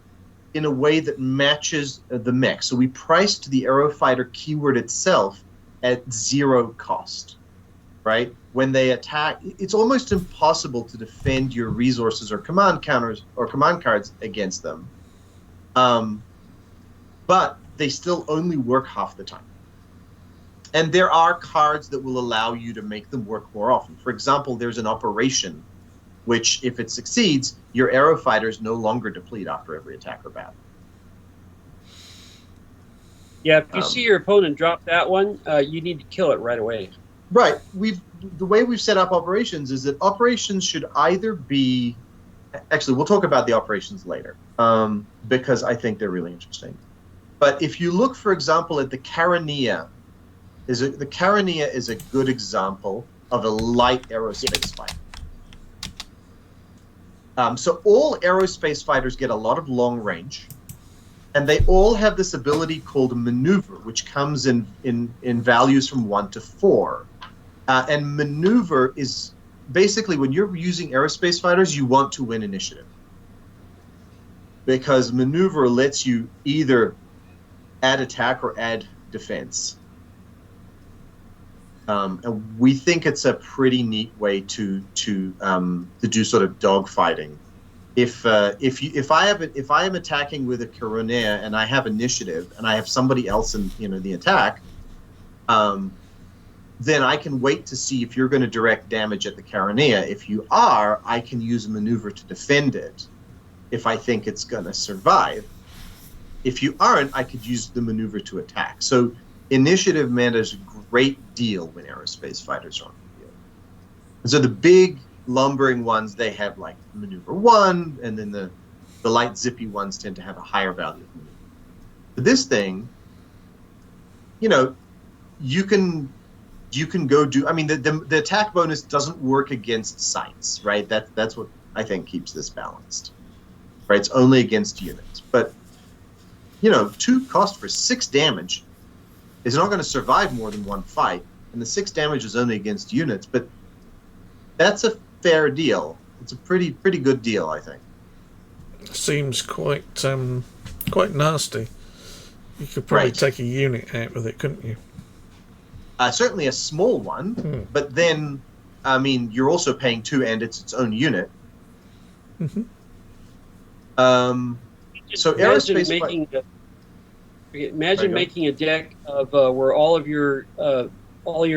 in a way that matches the mech. So we priced the Aerofighter keyword itself at 0 cost, right? When they attack, it's almost impossible to defend your resources or command counters or command cards against them. But they still only work half the time. And there are cards that will allow you to make them work more often. For example, there's an operation which, if it succeeds, your aero fighters no longer deplete after every attack or battle. Yeah, if you see your opponent drop that one, you need to kill it right away. Right. The way we've set up operations is that operations should either be... Actually, we'll talk about the operations later, because I think they're really interesting. But if you look, for example, at the Carania, the Carania is a good example of a light aerospace fighter. So all aerospace fighters get a lot of long range, and they all have this ability called maneuver, which comes in values from 1 to 4. And maneuver is basically, when you're using aerospace fighters, you want to win initiative. Because maneuver lets you either add attack or add defense. And we think it's a pretty neat way to do sort of dogfighting. If I am attacking with a Carania and I have initiative and I have somebody else in the attack, then I can wait to see if you're going to direct damage at the Carania. If you are, I can use a maneuver to defend it if I think it's going to survive. If you aren't, I could use the maneuver to attack. So initiative matters a great deal when aerospace fighters are on the field. And so the big lumbering ones, they have like maneuver 1, and then the light zippy ones tend to have a higher value of maneuver. But this thing, you can go do. I mean, the attack bonus doesn't work against sites, right? That's what I think keeps this balanced, right? It's only against units, but 2 cost for 6 damage is not going to survive more than 1 fight, and the 6 damage is only against units. But that's a fair deal. It's a pretty good deal, I think. Seems quite nasty. You could probably take a unit out with it, couldn't you? Certainly a small one, but then, I mean, you're also paying 2, and it's its own unit. Mm-hmm. So aerospace. Imagine making a deck of where all your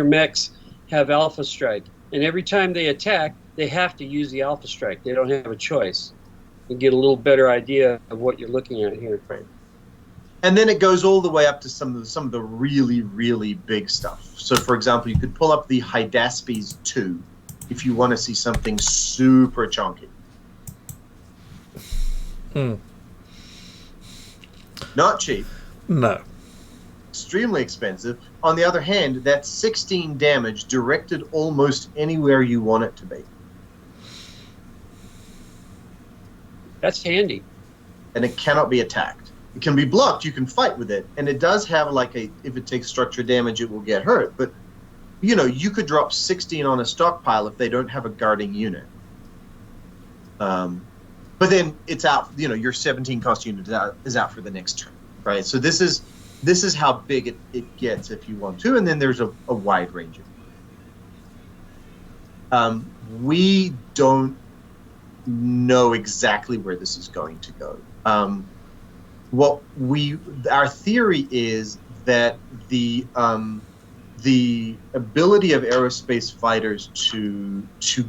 mechs have Alpha Strike, and every time they attack, they have to use the Alpha Strike. They don't have a choice. You get a little better idea of what you're looking at here. Right. And then it goes all the way up to some of the really, really big stuff. So, for example, you could pull up the Hydaspes 2 if you want to see something super chunky. Not cheap. No. Extremely expensive. On the other hand, that's 16 damage directed almost anywhere you want it to be. That's handy. And it cannot be attacked. It can be blocked. You can fight with it. And it does have like if it takes structure damage, it will get hurt. But, you know, you could drop 16 on a stockpile if they don't have a guarding unit. But then it's out, you know, your 17 cost unit is out for the next turn, right? So this is how big it gets if you want to. And then there's a wide range of it. We don't know exactly where this is going to go. Our theory is that the ability of aerospace fighters to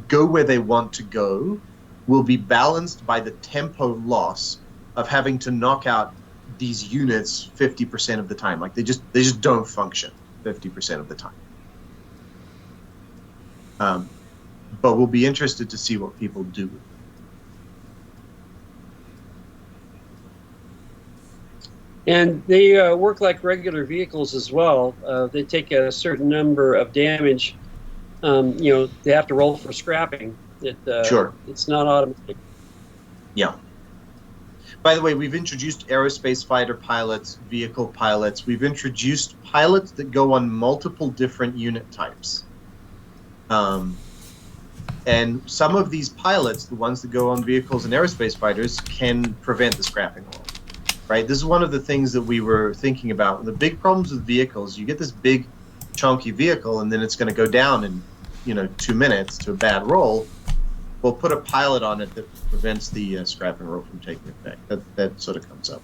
go where they want to go will be balanced by the tempo loss of having to knock out these units 50% of the time. Like they just don't function 50% of the time. But we'll be interested to see what people do. And they work like regular vehicles as well. They take a certain number of damage. You know, they have to roll for scrapping. Sure. It's not automatic. Yeah. By the way, we've introduced aerospace fighter pilots, vehicle pilots. We've introduced pilots that go on multiple different unit types. And some of these pilots, the ones that go on vehicles and aerospace fighters, can prevent the scrapping roll. Right? This is one of the things that we were thinking about. The big problems with vehicles, you get this big, chunky vehicle, and then it's going to go down in, 2 minutes to a bad roll. We'll put a pilot on it that prevents the scrapping roll from taking effect. That sort of comes up.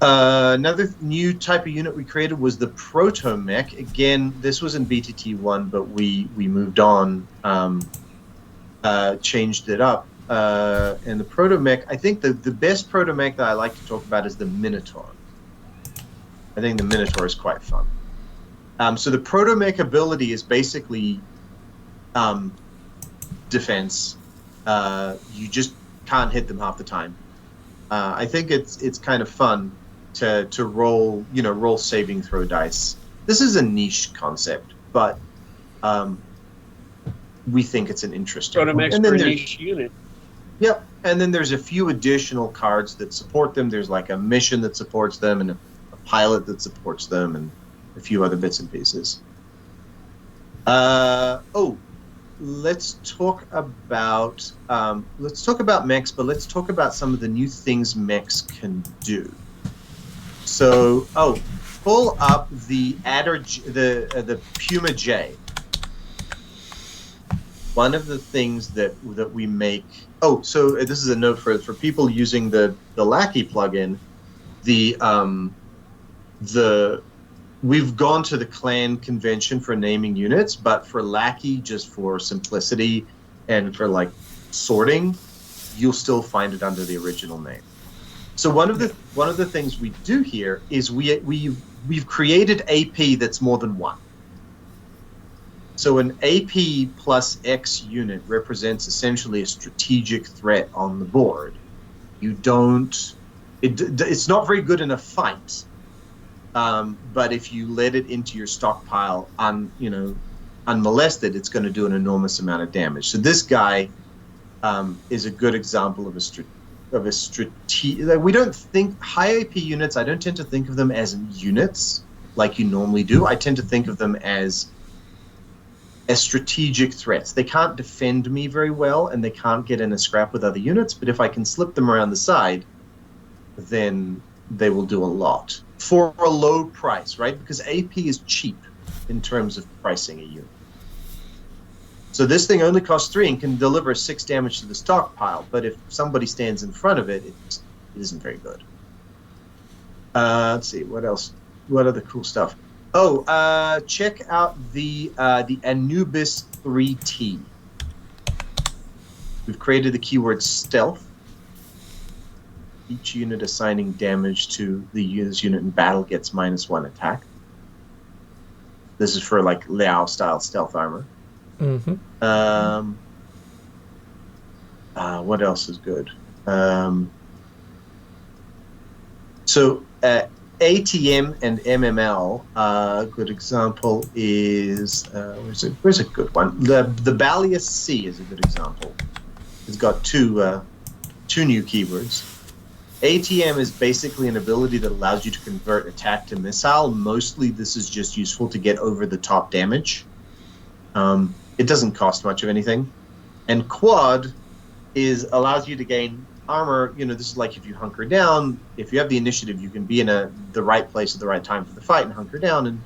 Another new type of unit we created was the proto-mech. Again, this was in BTT1, but we moved on, changed it up. And the proto-mech, I think the best proto-mech that I like to talk about is the Minotaur. I think the Minotaur is quite fun. So the proto-mech ability is basically defense. You just can't hit them half the time. I think it's kind of fun to roll saving throw dice. This is a niche concept, but we think it's an interesting proto-mech's one. And then for a niche unit. Yep, and then there's a few additional cards that support them. There's like a mission that supports them, and a pilot that supports them, and a few other bits and pieces. Let's talk about mechs, but let's talk about some of the new things mechs can do. So, pull up the the Puma J. One of the things that we make. Oh, so this is a note for people using the Lackey plugin. We've gone to the clan convention for naming units, but for Lackey, just for simplicity and for like sorting, you'll still find it under the original name. So one of the things we do here is we've created AP that's more than one. So an AP plus X unit represents essentially a strategic threat on the board. It's not very good in a fight, but if you let it into your stockpile unmolested, it's going to do an enormous amount of damage. So this guy is a good example of a strategic. We don't think high AP units. I don't tend to think of them as units like you normally do. I tend to think of them as strategic threats. They can't defend me very well, and they can't get in a scrap with other units, but if I can slip them around the side, then they will do a lot for a low price, right? Because AP is cheap in terms of pricing a unit. So this thing only costs 3 and can deliver 6 damage to the stockpile, but if somebody stands in front of it, it isn't very good. Let's see, what else? What other cool stuff? Check out the Anubis 3T. We've created the keyword stealth. Each unit assigning damage to the unit in battle gets -1 attack. This is for like Liao style stealth armor. Mm-hmm. What else is good? So ATM and MML. A good example is where's a good one? The Balius C is a good example. It's got two new keywords. ATM is basically an ability that allows you to convert attack to missile. Mostly, this is just useful to get over the top damage. It doesn't cost much of anything. And Quad allows you to gain armor. You know, this is like if you hunker down. If you have the initiative, you can be in the right place at the right time for the fight and hunker down,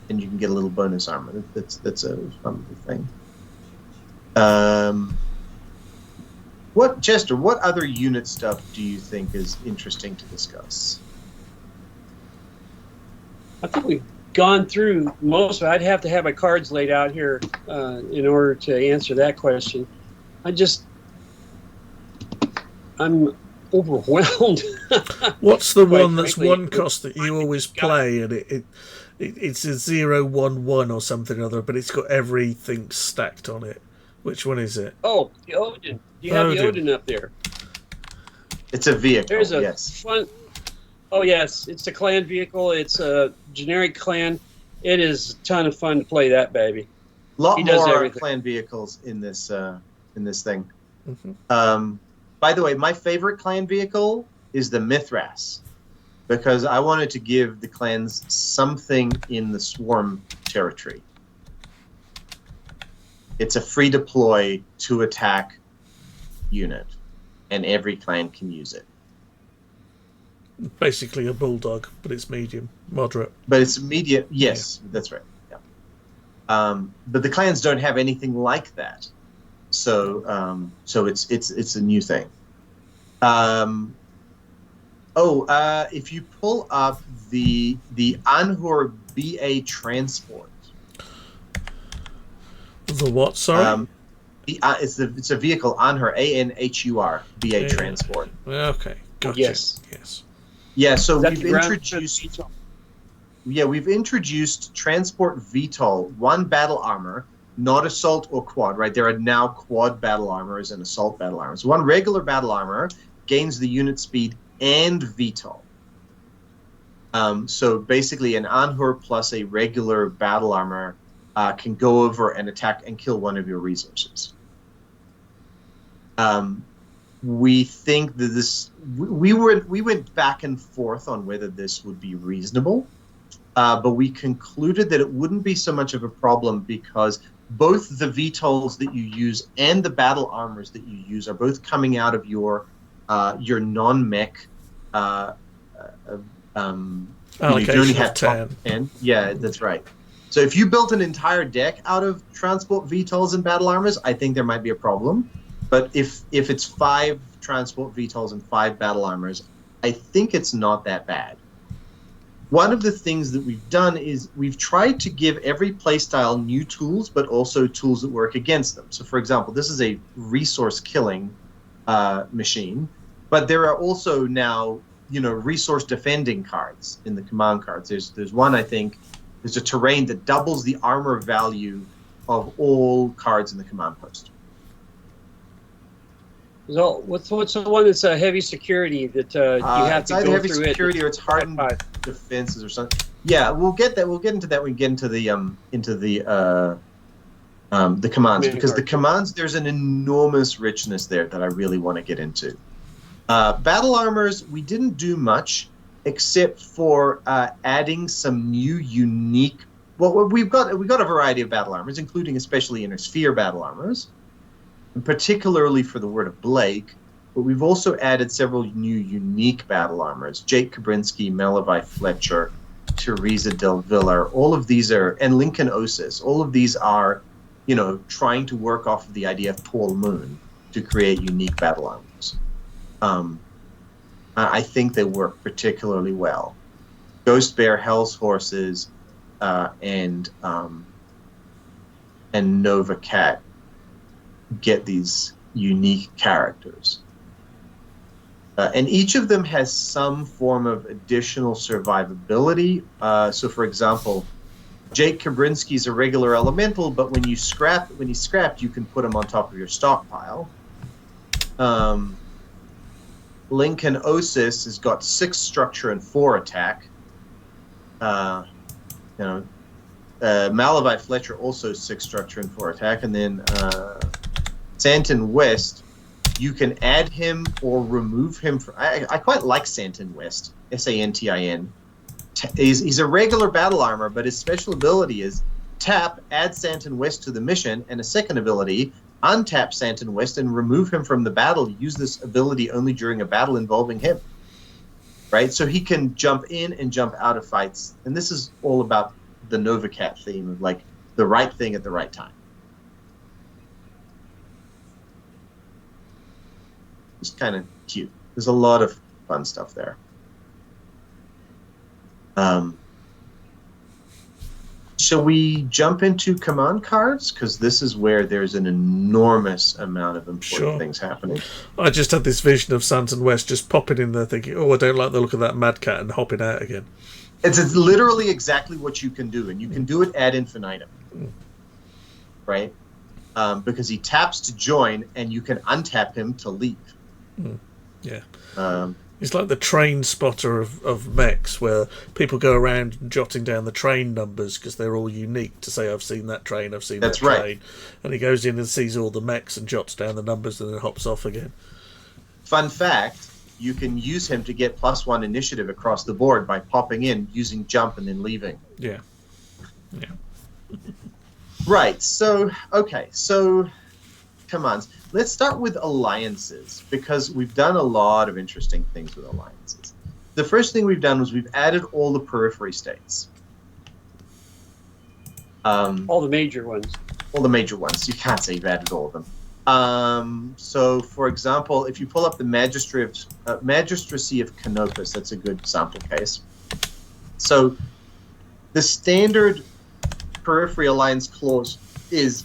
and you can get a little bonus armor. That's a fun thing. Chester, what other unit stuff do you think is interesting to discuss? I think we've gone through most of it. I'd have to have my cards laid out here in order to answer that question. I'm overwhelmed. What's the one that's one cost that you always play, and it's a 0-1-1 or something or other, but it's got everything stacked on it? Which one is it? Oh, the Odin. You have the Odin up there. It's a vehicle. There's a yes. fun. Oh yes, it's a clan vehicle. It's a generic clan. It is a ton of fun to play that baby. A lot more clan vehicles in this thing. Mm-hmm. By the way, my favorite clan vehicle is the Mithras, because I wanted to give the clans something in the swarm territory. It's a free deploy to attack unit, and every clan can use it. Basically a bulldog, but it's medium, moderate. But it's medium. Yes, yeah. That's right. Yeah. But the clans don't have anything like that, so it's a new thing. If you pull up the Anhur BA transport. The what? Sorry. It's a vehicle, Anhur, ANHUR BA transport. Okay, gotcha. Yes. Yeah, so we've introduced transport VTOL, one battle armor, not assault or quad, right? There are now quad battle armors and assault battle armors. One regular battle armor gains the unit speed and VTOL. So basically an Anhur plus a regular battle armor can go over and attack and kill one of your resources. We think that we went back and forth on whether this would be reasonable, but we concluded that it wouldn't be so much of a problem because both the VTOLs that you use and the battle armors that you use are both coming out of your non-mech. You only have 10. Yeah, that's right. So if you built an entire deck out of transport VTOLs and battle armors, I think there might be a problem. But if it's 5 transport VTOLs and 5 battle armors, I think it's not that bad. One of the things that we've done is we've tried to give every playstyle new tools, but also tools that work against them. So, for example, this is a resource killing machine, but there are also now resource defending cards in the command cards. There's one, I think, there's a terrain that doubles the armor value of all cards in the command post. So what's the one that's heavy security that you have to go through it? It's either heavy security or it's hardened defenses or something. Yeah, we'll get that. We'll get into that when we get into the commands, because the commands, there's an enormous richness there that I really want to get into. Battle armors, we didn't do much except for adding some new unique. Well, we've got a variety of battle armors, including especially inner sphere battle armors, and particularly for the Word of Blake. But we've also added several new unique battle armors: Jake Kabrinsky, Melivi Fletcher, Teresa Del Villar. All of these are, and Lincoln Osis. All of these are, trying to work off of the idea of Paul Moon to create unique battle armors. I think they work particularly well. Ghost Bear, Hell's Horses, and Nova Cat get these unique characters. And each of them has some form of additional survivability. So, for example, Jake Kabrinsky's a regular elemental, but when he's scrapped, you can put him on top of your stockpile. Lincoln Osis has got 6 structure and 4 attack. Malavite Fletcher also 6 structure and 4 attack, and then Santon West, you can add him or remove him. I quite like Santon West, Santin. He's a regular battle armor, but his special ability is tap, add Santon West to the mission, and a second ability, untap Santon West and remove him from the battle. Use this ability only during a battle involving him. Right? So he can jump in and jump out of fights. And this is all about the Novacat theme of like the right thing at the right time. It's kind of cute. There's a lot of fun stuff there. Shall we jump into command cards? Because this is where there's an enormous amount of important things happening. I just had this vision of Santon West just popping in there thinking, oh, I don't like the look of that Mad Cat, and hopping out again. It's literally exactly what you can do, and you can do it ad infinitum. Right? Because he taps to join, and you can untap him to leave. Yeah. It's like the train spotter of mechs, where people go around jotting down the train numbers because they're all unique to say, I've seen that train, I've seen that train. Right. And he goes in and sees all the mechs and jots down the numbers and then hops off again. Fun fact, you can use him to get +1 initiative across the board by popping in, using jump, and then leaving. Yeah. Right, so commands. Let's start with alliances, because we've done a lot of interesting things with alliances. The first thing we've done was we've added all the periphery states. All the major ones. All the major ones. You can't say you've added all of them. So, for example, if you pull up the Magistracy of Canopus, that's a good sample case. So, the standard periphery alliance clause is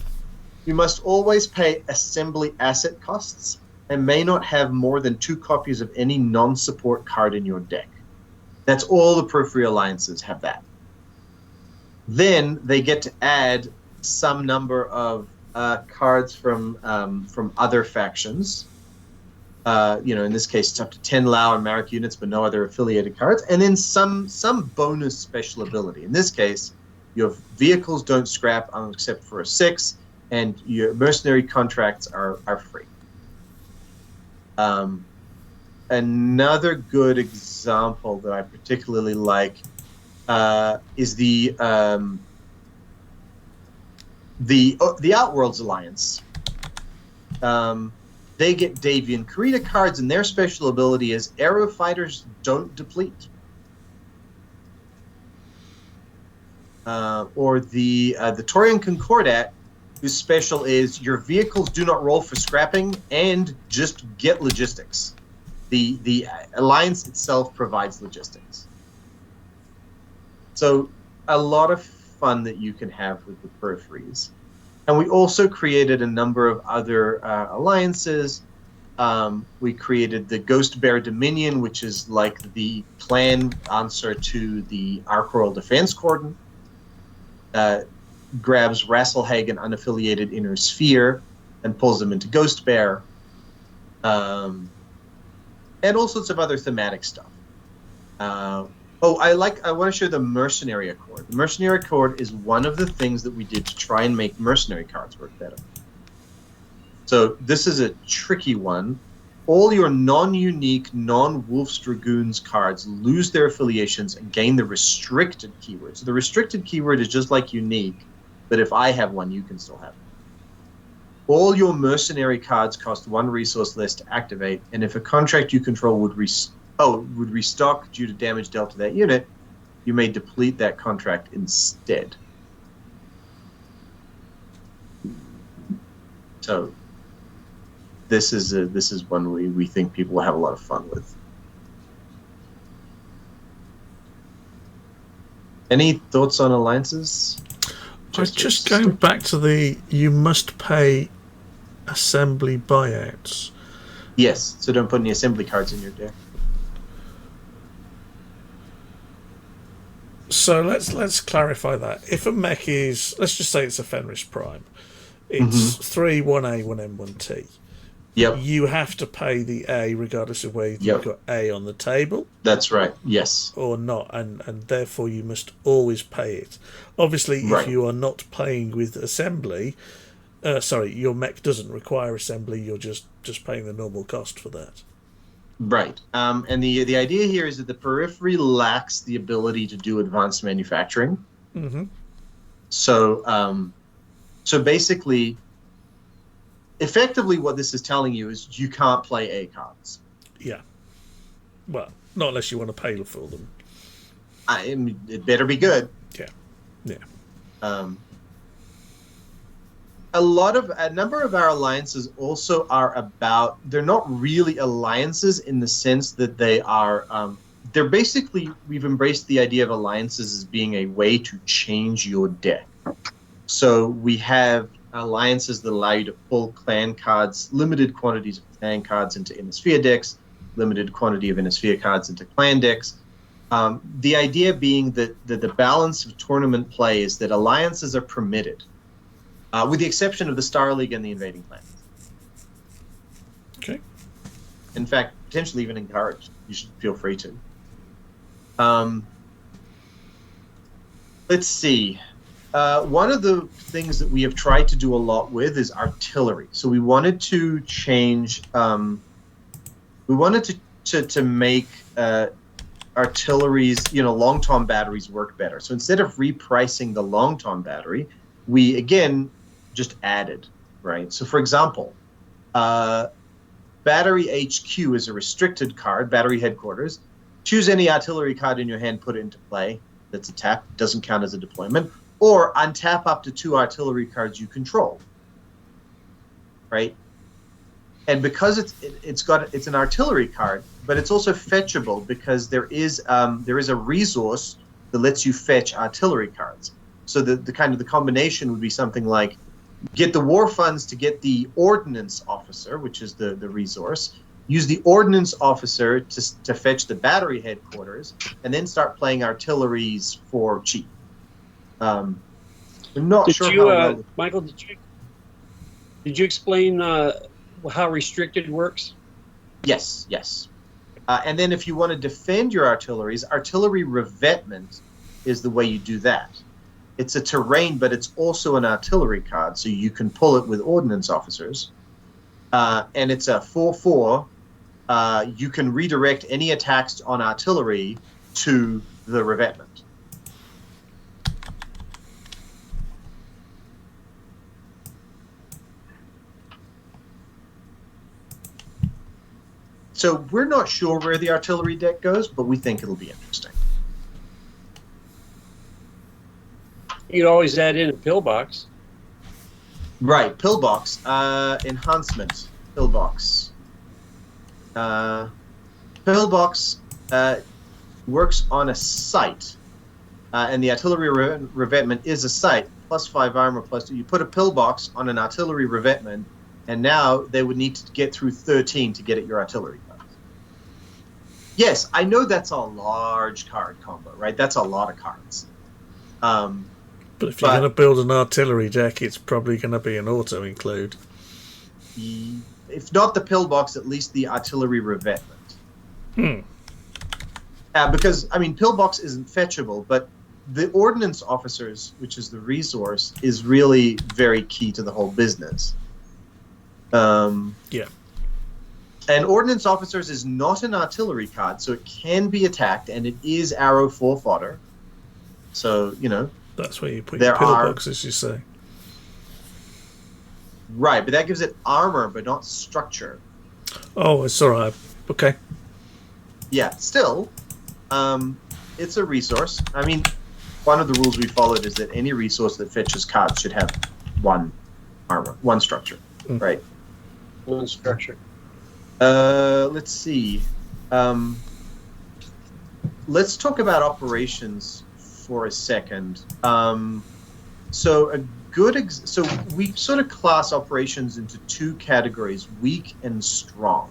you must always pay assembly asset costs and may not have more than 2 copies of any non-support card in your deck. That's all the periphery alliances have that. Then they get to add some number of cards from other factions. In this case, it's up to 10 Lao and Marek units, but no other affiliated cards. And then some bonus special ability. In this case, your vehicles don't scrap except for a 6, and your mercenary contracts are free. Another good example that I particularly like is the Outworlds Alliance. They get Davian Karita cards, and their special ability is arrow fighters don't deplete. Or the Torian Concordat, whose special is your vehicles do not roll for scrapping and just get logistics. The alliance itself provides logistics. So a lot of fun that you can have with the peripheries. And we also created a number of other alliances. We created the Ghost Bear Dominion, which is like the clan answer to the Ark Royal Defense Cordon. Grabs Rasselhagen unaffiliated Inner Sphere and pulls them into Ghost Bear. And all sorts of other thematic stuff. I want to show the Mercenary Accord. The Mercenary Accord is one of the things that we did to try and make mercenary cards work better. So this is a tricky one. All your non-unique, non-Wolf's Dragoons cards lose their affiliations and gain the restricted keyword. So the restricted keyword is just like unique, but if I have one, you can still have it. All your mercenary cards cost 1 resource less to activate, and if a contract you control would restock due to damage dealt to that unit, you may deplete that contract instead. So this is one we think people will have a lot of fun with. Any thoughts on alliances? Just going back to you must pay assembly buyouts. Yes, so don't put any assembly cards in your deck. So let's clarify that. If a mech is, let's just say it's a Fenris Prime, it's 3 1A 1M 1T. Yep. You have to pay the A regardless of whether you've got A on the table. That's right. Yes. Or not, and therefore you must always pay it. Obviously, if you are not playing with assembly, your mech doesn't require assembly. You're just paying the normal cost for that. Right. And the idea here is that the periphery lacks the ability to do advanced manufacturing. Mm-hmm. So basically, effectively, what this is telling you is you can't play A cards. Yeah. Well, not unless you want to pay for them. It better be good. Yeah. Yeah. A number of our alliances also are about, they're not really alliances in the sense that they are, they're basically, we've embraced the idea of alliances as being a way to change your deck. So we have alliances that allow you to pull clan cards, limited quantities of clan cards into Innisphere decks, limited quantity of Innisphere cards into clan decks. The idea being that the balance of tournament play is that alliances are permitted. With the exception of the Star League and the Invading Clans. Okay. In fact, potentially even encouraged. You should feel free to. Let's see. One of the things that we have tried to do a lot with is artillery. So we wanted to change. We wanted to make artillery's, long tom batteries work better. So instead of repricing the long tom battery, we again just added, right? So for example, Battery HQ is a restricted card, Battery Headquarters. Choose any artillery card in your hand, put it into play. That's a tap, doesn't count as a deployment. Or untap up to 2 artillery cards you control, right? And because it's an artillery card, but it's also fetchable because there is a resource that lets you fetch artillery cards. So the kind of the combination would be something like get the war funds to get the ordnance officer, which is the resource, use the ordnance officer to fetch the battery headquarters, and then start playing artilleries for cheap. I'm not sure how well... Michael, did you explain how restricted works? Yes. And then if you want to defend your artilleries, artillery revetment is the way you do that. It's a terrain, but it's also an artillery card, so you can pull it with ordnance officers. And it's a 4/4. You can redirect any attacks on artillery to the revetment. So we're not sure where the artillery deck goes, but we think it'll be interesting. You could always add in a pillbox. Right, pillbox. Enhancement. Pillbox. Pillbox works on a site, and the artillery revetment is a site. +5 armor, +2. You put a pillbox on an artillery revetment, and now they would need to get through 13 to get at your artillery cards. Yes, I know that's a large card combo, right? That's a lot of cards. But if you're going to build an artillery deck, it's probably going to be an auto include. If not the pillbox, at least the artillery revetment. Because, pillbox isn't fetchable, but the ordnance officers, which is the resource, is really very key to the whole business. Yeah. And ordnance officers is not an artillery card, so it can be attacked, and it is arrow 4 fodder. So, that's where you put your pillbox, as you say. Right, but that gives it armor, but not structure. Oh, it's all right. Okay. Yeah, still, it's a resource. One of the rules we followed is that any resource that fetches cards should have 1 armor, 1 structure, right? 1 structure. Let's see. Let's talk about operations for a second. So we sort of class operations into 2 categories: weak and strong.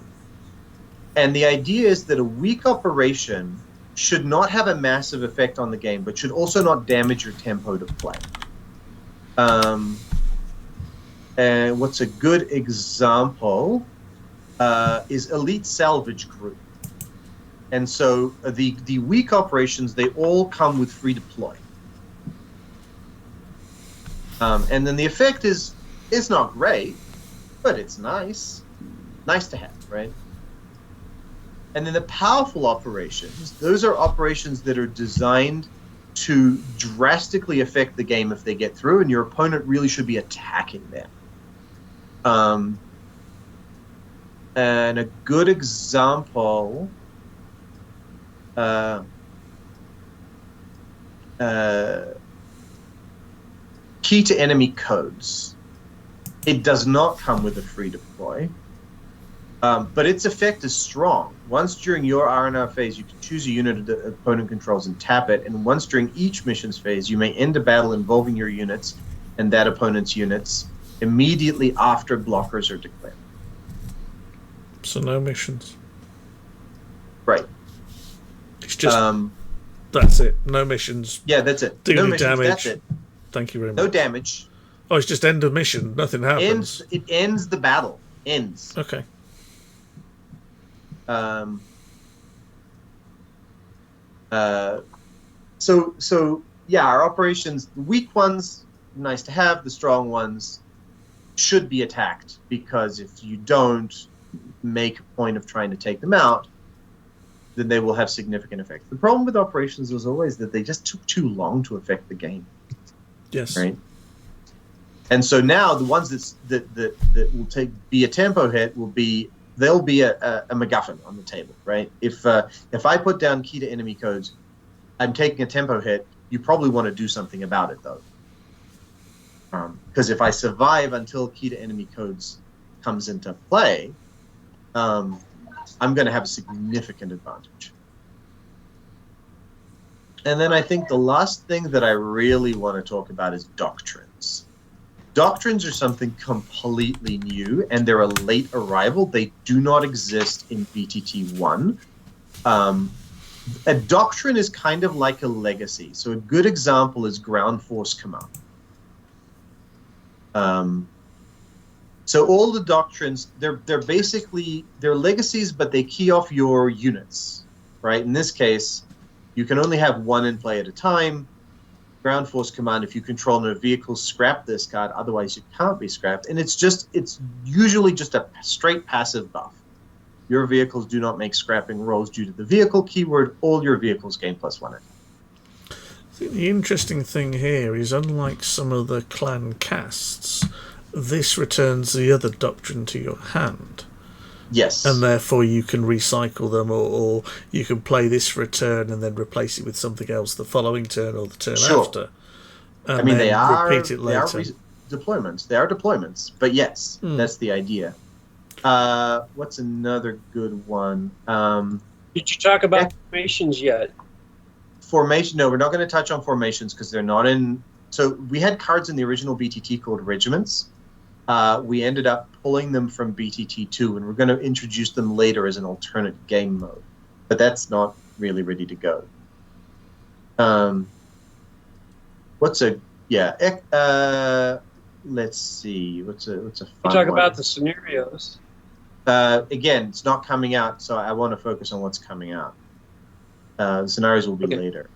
And the idea is that a weak operation should not have a massive effect on the game, but should also not damage your tempo to play. And what's a good example? is Elite Salvage Group. And so the weak operations, they all come with free deploy. And then the effect is, it's not great, but it's nice. Nice to have, right? And then the powerful operations, those are operations that are designed to drastically affect the game if they get through, and your opponent really should be attacking them. And a good example, key to enemy codes. It does not come with a free deploy, but its effect is strong. Once during your R&R phase, you can choose a unit the opponent controls and tap it, and once during each mission's phase, you may end a battle involving your units and that opponent's units immediately after blockers are declared. So no missions. Right. It's just that's it. No missions. Yeah, that's it. Do no any missions, damage. that's it. Thank you very much. No damage. Oh, it's just end of mission. Nothing happens. It ends the battle. Ends. Okay. So yeah, our operations, the weak ones, nice to have. The strong ones should be attacked, because if you don't make a point of trying to take them out, then they will have significant effects. The problem with operations was always that they just took too long to affect the game. Yes. Right. And so now the ones that will be a tempo hit they'll be a MacGuffin on the table, right? If I put down key to enemy codes, I'm taking a tempo hit. You probably want to do something about it, though, because if I survive until key to enemy codes comes into play, I'm going to have a significant advantage. And then I think the last thing that I really want to talk about is doctrines. Doctrines are something completely new, and they're a late arrival. They do not exist in BTT 1. A doctrine is kind of like a legacy. So a good example is Ground Force Command. So all the doctrines, they're basically, they're legacies, but they key off your units, right? In this case, you can only have one in play at a time. Ground Force Command, if you control no vehicles, scrap this card, otherwise you can't be scrapped. And it's usually just a straight passive buff. Your vehicles do not make scrapping rolls due to the vehicle keyword. All your vehicles gain +1. I think the interesting thing here is, unlike some of the clan casts, this returns the other doctrine to your hand. Yes. And therefore you can recycle them, or you can play this for a turn and then replace it with something else the following turn or the turn after. And I mean, they are repeat it later. Deployments. They are deployments, but yes, that's the idea. What's another good one? Did you talk about formations yet? Formation? No, we're not going to touch on formations because they're not in. So we had cards in the original BTT called regiments. We ended up pulling them from BTT 2, and we're going to introduce them later as an alternate game mode. But that's not really ready to go. Let's see. What's a fun You talk one? about the scenarios. Again, it's not coming out, so I want to focus on what's coming out. The scenarios will be later.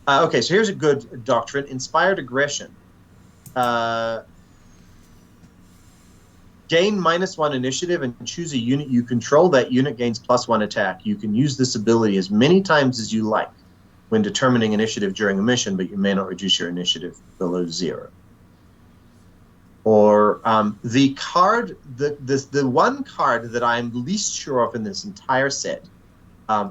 Okay, so here's a good doctrine: Inspired Aggression. Gain -1 initiative and choose a unit you control. That unit gains +1 attack. You can use this ability as many times as you like when determining initiative during a mission, but you may not reduce your initiative below 0. Or the one card that I'm least sure of in this entire set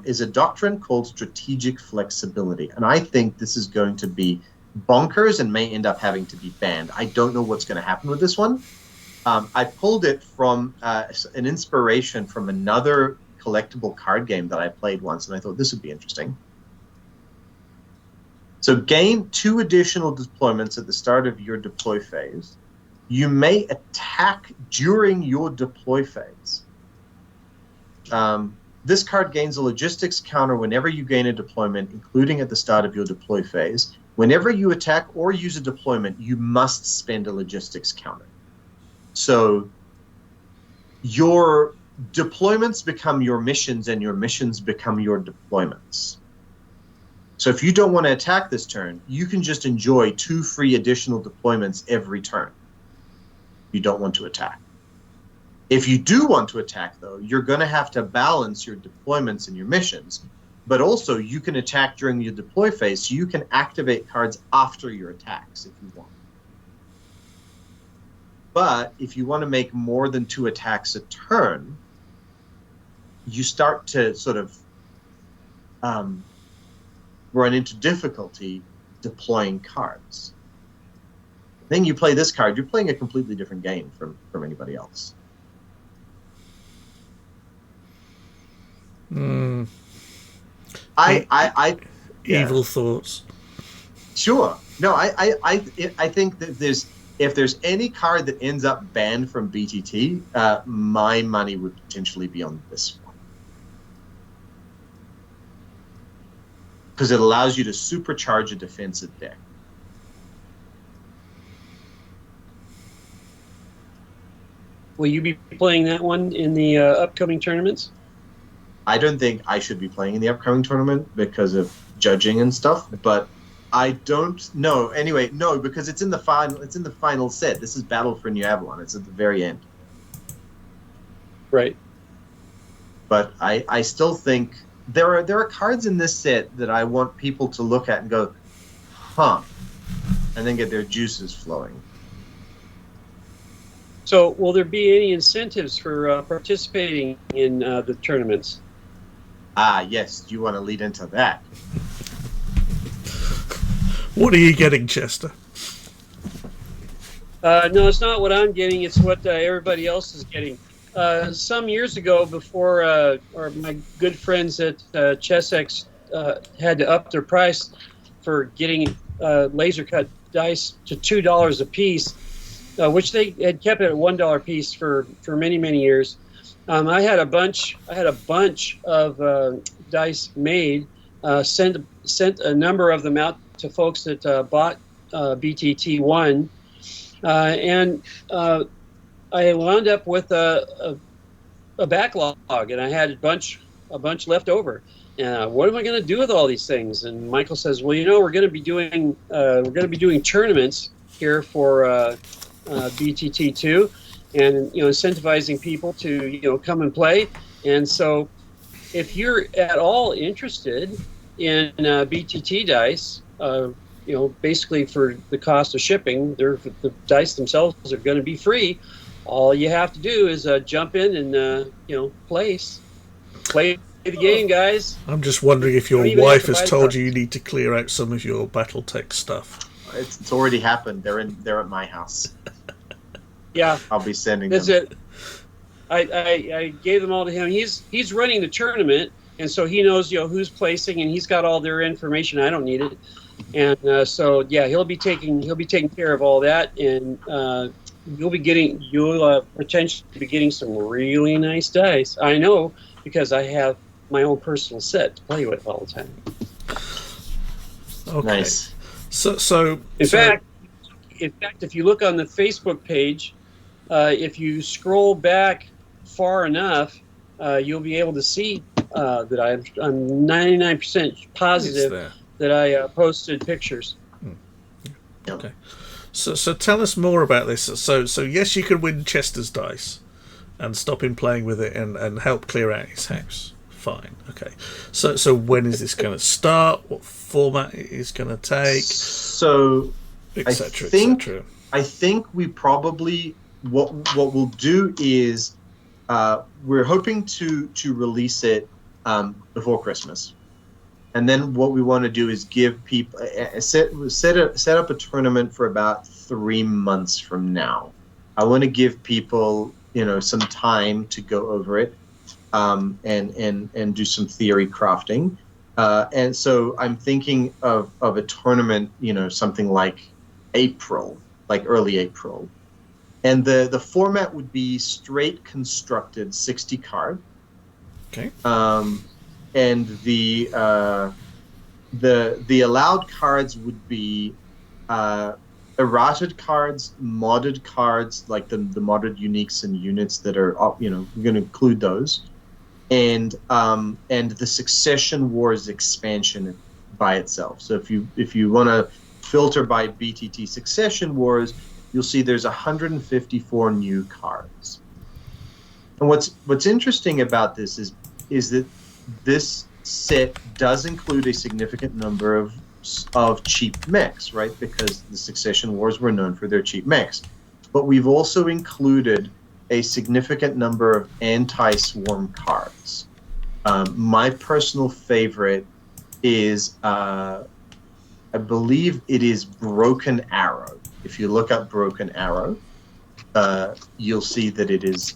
is a doctrine called Strategic Flexibility. And I think this is going to be bonkers and may end up having to be banned. I don't know what's going to happen with this one. I pulled it from an inspiration from another collectible card game that I played once, and I thought this would be interesting. So gain 2 additional deployments at the start of your deploy phase. You may attack during your deploy phase. This card gains a logistics counter whenever you gain a deployment, including at the start of your deploy phase. Whenever you attack or use a deployment, you must spend a logistics counter. So your deployments become your missions, and your missions become your deployments. So if you don't want to attack this turn, you can just enjoy 2 free additional deployments every turn. You don't want to attack. If you do want to attack, though, you're going to have to balance your deployments and your missions. But also, you can attack during your deploy phase, so you can activate cards after your attacks if you want. But if you want to make more than 2 attacks a turn, you start to sort of run into difficulty deploying cards. Then you play this card, you're playing a completely different game from anybody else. Evil thoughts. Sure. No, I think that if there's any card that ends up banned from BTT, my money would potentially be on this one. Because it allows you to supercharge a defensive deck. Will you be playing that one in the upcoming tournaments? I don't think I should be playing in the upcoming tournament because of judging and stuff, but I don't know. Anyway, no, because it's in the final. It's in the final set. This is Battle for New Avalon. It's at the very end. Right. But I still think there are cards in this set that I want people to look at and go, huh, and then get their juices flowing. So, will there be any incentives for participating in the tournaments? Yes. Do you want to lead into that? What are you getting, Chester? No, it's not what I'm getting. It's what everybody else is getting. Some years ago, before my good friends at ChessX had to up their price for getting laser cut dice to $2 a piece, which they had kept it at $1 a piece for many years. I had a bunch of dice made. Sent a number of them out to folks that bought BTT1, and I wound up with a backlog, and I had a bunch left over. What am I going to do with all these things? And Michael says, "Well, we're going to be doing tournaments here for BTT2, and incentivizing people to come and play. And so, if you're at all interested in BTT dice, basically for the cost of shipping, the dice themselves are going to be free. All you have to do is jump in and play the game, guys." I'm just wondering if your wife has told you need to clear out some of your BattleTech stuff. It's already happened. They're at my house. Yeah, I'll be sending that's them. it. I gave them all to him. He's running the tournament, and so he knows who's placing, and he's got all their information. I don't need it, and so yeah, he'll be taking care of all that, and you'll potentially be getting some really nice dice. I know, because I have my own personal set to play with all the time. Okay. Nice. So in fact, if you look on the Facebook page, if you scroll back far enough, you'll be able to see that I'm 99% positive that I posted pictures. Okay. So tell us more about this. So yes, you could win Chester's dice and stop him playing with it and help clear out his house. Fine. Okay. So when is this going to start? What format it is going to take? So etc. etc. I think we probably what we'll do is we're hoping to release it before Christmas, and then what we want to do is give people set up a tournament for about 3 months from now. I want to give people some time to go over it and do some theory crafting, and so I'm thinking of a tournament, something like April, like early April. And the format would be straight constructed 60 card. Okay. And the allowed cards would be errated cards, modded cards, like the modded uniques and units that are, we're going to include those, and the Succession Wars expansion by itself. So if you want to filter by BTT Succession Wars, you'll see there's 154 new cards. And what's interesting about this is that this set does include a significant number of cheap mechs, right? Because the Succession Wars were known for their cheap mechs. But we've also included a significant number of anti-swarm cards. My personal favorite is, I believe it is Broken Arrow. If you look up Broken Arrow, you'll see that it is,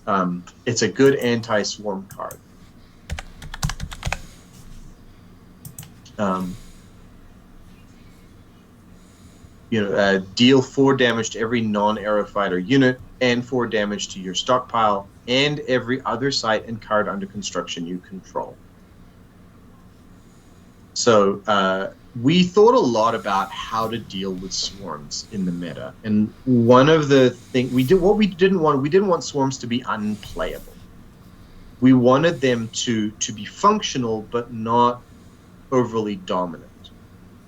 it's a good anti-swarm card. Deal 4 damage to every non-arrow fighter unit and 4 damage to your stockpile and every other site and card under construction you control. So we thought a lot about how to deal with swarms in the meta, and one of the things we didn't want swarms to be unplayable. We wanted them to be functional but not overly dominant.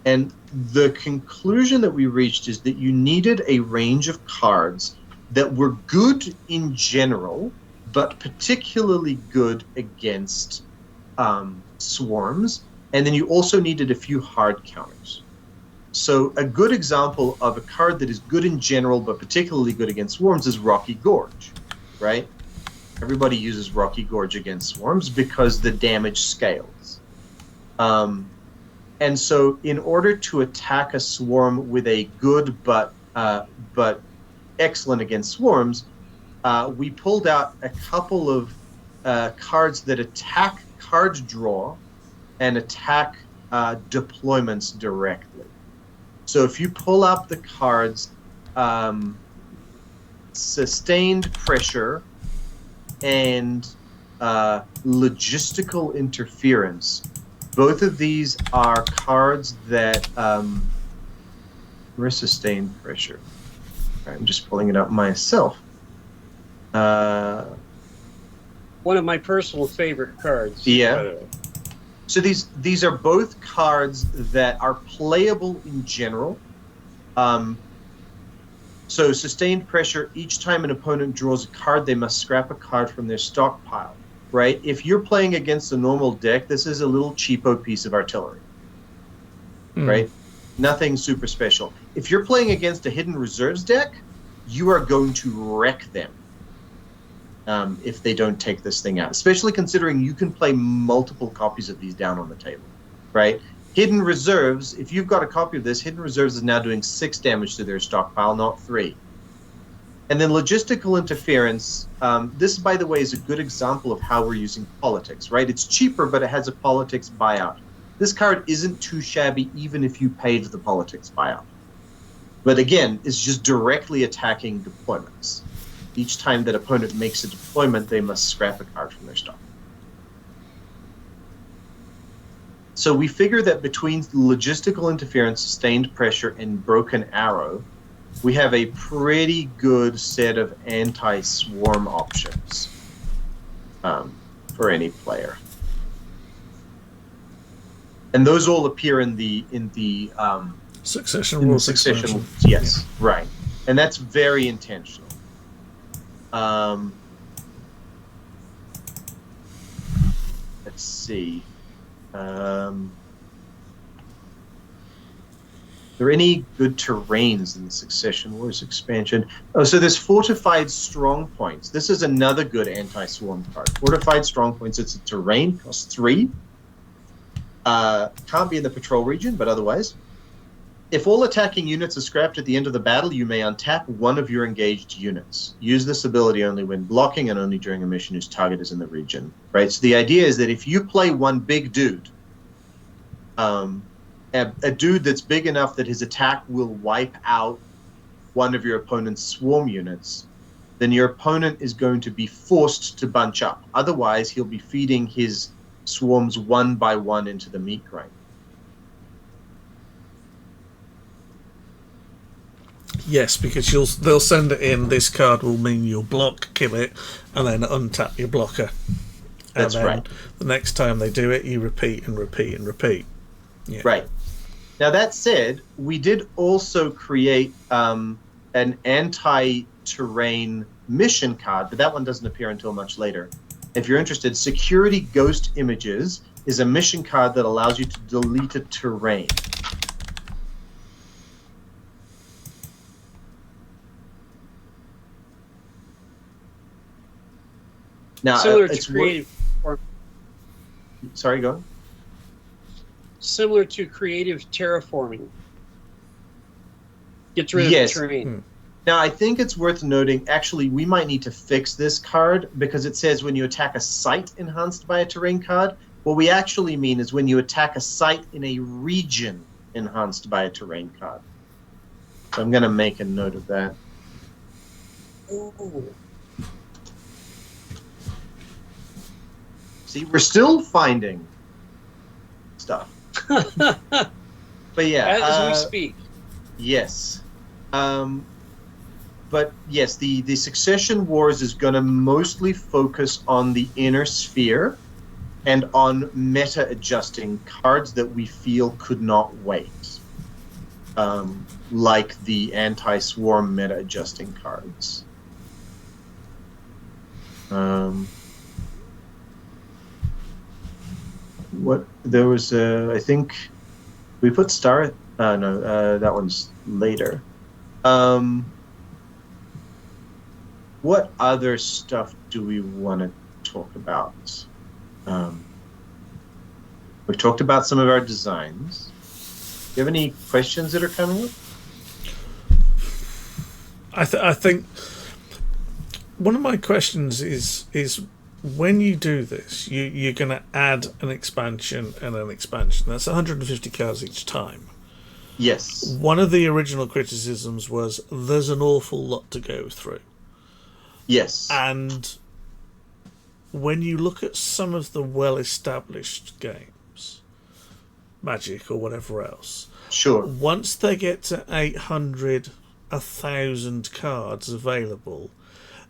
And the conclusion that we reached is that you needed a range of cards that were good in general, but particularly good against swarms. And then you also needed a few hard counters. So a good example of a card that is good in general, but particularly good against swarms is Rocky Gorge, right? Everybody uses Rocky Gorge against swarms because the damage scales. And so in order to attack a swarm with a good but excellent against swarms, we pulled out a couple of cards that attack card draw and attack deployments directly. So if you pull up the cards Sustained Pressure and Logistical Interference, both of these are cards that where's Sustained Pressure? I'm just pulling it up myself. One of my personal favorite cards. Yeah. So these are both cards that are playable in general. So Sustained Pressure, each time an opponent draws a card, they must scrap a card from their stockpile. Right? If you're playing against a normal deck, this is a little cheapo piece of artillery. Right? Nothing super special. If you're playing against a Hidden Reserves deck, you are going to wreck them if they don't take this thing out, especially considering you can play multiple copies of these down on the table. Right? Hidden Reserves, if you've got a copy of this, Hidden Reserves is now doing 6 damage to their stockpile, not 3. And then Logistical Interference, this, by the way, is a good example of how we're using politics, right? It's cheaper, but it has a politics buyout. This card isn't too shabby, even if you paid the politics buyout. But again, it's just directly attacking deployments. Each time that opponent makes a deployment, they must scrap a card from their stock. So we figure that between Logistical Interference, Sustained Pressure, and Broken Arrow, we have a pretty good set of anti-swarm options for any player, and those all appear in the Succession Wars. Succession, yes, right, and that's very intentional. Let's see. Are there any good terrains in the Succession Wars expansion? Oh, so there's Fortified Strongpoints. This is another good anti-swarm card. Fortified Strongpoints, it's a terrain, costs 3. Can't be in the patrol region, but otherwise. If all attacking units are scrapped at the end of the battle, you may untap one of your engaged units. Use this ability only when blocking and only during a mission whose target is in the region. Right? So the idea is that if you play one big dude, a dude that's big enough that his attack will wipe out one of your opponent's swarm units, then your opponent is going to be forced to bunch up. Otherwise, he'll be feeding his swarms one by one into the meat grind. Yes, because they'll send it in. This card will mean you'll block, kill it, and then untap your blocker. That's and then right. The next time they do it, you repeat and repeat and repeat. Yeah. Right. Now, that said, we did also create an anti-terrain mission card, but that one doesn't appear until much later. If you're interested, Security Ghost Images is a mission card that allows you to delete a terrain. Now, Similar to creative. Sorry, go on. Similar to creative terraforming. Gets rid of the terrain. Now, I think it's worth noting, actually, we might need to fix this card because it says when you attack a site enhanced by a terrain card. What we actually mean is when you attack a site in a region enhanced by a terrain card. So I'm going to make a note of that. Ooh. See, we're still finding stuff. But yeah. As we speak. Yes. But yes, the Succession Wars is going to mostly focus on the inner sphere and on meta-adjusting cards that we feel could not wait. Like the anti-swarm meta-adjusting cards. There was I think we put Star. No, that one's later. What other stuff do we want to talk about? We've talked about some of our designs. Do you have any questions that are coming up? I think one of my questions is when you do this, you're going to add an expansion and an expansion. That's 150 cards each time. Yes. One of the original criticisms was there's an awful lot to go through. Yes. And when you look at some of the well-established games, Magic or whatever else, sure. Once they get to 800, 1,000 cards available,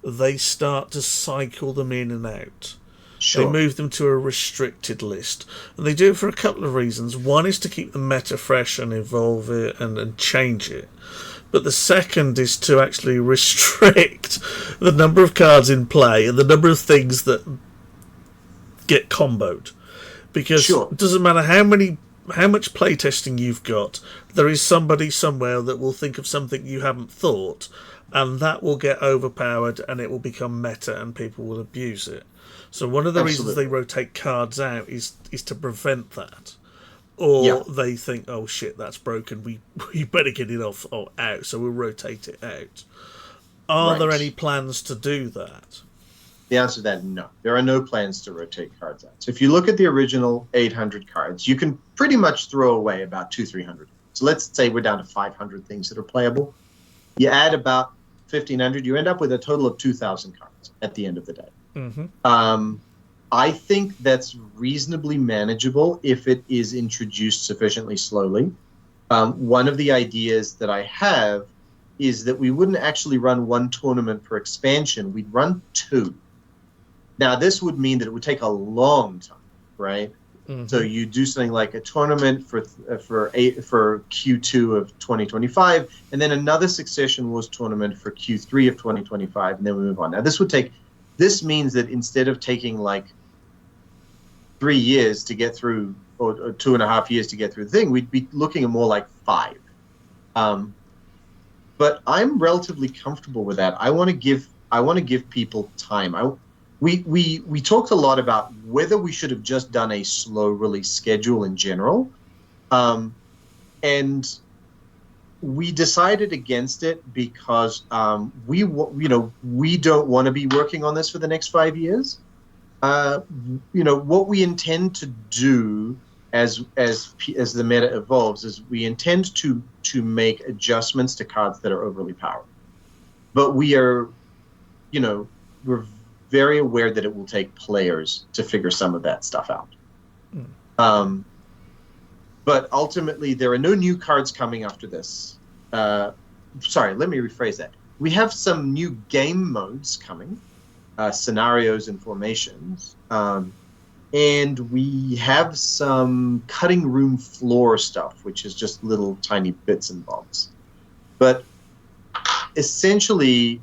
they start to cycle them in and out. Sure. They move them to a restricted list. And they do it for a couple of reasons. One is to keep the meta fresh and evolve it and change it. But the second is to actually restrict the number of cards in play and the number of things that get comboed. Because it doesn't matter how much playtesting you've got, there is somebody somewhere that will think of something you haven't thought, and that will get overpowered and it will become meta and people will abuse it. So one of the reasons they rotate cards out is to prevent that. Or they think, oh shit, that's broken, we better get it off or out, so we'll rotate it out. Are there any plans to do that? The answer to that, no. There are no plans to rotate cards out. So if you look at the original 800 cards, you can pretty much throw away about 200-300. So let's say we're down to 500 things that are playable. You add about 1,500, you end up with a total of 2,000 cards at the end of the day. Mm-hmm. I think that's reasonably manageable if it is introduced sufficiently slowly. One of the ideas that I have is that we wouldn't actually run one tournament per expansion. We'd run two. Now, this would mean that it would take a long time, right? Mm-hmm. So you do something like a tournament for Q2 of 2025, and then another Succession Wars tournament for Q3 of 2025, and then we move on. Now, this means that instead of taking like 3 years to get through, or 2.5 years to get through the thing, we'd be looking at more like 5. But I'm relatively comfortable with that. I want to give people time. We talked a lot about whether we should have just done a slow release schedule in general, and we decided against it because we don't want to be working on this for the next 5 years. What we intend to do as the meta evolves is we intend to make adjustments to cards that are overly powered, but we're very aware that it will take players to figure some of that stuff out. But ultimately, there are no new cards coming after this. sorry, let me rephrase that. We have some new game modes coming, scenarios and formations, and we have some cutting room floor stuff, which is just little tiny bits and bobs. But essentially,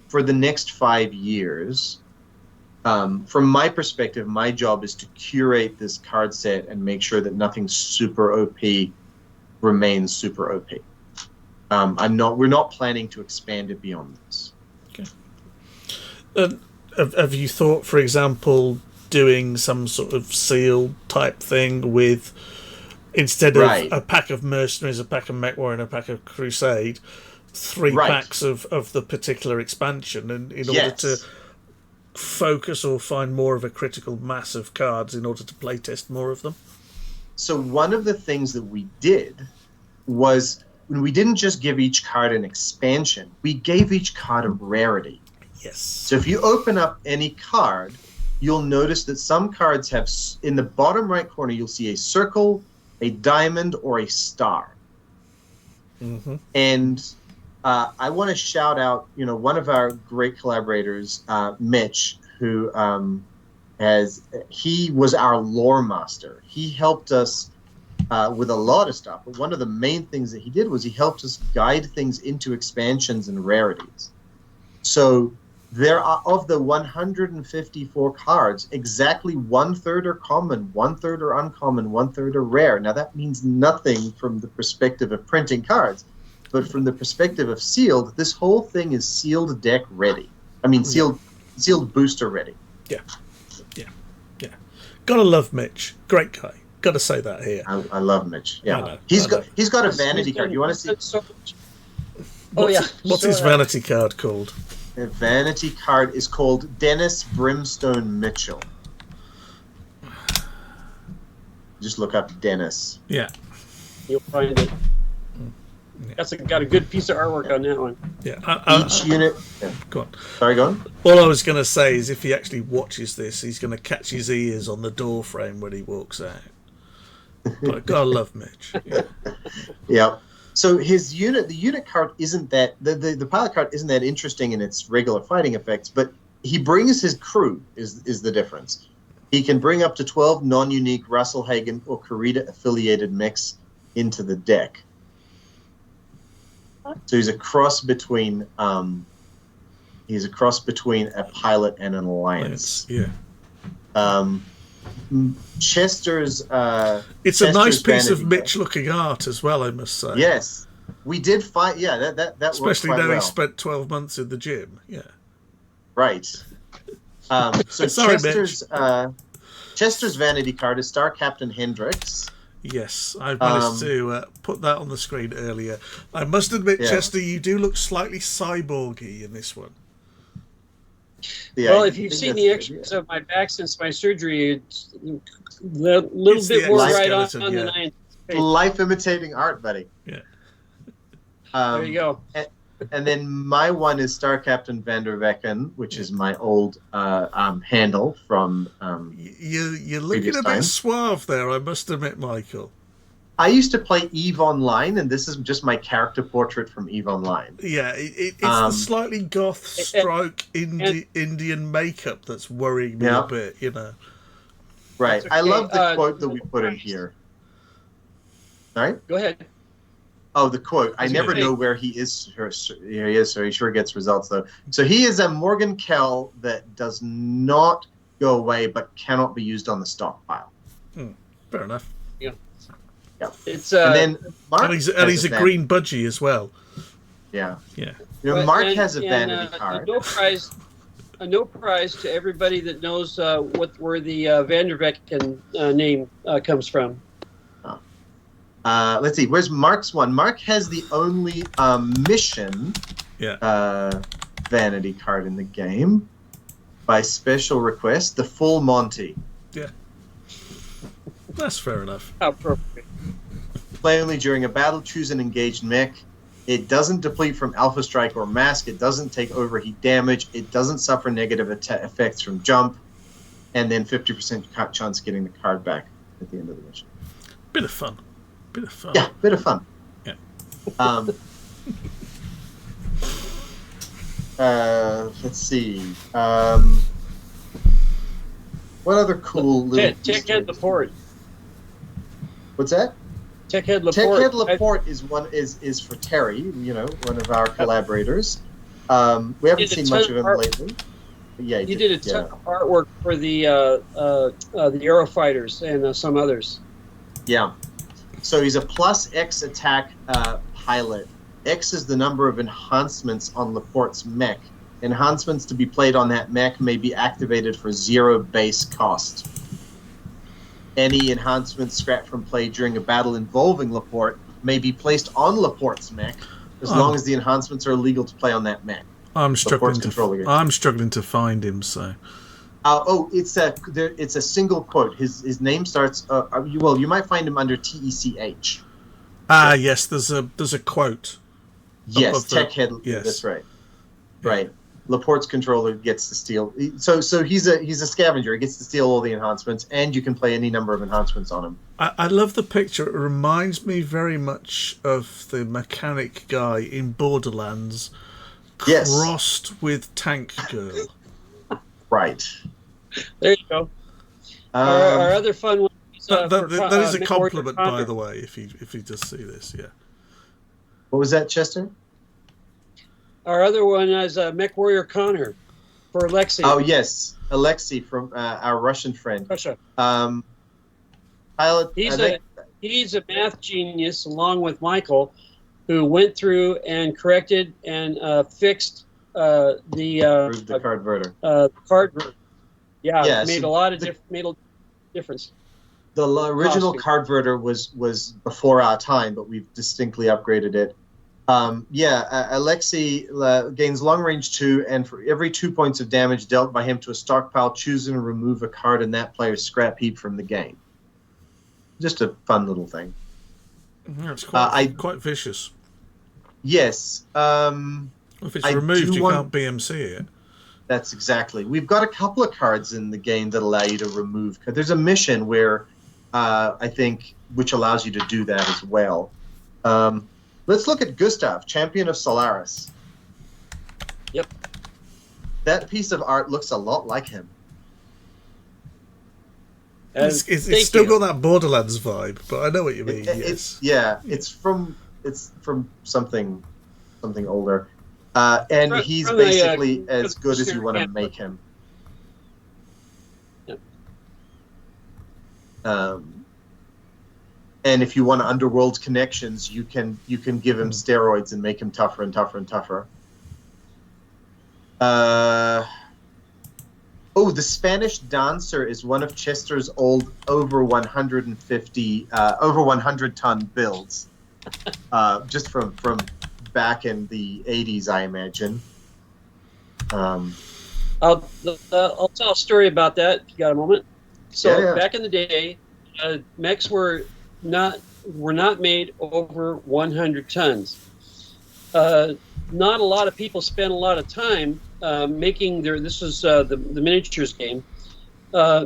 for the next 5 years, from my perspective, my job is to curate this card set and make sure that nothing super OP remains super OP. We're not planning to expand it beyond this. Okay. Have you thought, for example, doing some sort of seal type thing with, instead of a pack of mercenaries, a pack of mech warrior, and a pack of crusade, 3 packs of the particular expansion, and in order to focus or find more of a critical mass of cards in order to playtest more of them? So one of the things that we did was, we didn't just give each card an expansion, we gave each card a rarity. Yes. So if you open up any card, you'll notice that some cards have, in the bottom right corner, you'll see a circle, a diamond, or a star. Mm-hmm. And I want to shout out, one of our great collaborators, Mitch, who he was our lore master. He helped us with a lot of stuff, but one of the main things that he did was he helped us guide things into expansions and rarities. So there are, of the 154 cards, exactly 1/3 are common, 1/3 are uncommon, 1/3 are rare. Now that means nothing from the perspective of printing cards, but from the perspective of sealed, this whole thing is sealed deck ready. I mean, sealed booster ready. Yeah. Gotta love Mitch. Great guy. Gotta say that here. I love Mitch. Yeah, he's got a vanity card. You want to see? What's his vanity card called? The vanity card is called Dennis Brimstone Mitchell. Just look up Dennis. Yeah. You'll find it. That's got a good piece of artwork on that one. Yeah. Each unit. Yeah. Go on. Sorry, go on. All I was going to say is, if he actually watches this, he's going to catch his ears on the door frame when he walks out. But I gotta love Mitch. Yeah. So the unit card isn't that, the pilot card isn't that interesting in its regular fighting effects, but he brings his crew is the difference. He can bring up to 12 non-unique Russell Hagen or Karita affiliated mechs into the deck. So he's a cross between a pilot and an alliance. Yeah. Chester's it's a nice piece of Mitch looking art as well, I must say. Yes. We did fight that especially worked quite now well. He spent 12 months in the gym. Yeah. Right. So Sorry, Chester's vanity card is Star Captain Hendrix. Yes, I managed to put that on the screen earlier. I must admit, Chester, you do look slightly cyborgy in this one. Yeah, well, if you've seen the extras of my back since my surgery, it's a little bit more right on than I anticipated. Life imitating art, buddy. Yeah. There you go. And then my one is Star Captain Van der Vecken, which is my old handle from. You're looking a bit suave there, I must admit, Michael. I used to play EVE Online, and this is just my character portrait from EVE Online. Yeah, it's the slightly goth stroke Indian makeup that's worrying me a bit, Right. Okay. I love the quote that we put in here. Sorry? Go ahead. Oh, the quote. I never know where he is. Here he is, so he sure gets results, though. So he is a Morgan Kell that does not go away, but cannot be used on the stockpile. Fair enough. Yeah. It's and then Mark he's a green budgie as well. Yeah. Yeah. Mark has a vanity card. No prize to everybody that knows where the Van der Vecken name comes from. Let's see. Where's Mark's one? Mark has the only mission vanity card in the game by special request, the full Monty. Yeah. That's fair enough. How appropriate. Play only during a battle. Choose an engaged mech. It doesn't deplete from Alpha Strike or Mask. It doesn't take overheat damage. It doesn't suffer negative effects from jump. And then 50% chance of getting the card back at the end of the mission. Bit of fun. Yeah, bit of fun. Yeah. let's see. What other cool little Tech Head Laporte. What's that? Tech Head Laporte. Tech Head Laporte is for Terry, one of our collaborators. We haven't seen much of him lately. But yeah, he did a ton of artwork for the Aerofighters and some others. Yeah. So he's a plus X attack pilot. X is the number of enhancements on Laporte's mech. Enhancements to be played on that mech may be activated for 0 base cost. Any enhancements scrapped from play during a battle involving Laporte may be placed on Laporte's mech as long as the enhancements are legal to play on that mech. I'm struggling to find him. So. It's a single quote. His name starts. You might find him under TECH. Yes. There's a quote. Yes, Tech Head. Yes, that's right. Yeah. Right. Laporte's controller gets to steal. So he's a scavenger. He gets to steal all the enhancements, and you can play any number of enhancements on him. I love the picture. It reminds me very much of the mechanic guy in Borderlands, crossed with Tank Girl. Right. There you go. Our other fun one. That is a compliment, by the way. If you just see this, yeah. What was that, Chester? Our other one is Mech Warrior Connor for Alexei. Oh, yes. Alexei from our Russian friend. Russia. Pilot. He's a math genius, along with Michael, who went through and corrected and fixed the cardverter. Cardverter. Yeah, made a lot of difference. The original cardverter was before our time, but we've distinctly upgraded it. Alexei gains long range 2, and for every 2 points of damage dealt by him to a stockpile, choose and remove a card in that player's scrap heap from the game. Just a fun little thing. Yeah, it's quite vicious. Yes. If it's removed, you can't BMC it. That's exactly. We've got a couple of cards in the game that allow you to remove. There's a mission where I think which allows you to do that as well. Let's look at Gustav, Champion of Solaris. Yep. That piece of art looks a lot like him. It's still got that Borderlands vibe, but I know what you mean. It's from something older, and he's basically as good as you want to make him. Yep. And if you want Underworld connections, you can give him steroids and make him tougher and tougher and tougher. The Spanish Dancer is one of Chester's old over 100-ton builds, just from back in the 80s, I imagine. I'll tell a story about that if you got a moment. So back in the day, mechs were not made over 100 tons. Not a lot of people spent a lot of time making their. This was the miniatures game,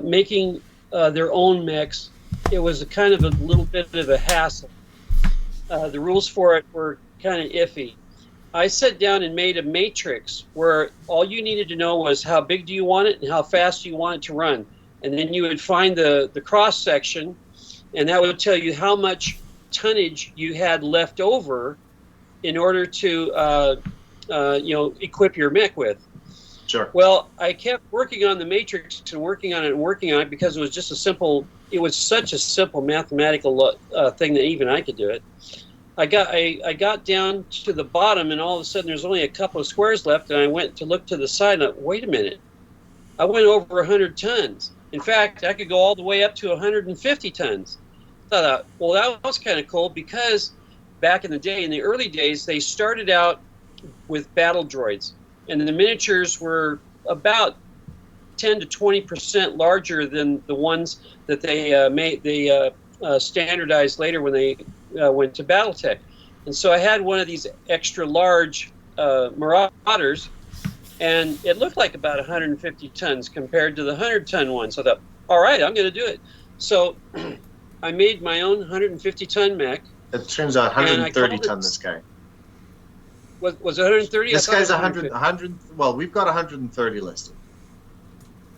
making their own mechs. It was a kind of a little bit of a hassle. The rules for it were kind of iffy. I sat down and made a matrix where all you needed to know was how big do you want it and how fast do you want it to run, and then you would find the cross section, and that would tell you how much tonnage you had left over in order to equip your mech with. Sure. Well, I kept working on the matrix and working on it because it was just it was such a simple mathematical thing that even I could do it. I got down to the bottom, and all of a sudden there's only a couple of squares left, and I went to look to the side, and I went, wait a minute, I went over 100 tons. In fact, I could go all the way up to 150 tons. I thought, well, that was kind of cool, because back in the day, in the early days, they started out with battle droids, and the miniatures were about 10 to 20% larger than the ones that they standardized later when they went to BattleTech. And so I had one of these extra large Marauders, and it looked like about 150 tons compared to the 100-ton one. So I thought, all right, I'm going to do it. So I made my own 150-ton mech. It turns out 130-ton, this guy. Was it 130? This guy's 100. Well, we've got 130 listed.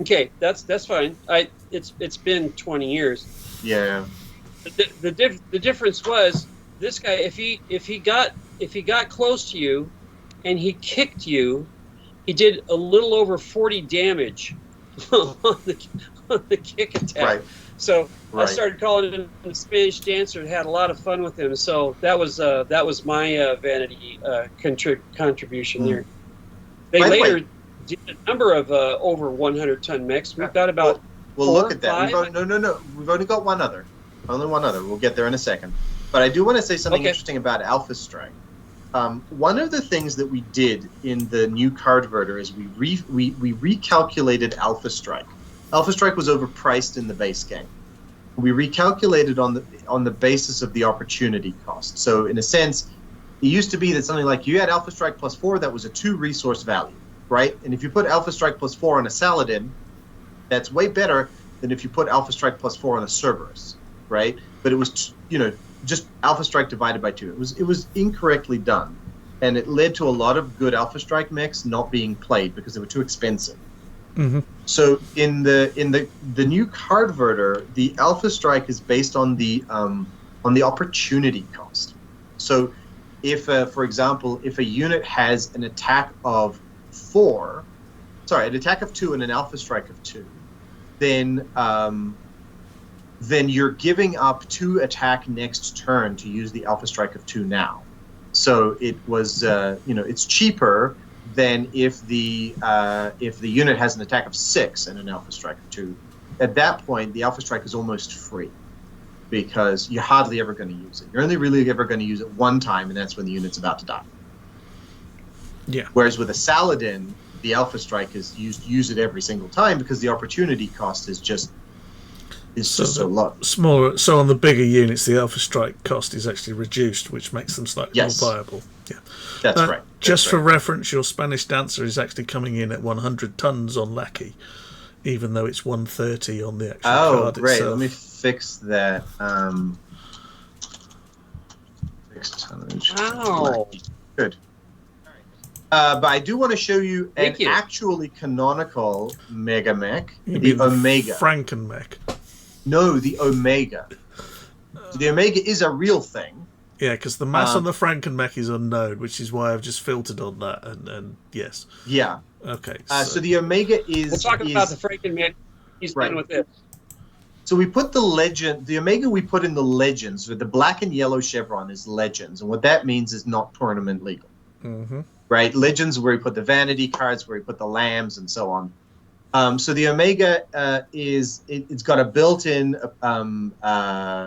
Okay, that's fine. It's been 20 years. Yeah. The difference was this guy. If he got close to you, and he kicked you, he did a little over 40 damage on the kick attack. Right. So I started calling him the Spanish Dancer and had a lot of fun with him. So that was my vanity contribution there. They later did a number of over 100-ton mechs. We've got about Well, look at that. We've only got one other. Only one other. We'll get there in a second. But I do want to say something interesting about Alpha Strike. One of the things that we did in the new cardverter is we recalculated Alpha Strike. Alpha Strike was overpriced in the base game. We recalculated on the basis of the opportunity cost. So in a sense, it used to be that something like you had Alpha Strike +4, that was a 2 resource value, right? And if you put Alpha Strike +4 on a Saladin, that's way better than if you put Alpha Strike +4 on a Cerberus, right? But it was, just Alpha Strike divided by 2. It was incorrectly done, and it led to a lot of good Alpha Strike mechs not being played because they were too expensive. Mm-hmm. So in the new cardverter, the Alpha Strike is based on the opportunity cost. So if, for example, if a unit has an attack of 2 and an Alpha Strike of 2, then you're giving up 2 attack next turn to use the Alpha Strike of 2 now. So it was, it's cheaper than if the unit has an attack of 6 and an Alpha Strike of 2. At that point, the Alpha Strike is almost free because you're hardly ever going to use it. You're only really ever going to use it one time, and that's when the unit's about to die. Yeah. Whereas with a Saladin, the Alpha Strike is use it every single time because the opportunity cost is just so low. Smaller, so on the bigger units, the Alpha Strike cost is actually reduced, which makes them slightly more viable. Yeah, that's right. Just for reference, your Spanish Dancer is actually coming in at 100 tons on Lackey, even though it's 130 on the actual card great. itself. Let me fix that. Fixed tonnage. Wow. Good. But I do want to show you an actually canonical Mega Mech, the Omega. Franken Mech. No, the Omega. The Omega is a real thing. Yeah, because the mass on the Franken Mech is unknown, which is why I've just filtered on that. And yes. Yeah. Okay. So the Omega is. We'll talk about the Franken Mech. He's done with it. So we put the Omega we put in the Legends, with the black and yellow chevron is Legends, and what that means is not tournament legal. Mm-hmm. Right, Legends where we put the vanity cards, where we put the lambs, and so on. So the Omega it's got a built-in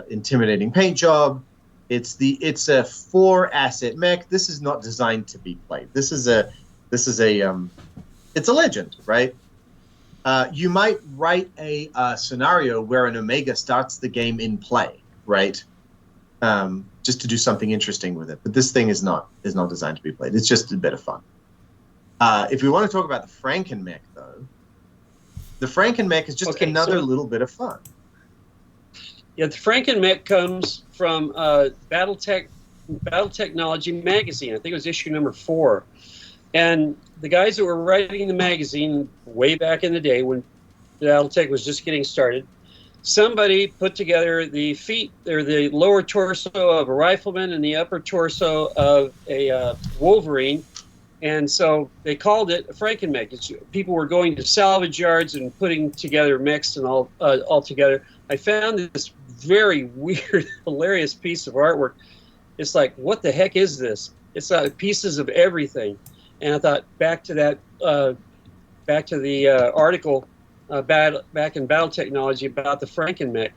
intimidating paint job. It's a 4-asset mech. This is not designed to be played. It's a legend, right? You might write a scenario where an Omega starts the game in play, right? Just to do something interesting with it. But this thing is not designed to be played. It's just a bit of fun. If we want to talk about the Franken Mech, though, the Franken Mech is just another little bit of fun. Yeah, the Franken Mech comes from Battletechnology magazine. I think it was issue number 4. And the guys that were writing the magazine way back in the day when Battletech was just getting started, somebody put together the feet or the lower torso of a rifleman and the upper torso of a Wolverine, and so they called it a Franken Mech. People were going to salvage yards and putting together mechs and all together. I found this very weird, hilarious piece of artwork. It's like, what the heck is this? It's pieces of everything, and I thought back to the article. Back in Battletechnology about the Franken Mech,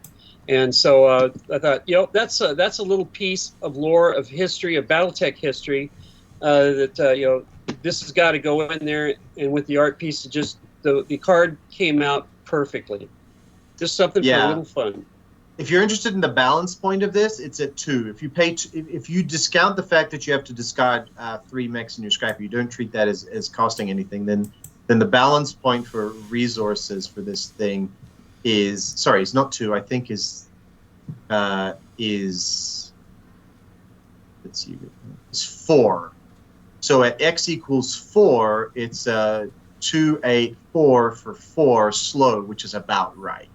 and so I thought, that's a little piece of lore, of history, of BattleTech history that this has got to go in there, and with the art piece, just the card came out perfectly. Just something for a little fun. If you're interested in the balance point of this, it's at 2. If you discount the fact that you have to discard 3 mechs in your scrapper, you don't treat that as costing anything, then the balance point for resources for this thing is it's not 2. I think is let's see, it's 4. So at x equals 4, it's 2, 8, 4 for 4 slow, which is about right.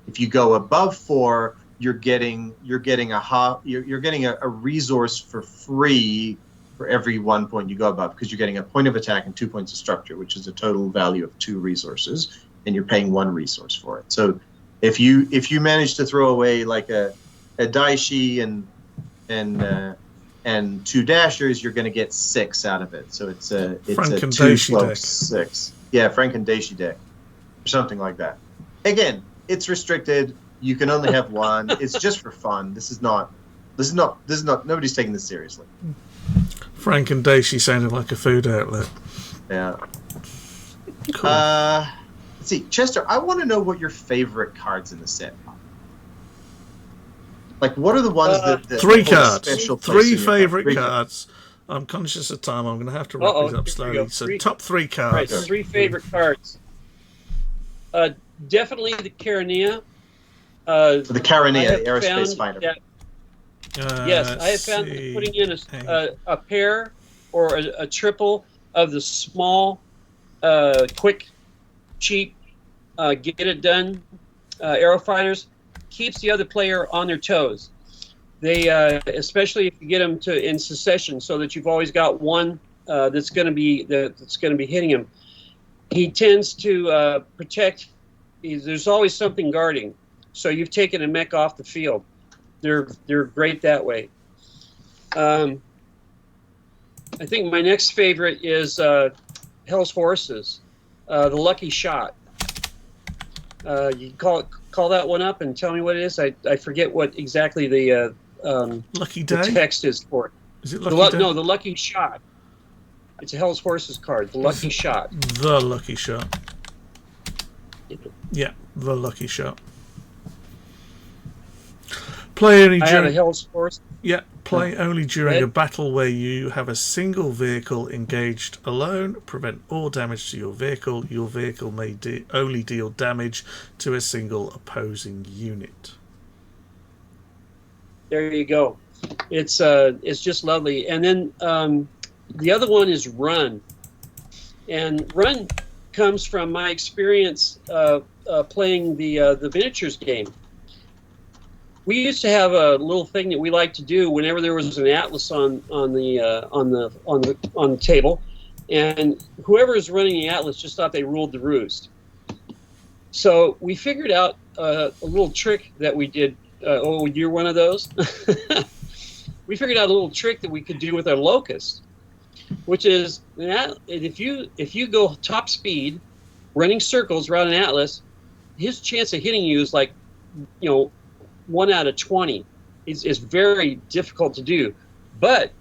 If you go above 4, you're getting a resource for free for every 1 point you go above, because you're getting a point of attack and 2 points of structure, which is a total value of 2 resources, and you're paying 1 resource for it. So if you manage to throw away like a Daishi and 2 dashers, you're going to get 6 out of it. So it's a 2 slow 6. Yeah, Franken-Daishi deck or something like that. Again, it's restricted. You can only have 1. It's just for fun. This is not. Nobody's taking this seriously. Franken-Daishi sounded like a food outlet. Yeah. Cool. Let's see, Chester. I want to know what your favorite cards in the set are. Like, what are the ones that 3 cards? Special 3 favorite cards. I'm conscious of time. I'm going to have to wrap these up slowly. So, top 3 cards. Right, 3 favorite cards. Definitely the Carania. The Carania, the aerospace fighter. Yes, I have found that putting in a pair or a triple of the small, quick, cheap, get it done aero fighters keeps the other player on their toes. They, especially if you get them in succession, so that you've always got one that's going to be hitting him. He tends to protect. There's always something guarding, so you've taken a mech off the field. They're great that way. I think my next favorite is Hell's Horses, the Lucky Shot. You call that one up and tell me what it is. I forget what exactly the Lucky Day? The text is for it. Is it Lucky Day? No, the Lucky Shot. It's a Hell's Horses card. The Lucky Shot. The Lucky Shot. Yeah, the Lucky Shot. Play only during. I have a Hell's Horse. Yeah, play only during a battle where you have a single vehicle engaged alone. Prevent all damage to your vehicle. Your vehicle may only deal damage to a single opposing unit. There you go. It's just lovely. And then the other one is Run. And Run comes from my experience playing the miniatures game. We used to have a little thing that we liked to do whenever there was an atlas on the table, and whoever was running the atlas just thought they ruled the roost. So we figured out a little trick that we did. Oh, you're one of those. We figured out a little trick that we could do with our locust, which is that if you go top speed, running circles around an atlas, his chance of hitting you is like, 1 out of 20 is very difficult to do, but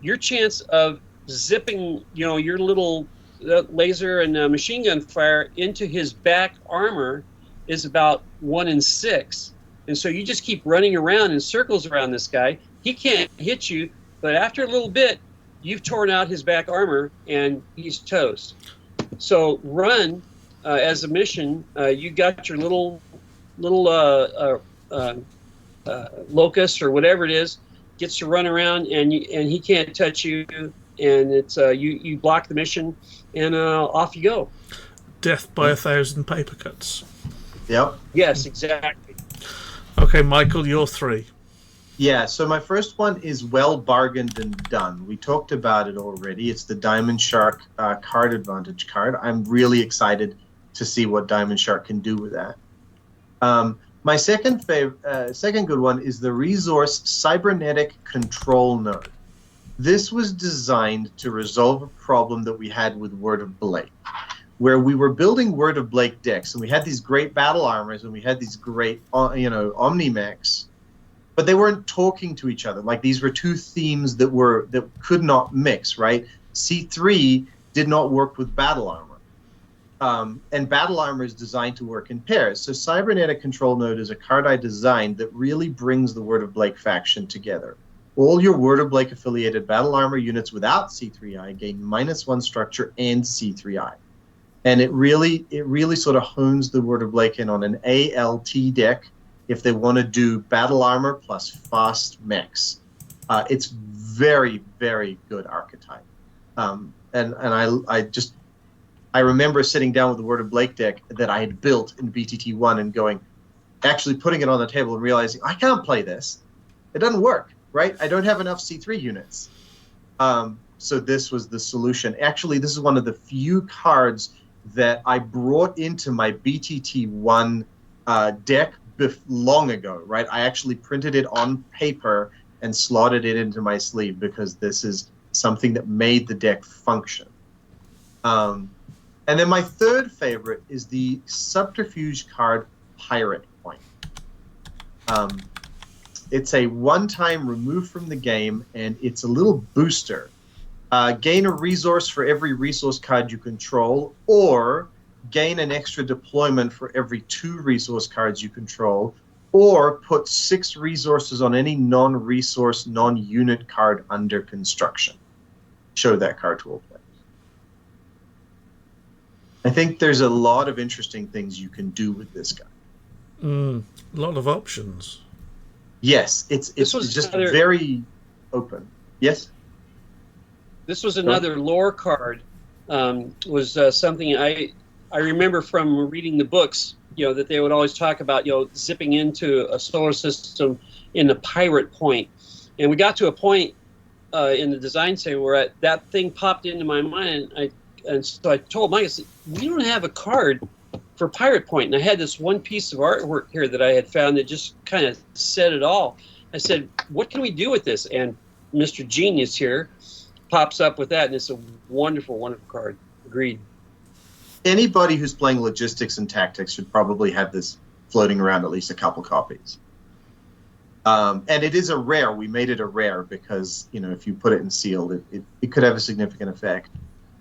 your chance of zipping, your little laser and machine gun fire into his back armor is about 1 in 6, and so you just keep running around in circles around this guy. He can't hit you, but after a little bit, you've torn out his back armor and he's toast. So Run as a mission, you got your little locust or whatever it is, gets to run around and he can't touch you, and it's you block the mission and off you go. Death by 1,000 paper cuts. Yep. Yes, exactly. Okay, Michael, you're 3. Yeah, so my first one is well bargained and done. We talked about it already. It's the Diamond Shark card advantage card. I'm really excited to see what Diamond Shark can do with that. My second good one is the Resource Cybernetic Control Node. This was designed to resolve a problem that we had with Word of Blake, where we were building Word of Blake decks, and we had these great battle armors, and we had these great, Omni-Mechs, but they weren't talking to each other. Like, these were 2 themes that could not mix, right? C3 did not work with battle armor. And battle armor is designed to work in pairs. So Cybernetic Control Node is a card I designed that really brings the Word of Blake faction together. All your Word of Blake affiliated battle armor units without C3I gain -1 structure and C3I. And it really sort of hones the Word of Blake in on an ALT deck if they want to do battle armor plus fast mechs. It's very, very good archetype. I remember sitting down with the Word of Blake deck that I had built in BTT1 and actually putting it on the table and realizing I can't play this. It doesn't work, right? I don't have enough C3 units. So this was the solution. Actually, this is one of the few cards that I brought into my BTT1 deck long ago, right? I actually printed it on paper and slotted it into my sleeve because this is something that made the deck function. And then my third favorite is the subterfuge card Pirate Point. It's a one-time remove from the game, and it's a little booster. Gain a resource for every resource card you control, or gain an extra deployment for every 2 resource cards you control, or put 6 resources on any non-resource, non-unit card under construction. Show that card to all players. I think there's a lot of interesting things you can do with this guy. A lot of options. Yes, it's just very open. Yes? This was another lore card. Was something I remember from reading the books, that they would always talk about, zipping into a solar system in the Pirate Point. And we got to a point in the design say where that thing popped into my mind, and so I told Mike, I said, we don't have a card for Pirate Point. And I had this one piece of artwork here that I had found that just kind of said it all. I said, what can we do with this? And Mr. Genius here pops up with that, and it's a wonderful, wonderful card. Agreed. Anybody who's playing Logistics and Tactics should probably have this floating around at least a couple copies. And it is a rare. We made it a rare because, if you put it in sealed, it could have a significant effect.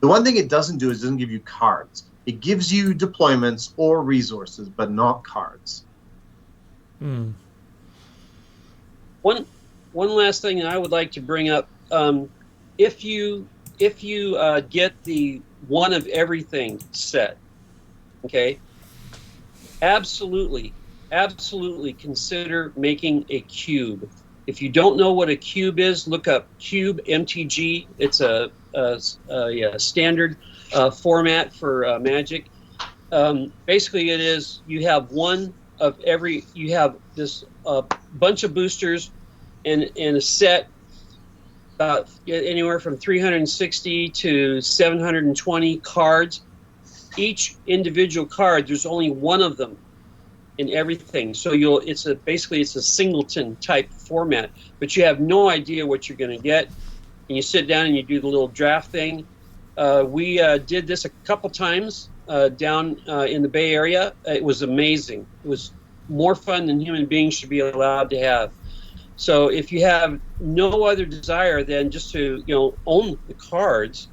The one thing it doesn't do is it doesn't give you cards. It gives you deployments or resources, but not cards. One last thing that I would like to bring up. If you get the one of everything set, okay, absolutely consider making a cube. If you don't know what a cube is, look up Cube MTG. It's a standard format for Magic. Basically, it is you have one of every. You have this bunch of boosters in a set. About anywhere from 360 to 720 cards. Each individual card, there's only one of them in everything. So basically it's a singleton type format, but you have no idea what you're going to get. And you sit down and you do the little draft thing. We did this a couple times down in the Bay Area. It was amazing. It was more fun than human beings should be allowed to have. So if you have no other desire than just to own the cards,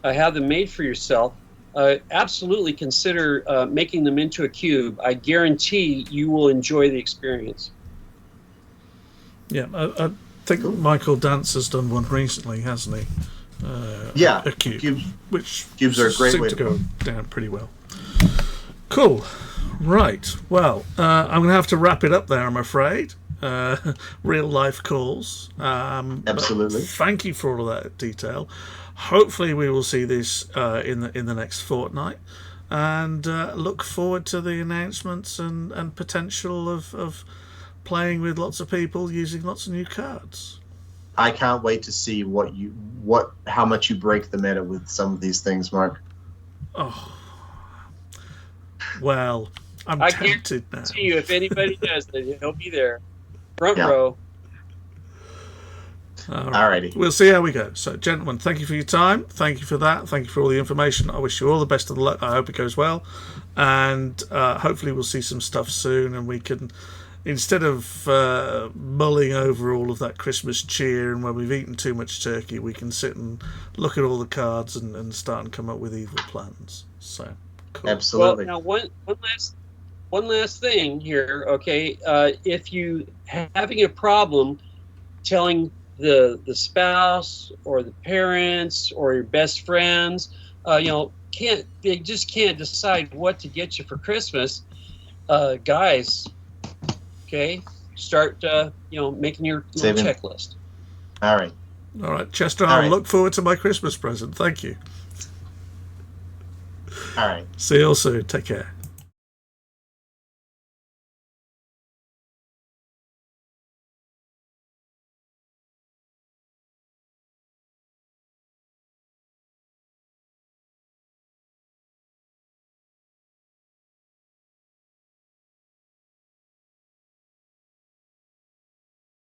have them made for yourself, absolutely consider making them into a cube. I guarantee you will enjoy the experience. Yeah, I think Michael Dance has done one recently, hasn't he? A cube, which cubes are a great way to go down pretty well. Cool. Right. Well, I'm going to have to wrap it up there, I'm afraid. Real life calls. Absolutely. Thank you for all of that detail. Hopefully we will see this in the next fortnight, and look forward to the announcements and potential of playing with lots of people using lots of new cards. I can't wait to see how much you break the meta with some of these things, Mark. Oh, well, I'm tempted now. I guarantee you, if anybody does, then he'll be there. Front row. Alrighty. We'll see how we go. So, gentlemen, thank you for your time. Thank you for that. Thank you for all the information. I wish you all the best of the luck. I hope it goes well. And hopefully we'll see some stuff soon, and we can, instead of mulling over all of that Christmas cheer and when we've eaten too much turkey, we can sit and look at all the cards and start and come up with evil plans. So, cool. Absolutely. Well, now one last thing here, okay? If you having a problem telling the spouse or the parents or your best friends, they just can't decide what to get you for Christmas, guys. Okay, start making your little checklist. All right. All right, Chester, All I'll right. look forward to my Christmas present. Thank you. All right. See you all soon. Take care.